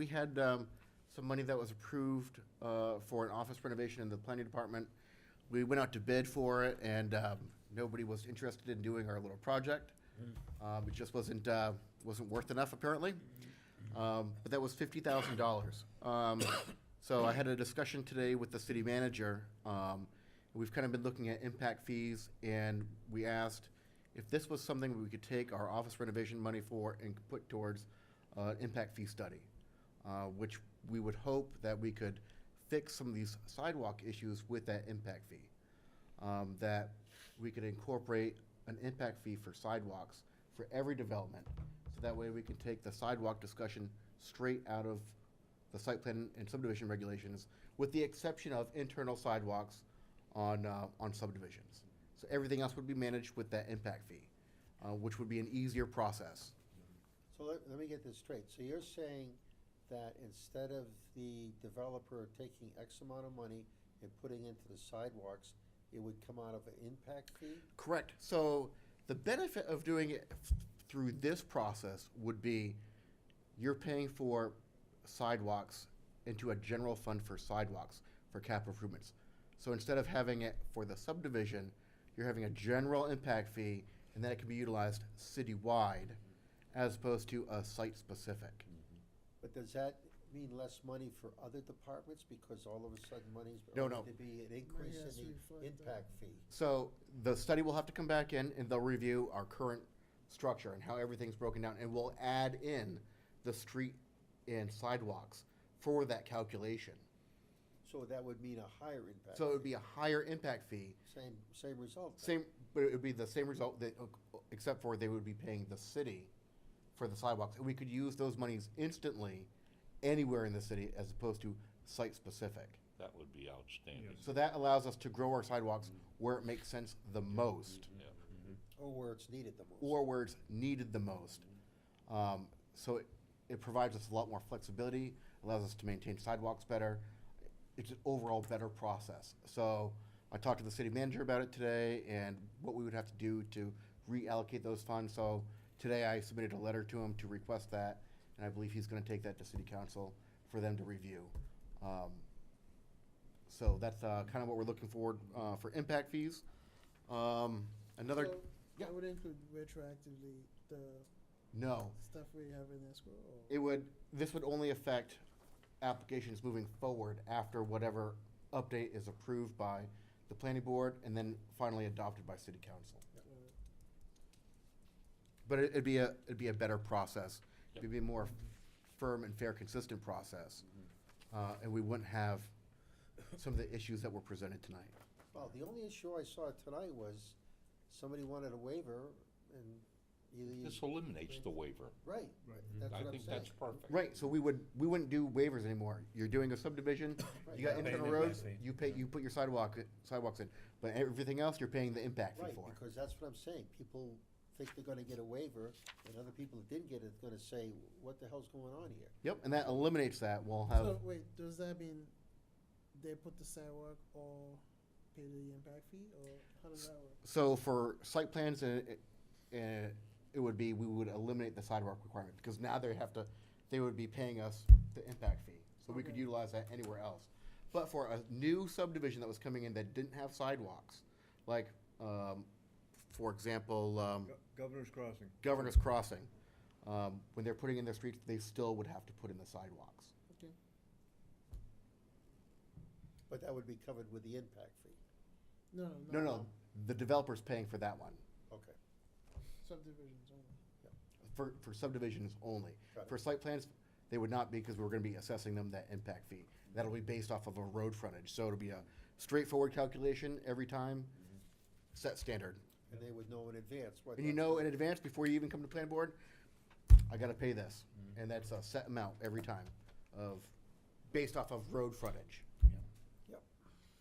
had some money that was approved for an office renovation in the planning department. We went out to bid for it, and nobody was interested in doing our little project. It just wasn't worth enough, apparently. But that was $50,000. So I had a discussion today with the city manager. We've kind of been looking at impact fees, and we asked if this was something we could take our office renovation money for and put towards an impact fee study, which we would hope that we could fix some of these sidewalk issues with that impact fee. That we could incorporate an impact fee for sidewalks for every development. So that way we can take the sidewalk discussion straight out of the site plan and subdivision regulations, with the exception of internal sidewalks on subdivisions. So everything else would be managed with that impact fee, which would be an easier process. So let me get this straight. So you're saying that instead of the developer taking X amount of money and putting into the sidewalks, it would come out of an impact fee? Correct. So the benefit of doing it through this process would be you're paying for sidewalks into a general fund for sidewalks for capital improvements. So instead of having it for the subdivision, you're having a general impact fee, and then it can be utilized citywide as opposed to a site-specific. But does that mean less money for other departments because all of a sudden money's No, going no. to be an increase has to in reflect the that. impact fee? So the study will have to come back in, and they'll review our current structure and how everything's broken down, and we'll add in the street and sidewalks for that calculation. So that would mean a higher impact? So it would fee. be a higher impact fee. Same result? then? But it would be the same result, except for they would be paying the city for the sidewalks. And we could use those monies instantly anywhere in the city as opposed to site-specific. That would be outstanding. So that allows us to grow our sidewalks where it makes sense the most. Yeah. Or where it's needed the most? Or where it's needed the most. So it provides us a lot more flexibility, allows us to maintain sidewalks better. It's an overall better process. So I talked to the city manager about it today and what we would have to do to reallocate those funds. So today I submitted a letter to him to request that, and I believe he's gonna take that to city council for them to review. So that's kind of what we're looking forward for impact fees. Another, So yeah. that would include retroactively the No. stuff we have in escrow? Or? This would only affect applications moving forward after whatever update is approved by the planning board and then finally adopted by city council. But it'd be a better process. It'd be a more firm and fair, consistent process. And we wouldn't have some of the issues that were presented tonight. Well, the only issue I saw tonight was somebody wanted a waiver and either you. This eliminates the waiver. Right, that's what I I'm think saying. that's perfect. Right, so we wouldn't do waivers anymore. You're doing a subdivision, you got Right. internal roads, you put your sidewalks in. But everything else, you're paying the impact fee Right, for. because that's what I'm saying. People think they're gonna get a waiver, and other people that didn't get it are gonna say, what the hell's going on here? Yep, and that eliminates that. We'll have, So wait, does that mean they put the sidewalk or pay the impact fee, or how does that work? so for site plans, it would be, we would eliminate the sidewalk requirement, because now they would be paying us the impact fee. So we could Okay. utilize that anywhere else. But for a new subdivision that was coming in that didn't have sidewalks, like, for example, Governor's Crossing. Governor's Crossing, when they're putting in their streets, they still would have to put in the sidewalks. Okay. But that would be covered with the impact fee. No, the developer's paying for that one, Okay. Subdivisions only. for subdivisions only. Got it. For site plans, they would not be, because we're gonna be assessing them that impact fee. That'll be based off of a road frontage, so it'll be a straightforward calculation every time, set standard. And they would know in advance what. And you know in advance, before you even come to plan board, I gotta pay this, and that's a set amount every time based off of road frontage. Yep.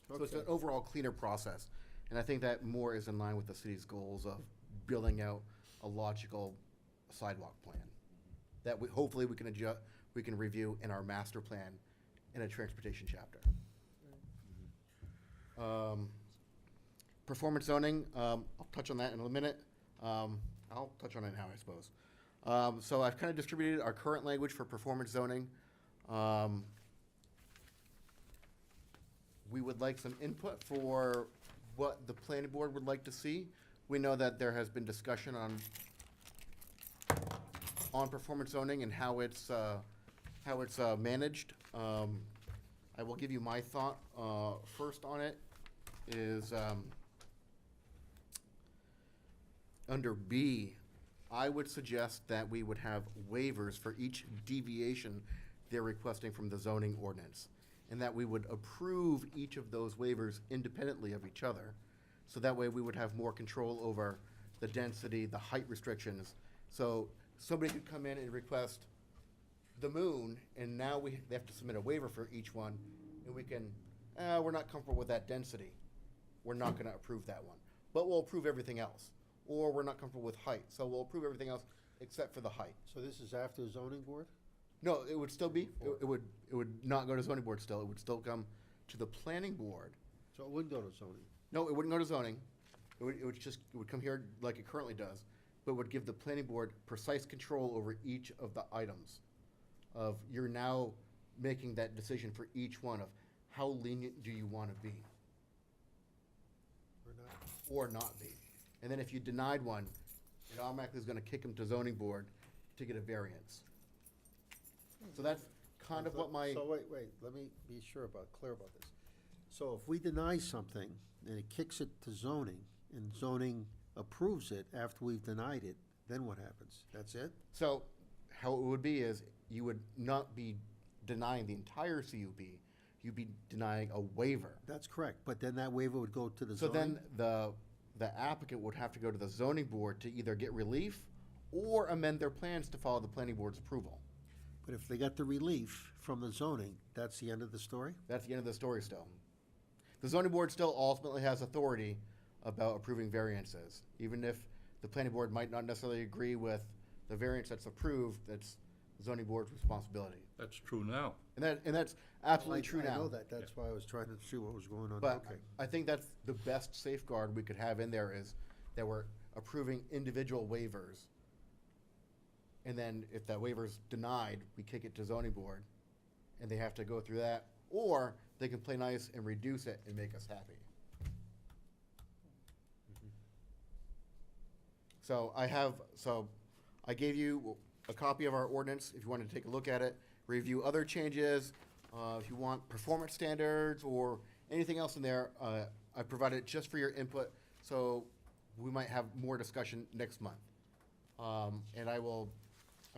So it's an Okay. overall cleaner process, and I think that more is in line with the city's goals of building out a logical sidewalk plan. that hopefully we can review in our master plan in a transportation chapter. Performance zoning, I'll touch on that in a minute. I'll touch on it now, I suppose. So I've kind of distributed our current language for performance zoning. We would like some input for what the planning board would like to see. We know that there has been discussion on performance zoning and how it's managed. I will give you my thought. First on it is under B, I would suggest that we would have waivers for each deviation they're requesting from the zoning ordinance, and that we would approve each of those waivers independently of each other. So that way we would have more control over the density, the height restrictions. So somebody could come in and request the moon, and now they have to submit a waiver for each one, and we can, we're not comfortable with that density. We're not gonna approve that one, but we'll approve everything else. Or we're not comfortable with height, so we'll approve everything else except for the height. So this is after zoning board? No, it would still be, it would not go to zoning board still, it would still come to the planning board. So it wouldn't go to zoning? No, it wouldn't go to zoning, it would come here like it currently does, but would give the planning board precise control over each of the items. You're now making that decision for each one of how lenient do you wanna be? Or not be. And then if you denied one, it automatically is gonna kick them to zoning board to get a variance. So that's kind of what my. So wait, let me be clear about this. So if we deny something and it kicks it to zoning and zoning approves it after we've denied it, then what happens? That's it? So how it would be is you would not be denying the entire CUP, you'd be denying a waiver. That's correct, but then that waiver would go to the So zoning? then the applicant would have to go to the zoning board to either get relief or amend their plans to follow the planning board's approval. But if they got the relief from the zoning, that's the end of the story? That's the end of the story still. The zoning board still ultimately has authority about approving variances. Even if the planning board might not necessarily agree with the variance that's approved, that's the zoning board's responsibility. That's true now. And that's absolutely true now. I know that, that's why I was trying to see what was going on. But Okay. I think that's the best safeguard we could have in there is that we're approving individual waivers. And then if that waiver's denied, we kick it to zoning board and they have to go through that. Or they can play nice and reduce it and make us happy. So I gave you a copy of our ordinance if you wanted to take a look at it, review other changes. If you want performance standards or anything else in there, I provided it just for your input, so we might have more discussion next month. And I'm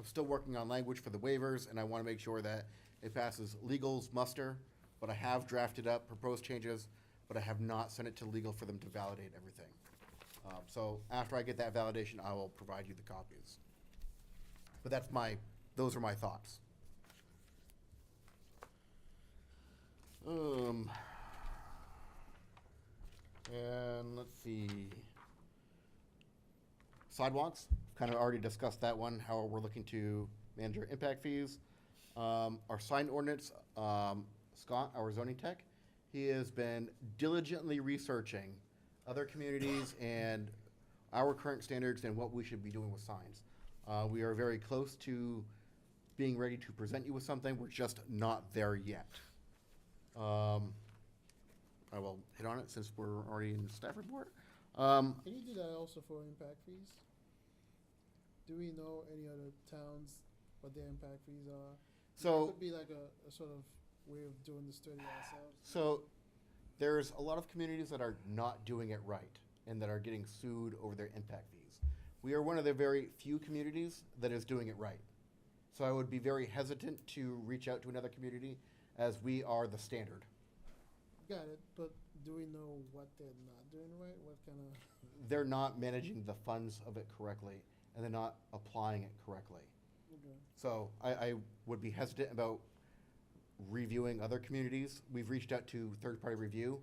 still working on language for the waivers, and I want to make sure that it passes legal's muster, but I have drafted up proposed changes, but I have not sent it to legal for them to validate everything. So after I get that validation, I will provide you the copies. But those are my thoughts. And let's see. Sidewalks, kind of already discussed that one, how we're looking to manage our impact fees. Our sign ordinance, Scott, our zoning tech, he has been diligently researching other communities and our current standards and what we should be doing with signs. We are very close to being ready to present you with something. We're just not there yet. I will hit on it since we're already in the staff report. Can you do that also for impact fees? Do we know any other towns what their impact fees are? So- It could be like a sort of way of doing the study ourselves. So there's a lot of communities that are not doing it right and that are getting sued over their impact fees. We are one of the very few communities that is doing it right. So I would be very hesitant to reach out to another community as we are the standard. Got it, but do we know what they're not doing right? What kind of? They're not managing the funds of it correctly and they're not applying it correctly. Okay. So I would be hesitant about reviewing other communities. We've reached out to third-party review,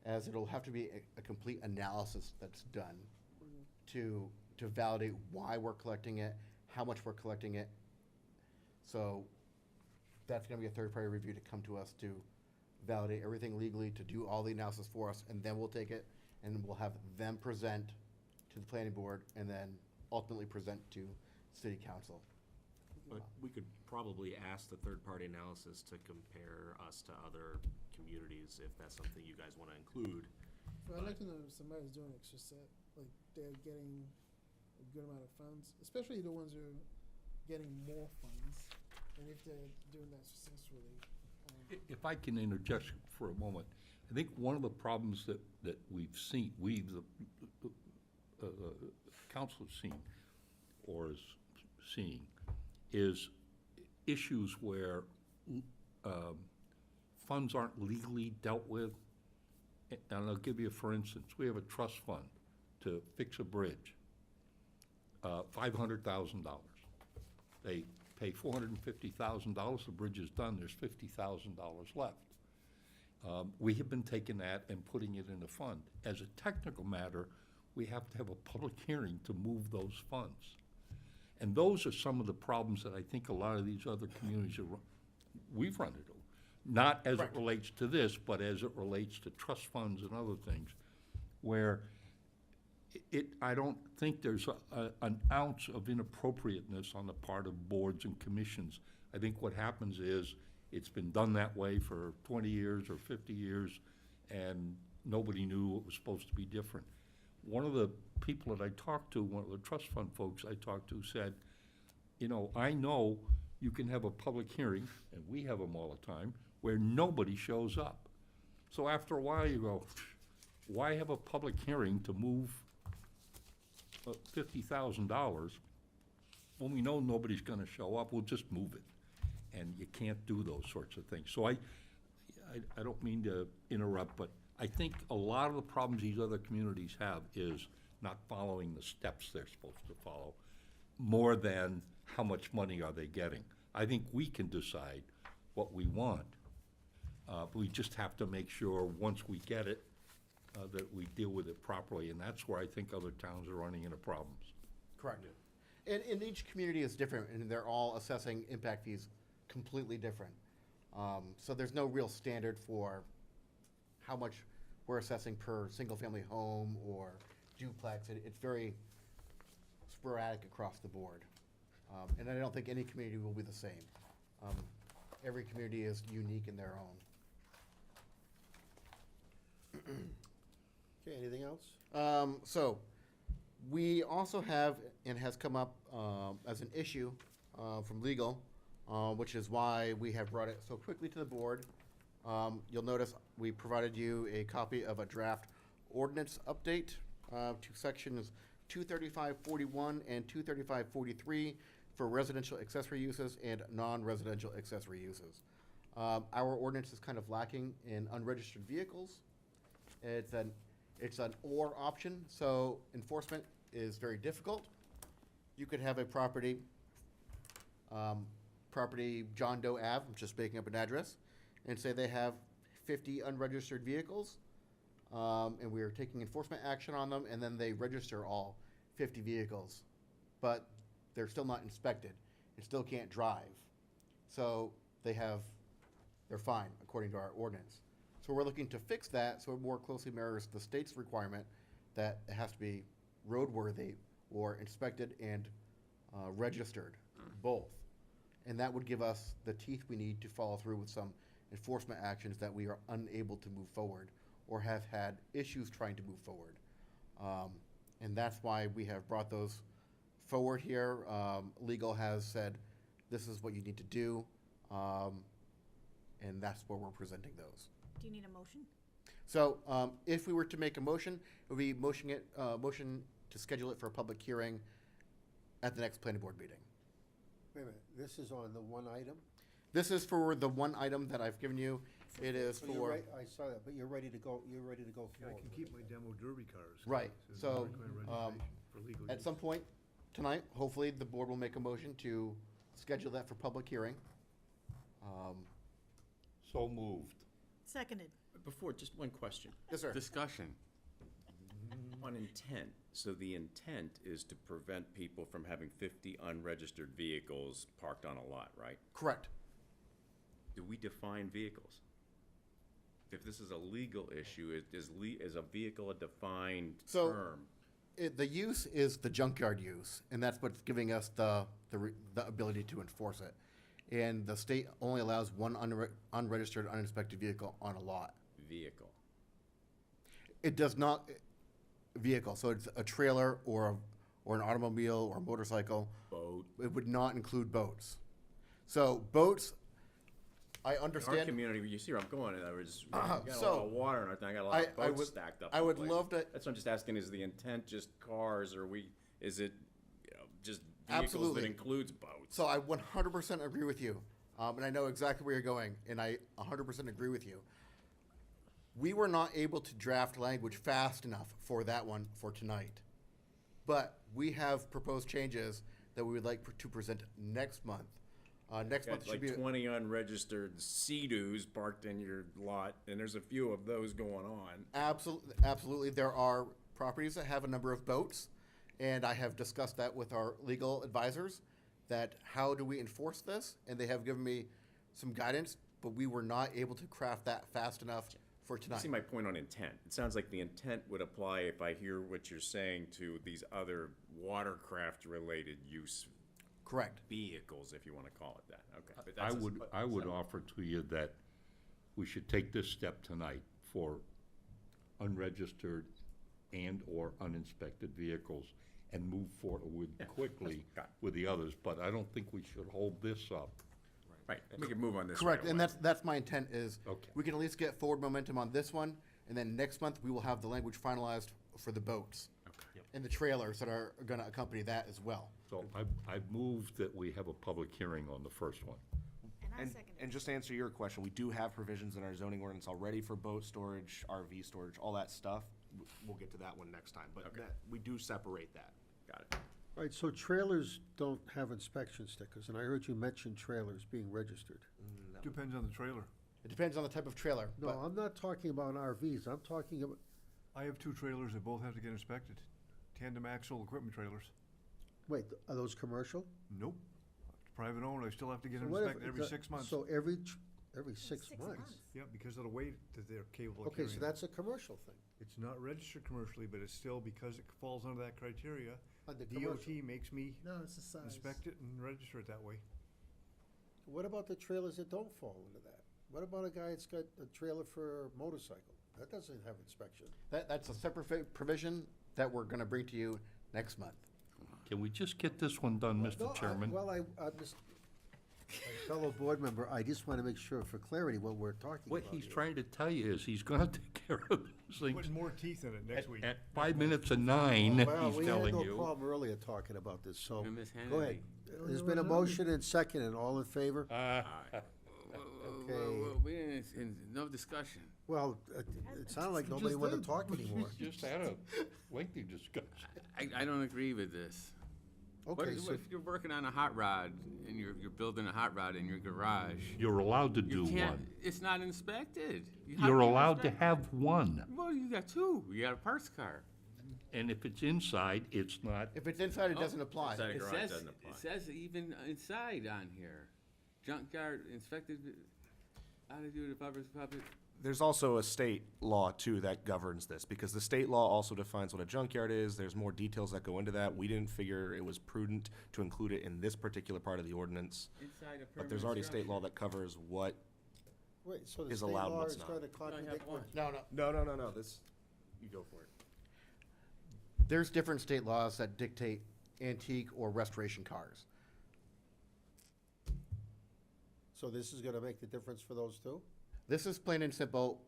as it'll have to be a complete analysis that's done to validate why we're collecting it, how much we're collecting it, So that's gonna be a third-party review to come to us to validate everything legally, to do all the analysis for us, and then we'll take it, and we'll have them present to the planning board, and then ultimately present to city council. But we could probably ask the third-party analysis to compare us to other communities, if that's something you guys want to include. Well, I'd like to know if somebody's doing extra set, like they're getting a good amount of funds, especially the ones who are getting more funds, and if they're doing that successfully. If I can interject for a moment, I think one of the problems that we've seen, the council has seen, or is seeing, is issues where funds aren't legally dealt with. And I'll give you, for instance, we have a trust fund to fix a bridge, $500,000. They pay $450,000, the bridge is done, there's $50,000 left. We have been taking that and putting it in a fund. As a technical matter, we have to have a public hearing to move those funds. And those are some of the problems that I think a lot of these other communities we've run into. Not as it relates to this, but as it relates to trust funds and other things, where I don't think there's an ounce of inappropriateness on the part of boards and commissions. I think what happens is, it's been done that way for 20 years or 50 years, and nobody knew it was supposed to be different. One of the people that I talked to, one of the trust fund folks I talked to said, you know, I know you can have a public hearing, and we have them all the time, where nobody shows up. So after a while, you go, why have a public hearing to move $50,000 when we know nobody's gonna show up? We'll just move it. And you can't do those sorts of things. So I don't mean to interrupt, but I think a lot of the problems these other communities have is not following the steps they're supposed to follow, more than how much money are they getting. I think we can decide what we want. We just have to make sure, once we get it, that we deal with it properly, and that's where I think other towns are running into problems. Correct. And each community is different, and they're all assessing impact fees completely different. So there's no real standard for how much we're assessing per single-family home or duplex. It's very sporadic across the board. And I don't think any community will be the same. Every community is unique in their own. Okay, anything else? So, we also have, and has come up as an issue from legal, which is why we have brought it so quickly to the board. You'll notice we provided you a copy of a draft ordinance update to sections 235.41 and 235.43 for residential accessory uses and non-residential accessory uses. Our ordinance is kind of lacking in unregistered vehicles. It's an or option, so enforcement is very difficult. You could have a property John Doe Ave, I'm just making up an address, and say they have 50 unregistered vehicles, and we are taking enforcement action on them, and then they register all 50 vehicles, but they're still not inspected and still can't drive. So they're fine, according to our ordinance. So we're looking to fix that so it more closely mirrors the state's requirement that it has to be roadworthy or inspected and registered, both. And that would give us the teeth we need to follow through with some enforcement actions that we are unable to move forward or have had issues trying to move forward. And that's why we have brought those forward here. Legal has said, this is what you need to do, and that's where we're presenting those. Do you need a motion? So, if we were to make a motion, it would be motion to schedule it for a public hearing at the next planning board meeting. Wait a minute, this is on the one item? This is for the one item that I've given you. It is So you're for, right- I saw that, but you're ready to go Yeah, forward. I can keep my demo derby cars. right, It's so, not my registration for legal at use. some point tonight, hopefully, the board will make a motion to schedule that for public hearing. So moved. Seconded. Before, just one question. Yes, sir. Discussion. On intent, so the intent is to prevent people from having 50 unregistered vehicles parked on a lot, right? Correct. Do we define vehicles? If this is a legal issue, is a vehicle a defined So- term? The use is the junkyard use, and that's what's giving us the ability to enforce it. And the state only allows one unregistered, uninspected vehicle on a lot. Vehicle. It does not, vehicle, so it's a trailer or an automobile or a motorcycle. Boat. It would not include boats. So boats, I In our understand. community, you see where I'm going, in other words, we got a So, lot of water and I got a lot of I boats would- stacked up. I in would places. love to- That's what I'm just asking, is the intent just cars, or is it, just vehicles Absolutely. that includes boats? So I 100% agree with you, and I know exactly where you're going, and I 100% agree with you. We were not able to draft language fast enough for that one for tonight. But we have proposed changes that we would like to present next month. Next month Got should like be, 20 unregistered Sea-Doos parked in your lot, and there's a few of those going on. absolutely, there are properties that have a number of boats, and I have discussed that with our legal advisors, that how do we enforce this? And they have given me some guidance, but we were not able to craft that fast enough for You tonight. see my point on intent? It sounds like the intent would apply, if I hear what you're saying, to these other watercraft-related use Correct. vehicles, if you want to call it that. Okay. But I that's a- would, I would offer to you that we should take this step tonight for unregistered and/or uninspected vehicles and move forward quickly with the others, but I don't think we should hold this up. Right, we can move on this Correct, right and away. that's my intent is, Okay. we can at least get forward momentum on this one, and then next month, we will have the language finalized for the boats. And the trailers that are gonna accompany that as well. So I've moved that we have a public hearing on the first one. And just to answer your question, we do have provisions in our zoning ordinance already for boat storage, RV storage, all that stuff. We'll get to that one next time, but that, we do separate that. Got it. All right, so trailers don't have inspection stickers, and I heard you mention trailers being registered. Depends on the trailer. It depends on the type of trailer, No, but I'm not talking about RVs, I'm talking about, I have two trailers that both have to get inspected. Tandem axle equipment trailers. wait, are those commercial? Nope. Private owned, I still have to get So them what if inspected every the- 6 months. So every 6 months? Yeah, because of the weight that they're capable of Okay, carrying. so that's a commercial thing. It's not registered commercially, but it's still, because it falls under that criteria, Under DOT commercial. makes me No, it's the size. inspect it and register it that way. What about the trailers that don't fall into that? What about a guy that's got a trailer for a motorcycle? That doesn't have inspection. that's a separate provision that we're gonna bring to you next month. Can we just get this one done, No, Mr. Chairman? Well, I just, fellow board member, I just want to make sure for clarity what we're talking about. What he's here. trying to tell you is he's gonna take care of those things. Putting more teeth in it next week. At 5 minutes of 9, Well, he's we had telling no you. problem earlier talking about this, so, And Ms. go ahead. Hannity. There's been a motion and second, and all in favor? We didn't, no discussion. Well, it sounded like nobody just wanted did. to talk anymore. Just had a lengthy discussion. I don't agree with this. What Okay, if, so, if you're working on a hot rod and you're building a hot rod in your garage? You're allowed to You do can't, one. it's not inspected. How You're can you allowed to inspect have it? one, Well, you got two. You got a parts car. and if it's inside, it's not. If it's inside, it Oh, doesn't apply. Inside a It garage says, doesn't apply. it says even inside on here. Junkyard inspected, how to do it above public. There's also a state law too that governs this, because the state law also defines what a junkyard is. There's more details that go into that. We didn't figure it was prudent to include it in this particular part of the ordinance. Inside a But there's permanent already state structure. law that covers what wait, so the is state allowed, law what's is not. going to contradict what? No, this, you go for it. there's different state laws that dictate antique or restoration cars. So this is going to make the difference for those two? This is plain and simple.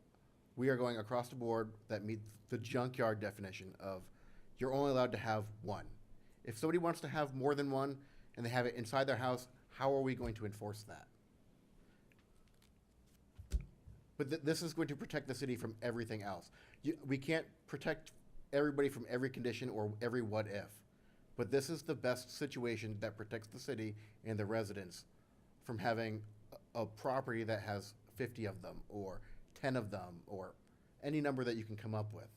We are going across the board that meets the junkyard definition of you're only allowed to have one. If somebody wants to have more than one and they have it inside their house, how are we going to enforce that? But this is going to protect the city from everything else. We can't protect everybody from every condition or every what if. But this is the best situation that protects the city and the residents from having a property that has 50 of them or 10 of them or any number that you can come up with.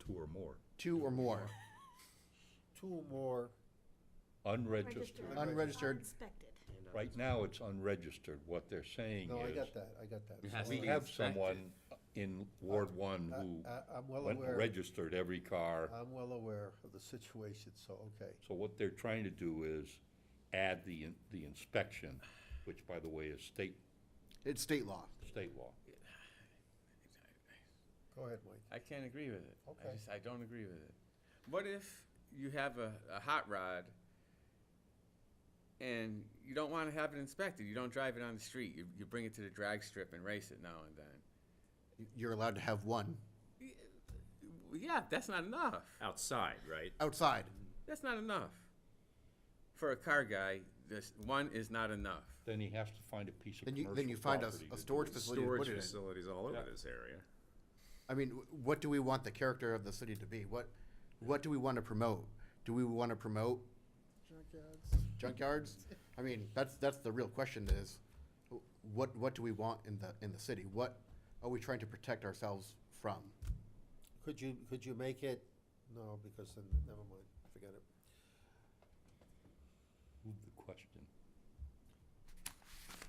2 or more. 2 or more. 2 or more. Unregistered. Unregistered. Uninspected. Right now, it's unregistered. What they're saying No, I is, got that, I got that. It has we to be have inspected. someone in Ward 1 who I'm well went and aware. registered every car. I'm well aware of the situation, so, okay. So what they're trying to do is add the inspection, which, by the way, is state law. State law. Go ahead, Mike. I can't agree with it. Okay. I don't agree with it. What if you have a hot rod and you don't want to have it inspected? You don't drive it on the street. You bring it to the drag strip and race it now and then. You're allowed to have one. Yeah, that's not enough. Outside, right? Outside. That's not enough. For a car guy, this one is not enough. Then he has to find a piece of Then commercial you find property a to storage do it. facility to put Storage it in. facilities all over Yeah. this area. I mean, what do we want the character of the city to be? What do we want to promote? Do we want to promote junkyards? I mean, that's the real question is, what do we want in the city? What are we trying to protect ourselves from? Could you make it, no, because then, never mind, forget it. Move the question.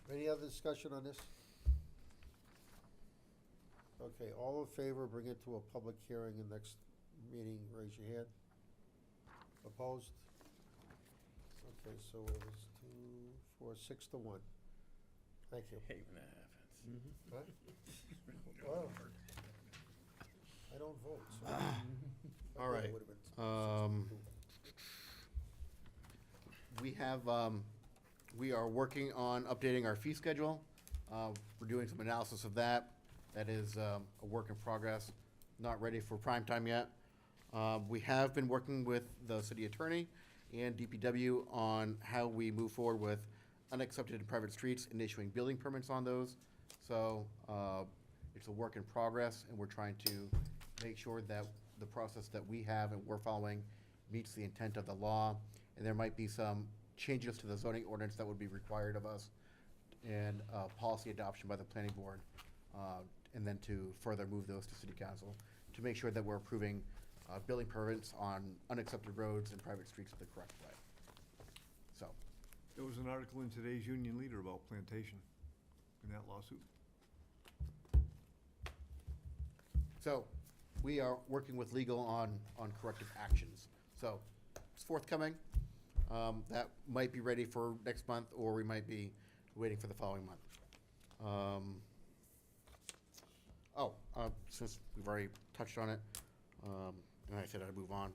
Any other discussion on this? Okay, all in favor, bring it to a public hearing in next meeting, raise your hand. Opposed? Okay, so it was 2, 4, 6 to 1. Thank you. Hate when that happens. Huh? Well, I don't vote, so. All right. It would've been 6 to 2. We have, we are working on updating our fee schedule. We're doing some analysis of that. That is a work in progress, not ready for prime time yet. We have been working with the city attorney and DPW on how we move forward with unaccepted private streets and issuing building permits on those. So it's a work in progress, and we're trying to make sure that the process that we have and we're following meets the intent of the law. And there might be some changes to the zoning ordinance that would be required of us, and policy adoption by the planning board, and then to further move those to city council to make sure that we're approving building permits on unaccepted roads and private streets the correct way. So, There was an article in today's Union Leader about plantation in that lawsuit. so we are working with legal on corrective actions. So it's forthcoming. That might be ready for next month, or we might be waiting for the following month. Since we've already touched on it, and I said I'd move on,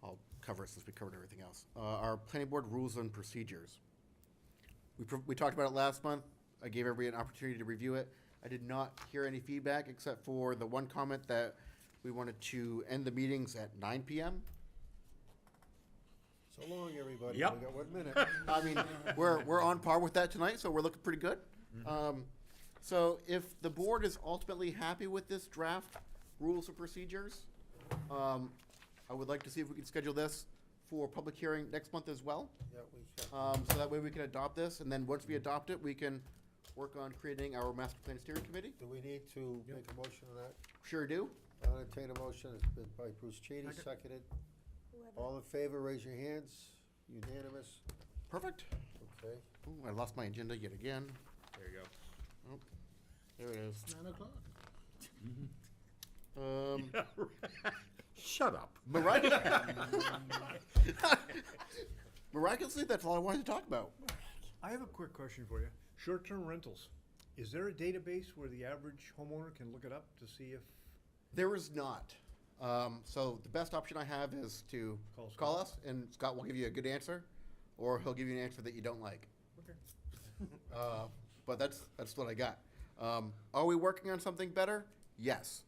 I'll cover it since we covered everything else. Our planning board rules and procedures. We talked about it last month. I gave everybody an opportunity to review it. I did not hear any feedback except for the one comment that we wanted to end the meetings at 9 PM. So long, everybody. Yep. We got 1 minute. I mean, we're on par with that tonight, so we're looking pretty good. So if the board is ultimately happy with this draft rules and procedures, I would like to see if we can schedule this for public hearing next month as well. Yeah, we can. So that way we can adopt this, and then once we adopt it, we can work on creating our master plan steering committee. Do we need to make a motion on that? Sure do. I'll entertain a motion. It's been by Bruce Cheney, seconded. All in favor, raise your hands. Unanimous. Perfect. Okay. Ooh, I lost my agenda yet again. There you go. Oh, there it is. 9 o'clock. Shut up. Miraculously, that's all I wanted to talk about. I have a quick question for you. Short-term rentals. Is there a database where the average homeowner can look it up to see if? There is not. So the best option I have is to call us, and Scott will give you a good answer, or he'll give you an answer that you don't like. Okay. But that's what I got. Are we working on something better? Yes.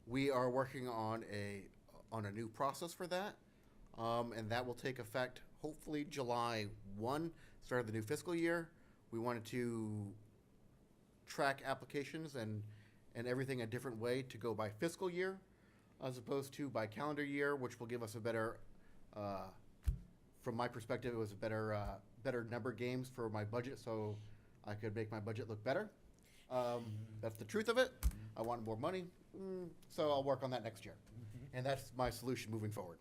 We are working on a new process for that, and that will take effect hopefully July 1, start of the new fiscal year. We wanted to track applications and everything a different way to go by fiscal year as opposed to by calendar year, which will give us a better, from my perspective, it was a better number games for my budget, so I could make my budget look better. That's the truth of it. I wanted more money. So I'll work on that next year. And that's my solution moving forward.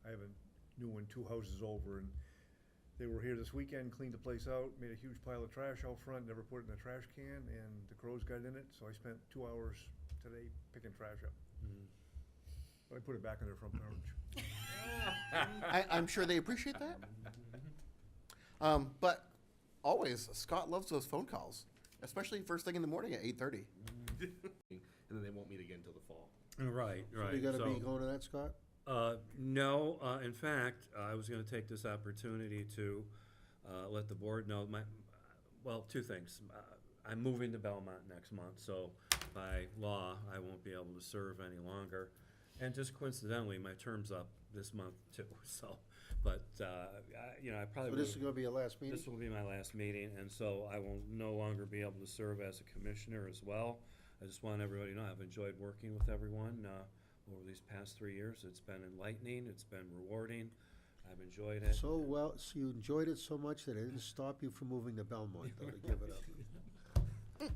I have a new one 2 houses over, and they were here this weekend, cleaned the place out, made a huge pile of trash out front, never put it in a trash can, and the crows got in it, so I spent 2 hours today picking trash up. But I put it back on their front porch. I'm sure they appreciate that. But always, Scott loves those phone calls, especially first thing in the morning at 8:30. And then they won't meet again until the fall. Right, right. You gonna be So- going to that, Scott? No, in fact, I was gonna take this opportunity to, let the board know well, two things. I'm moving to Belmont next month, so by law, I won't be able to serve any longer. And just coincidentally, my term's up this month too, so, but, I probably. So this is will- gonna be your last meeting? This will be my last meeting, and so I will no longer be able to serve as a commissioner as well. I just want everybody to know I've enjoyed working with everyone, over these past 3 years. It's been enlightening, it's been rewarding, I've enjoyed it. So you enjoyed it so much that it didn't stop you from moving to Belmont, though, to give it up.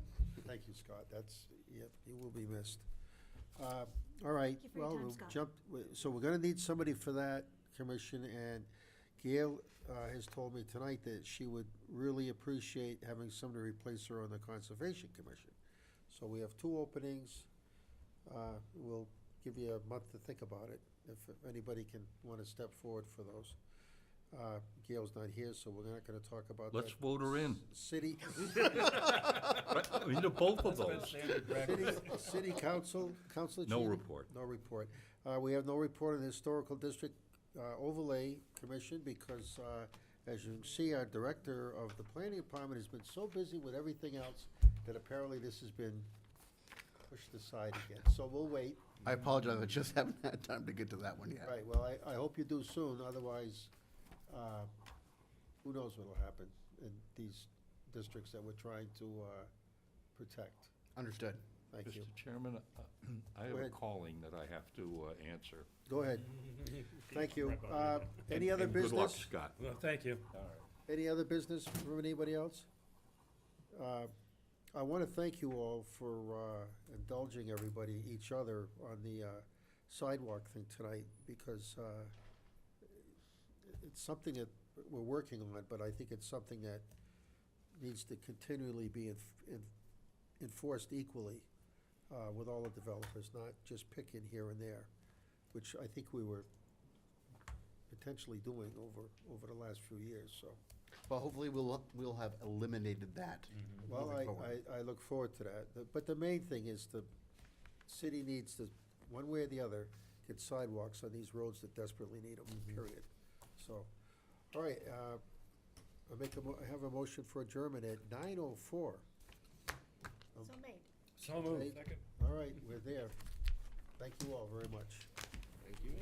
Thank you, Scott. You will be missed. All right, Thank you for your well, time, we'll Scott. so we're gonna need somebody for that commission, and Gail, has told me tonight that she would really appreciate having somebody replace her on the Conservation Commission. So we have 2 openings. We'll give you a month to think about it, if anybody can wanna step forward for those. Gail's not here, so we're not gonna talk about that. Let's vote her in. City. Right, I mean, both of those. City council, Councilor No Cheney? report. No report. We have no report on the Historical District Overlay Commission because, as you can see, our director of the planning department has been so busy with everything else that apparently this has been pushed aside again. So we'll wait. I apologize, I just haven't had time to get to that one yet. Right, well, I hope you do soon, otherwise, who knows what'll happen in these districts that we're trying to protect. Understood. Thank you. Mr. Chairman, I have Go a ahead. calling that I have to answer. Go ahead. Thank you. Any other And business? good luck, Scott. Well, thank you. Any other business from anybody else? I want to thank you all for indulging everybody, each other, on the sidewalk thing tonight, because it's something that we're working on, but I think it's something that needs to continually be enforced equally with all the developers, not just picking here and there, which I think we were potentially doing over the last few years, so. Well, hopefully we'll have eliminated that. Well, moving forward. I look forward to that. But the main thing is the city needs to, one way or the other, get sidewalks on these roads that desperately need them, period. So, all right, I have a motion for adjournment at 9:04. So made. So moved. All right, we're there. Thank you all very much. Thank you.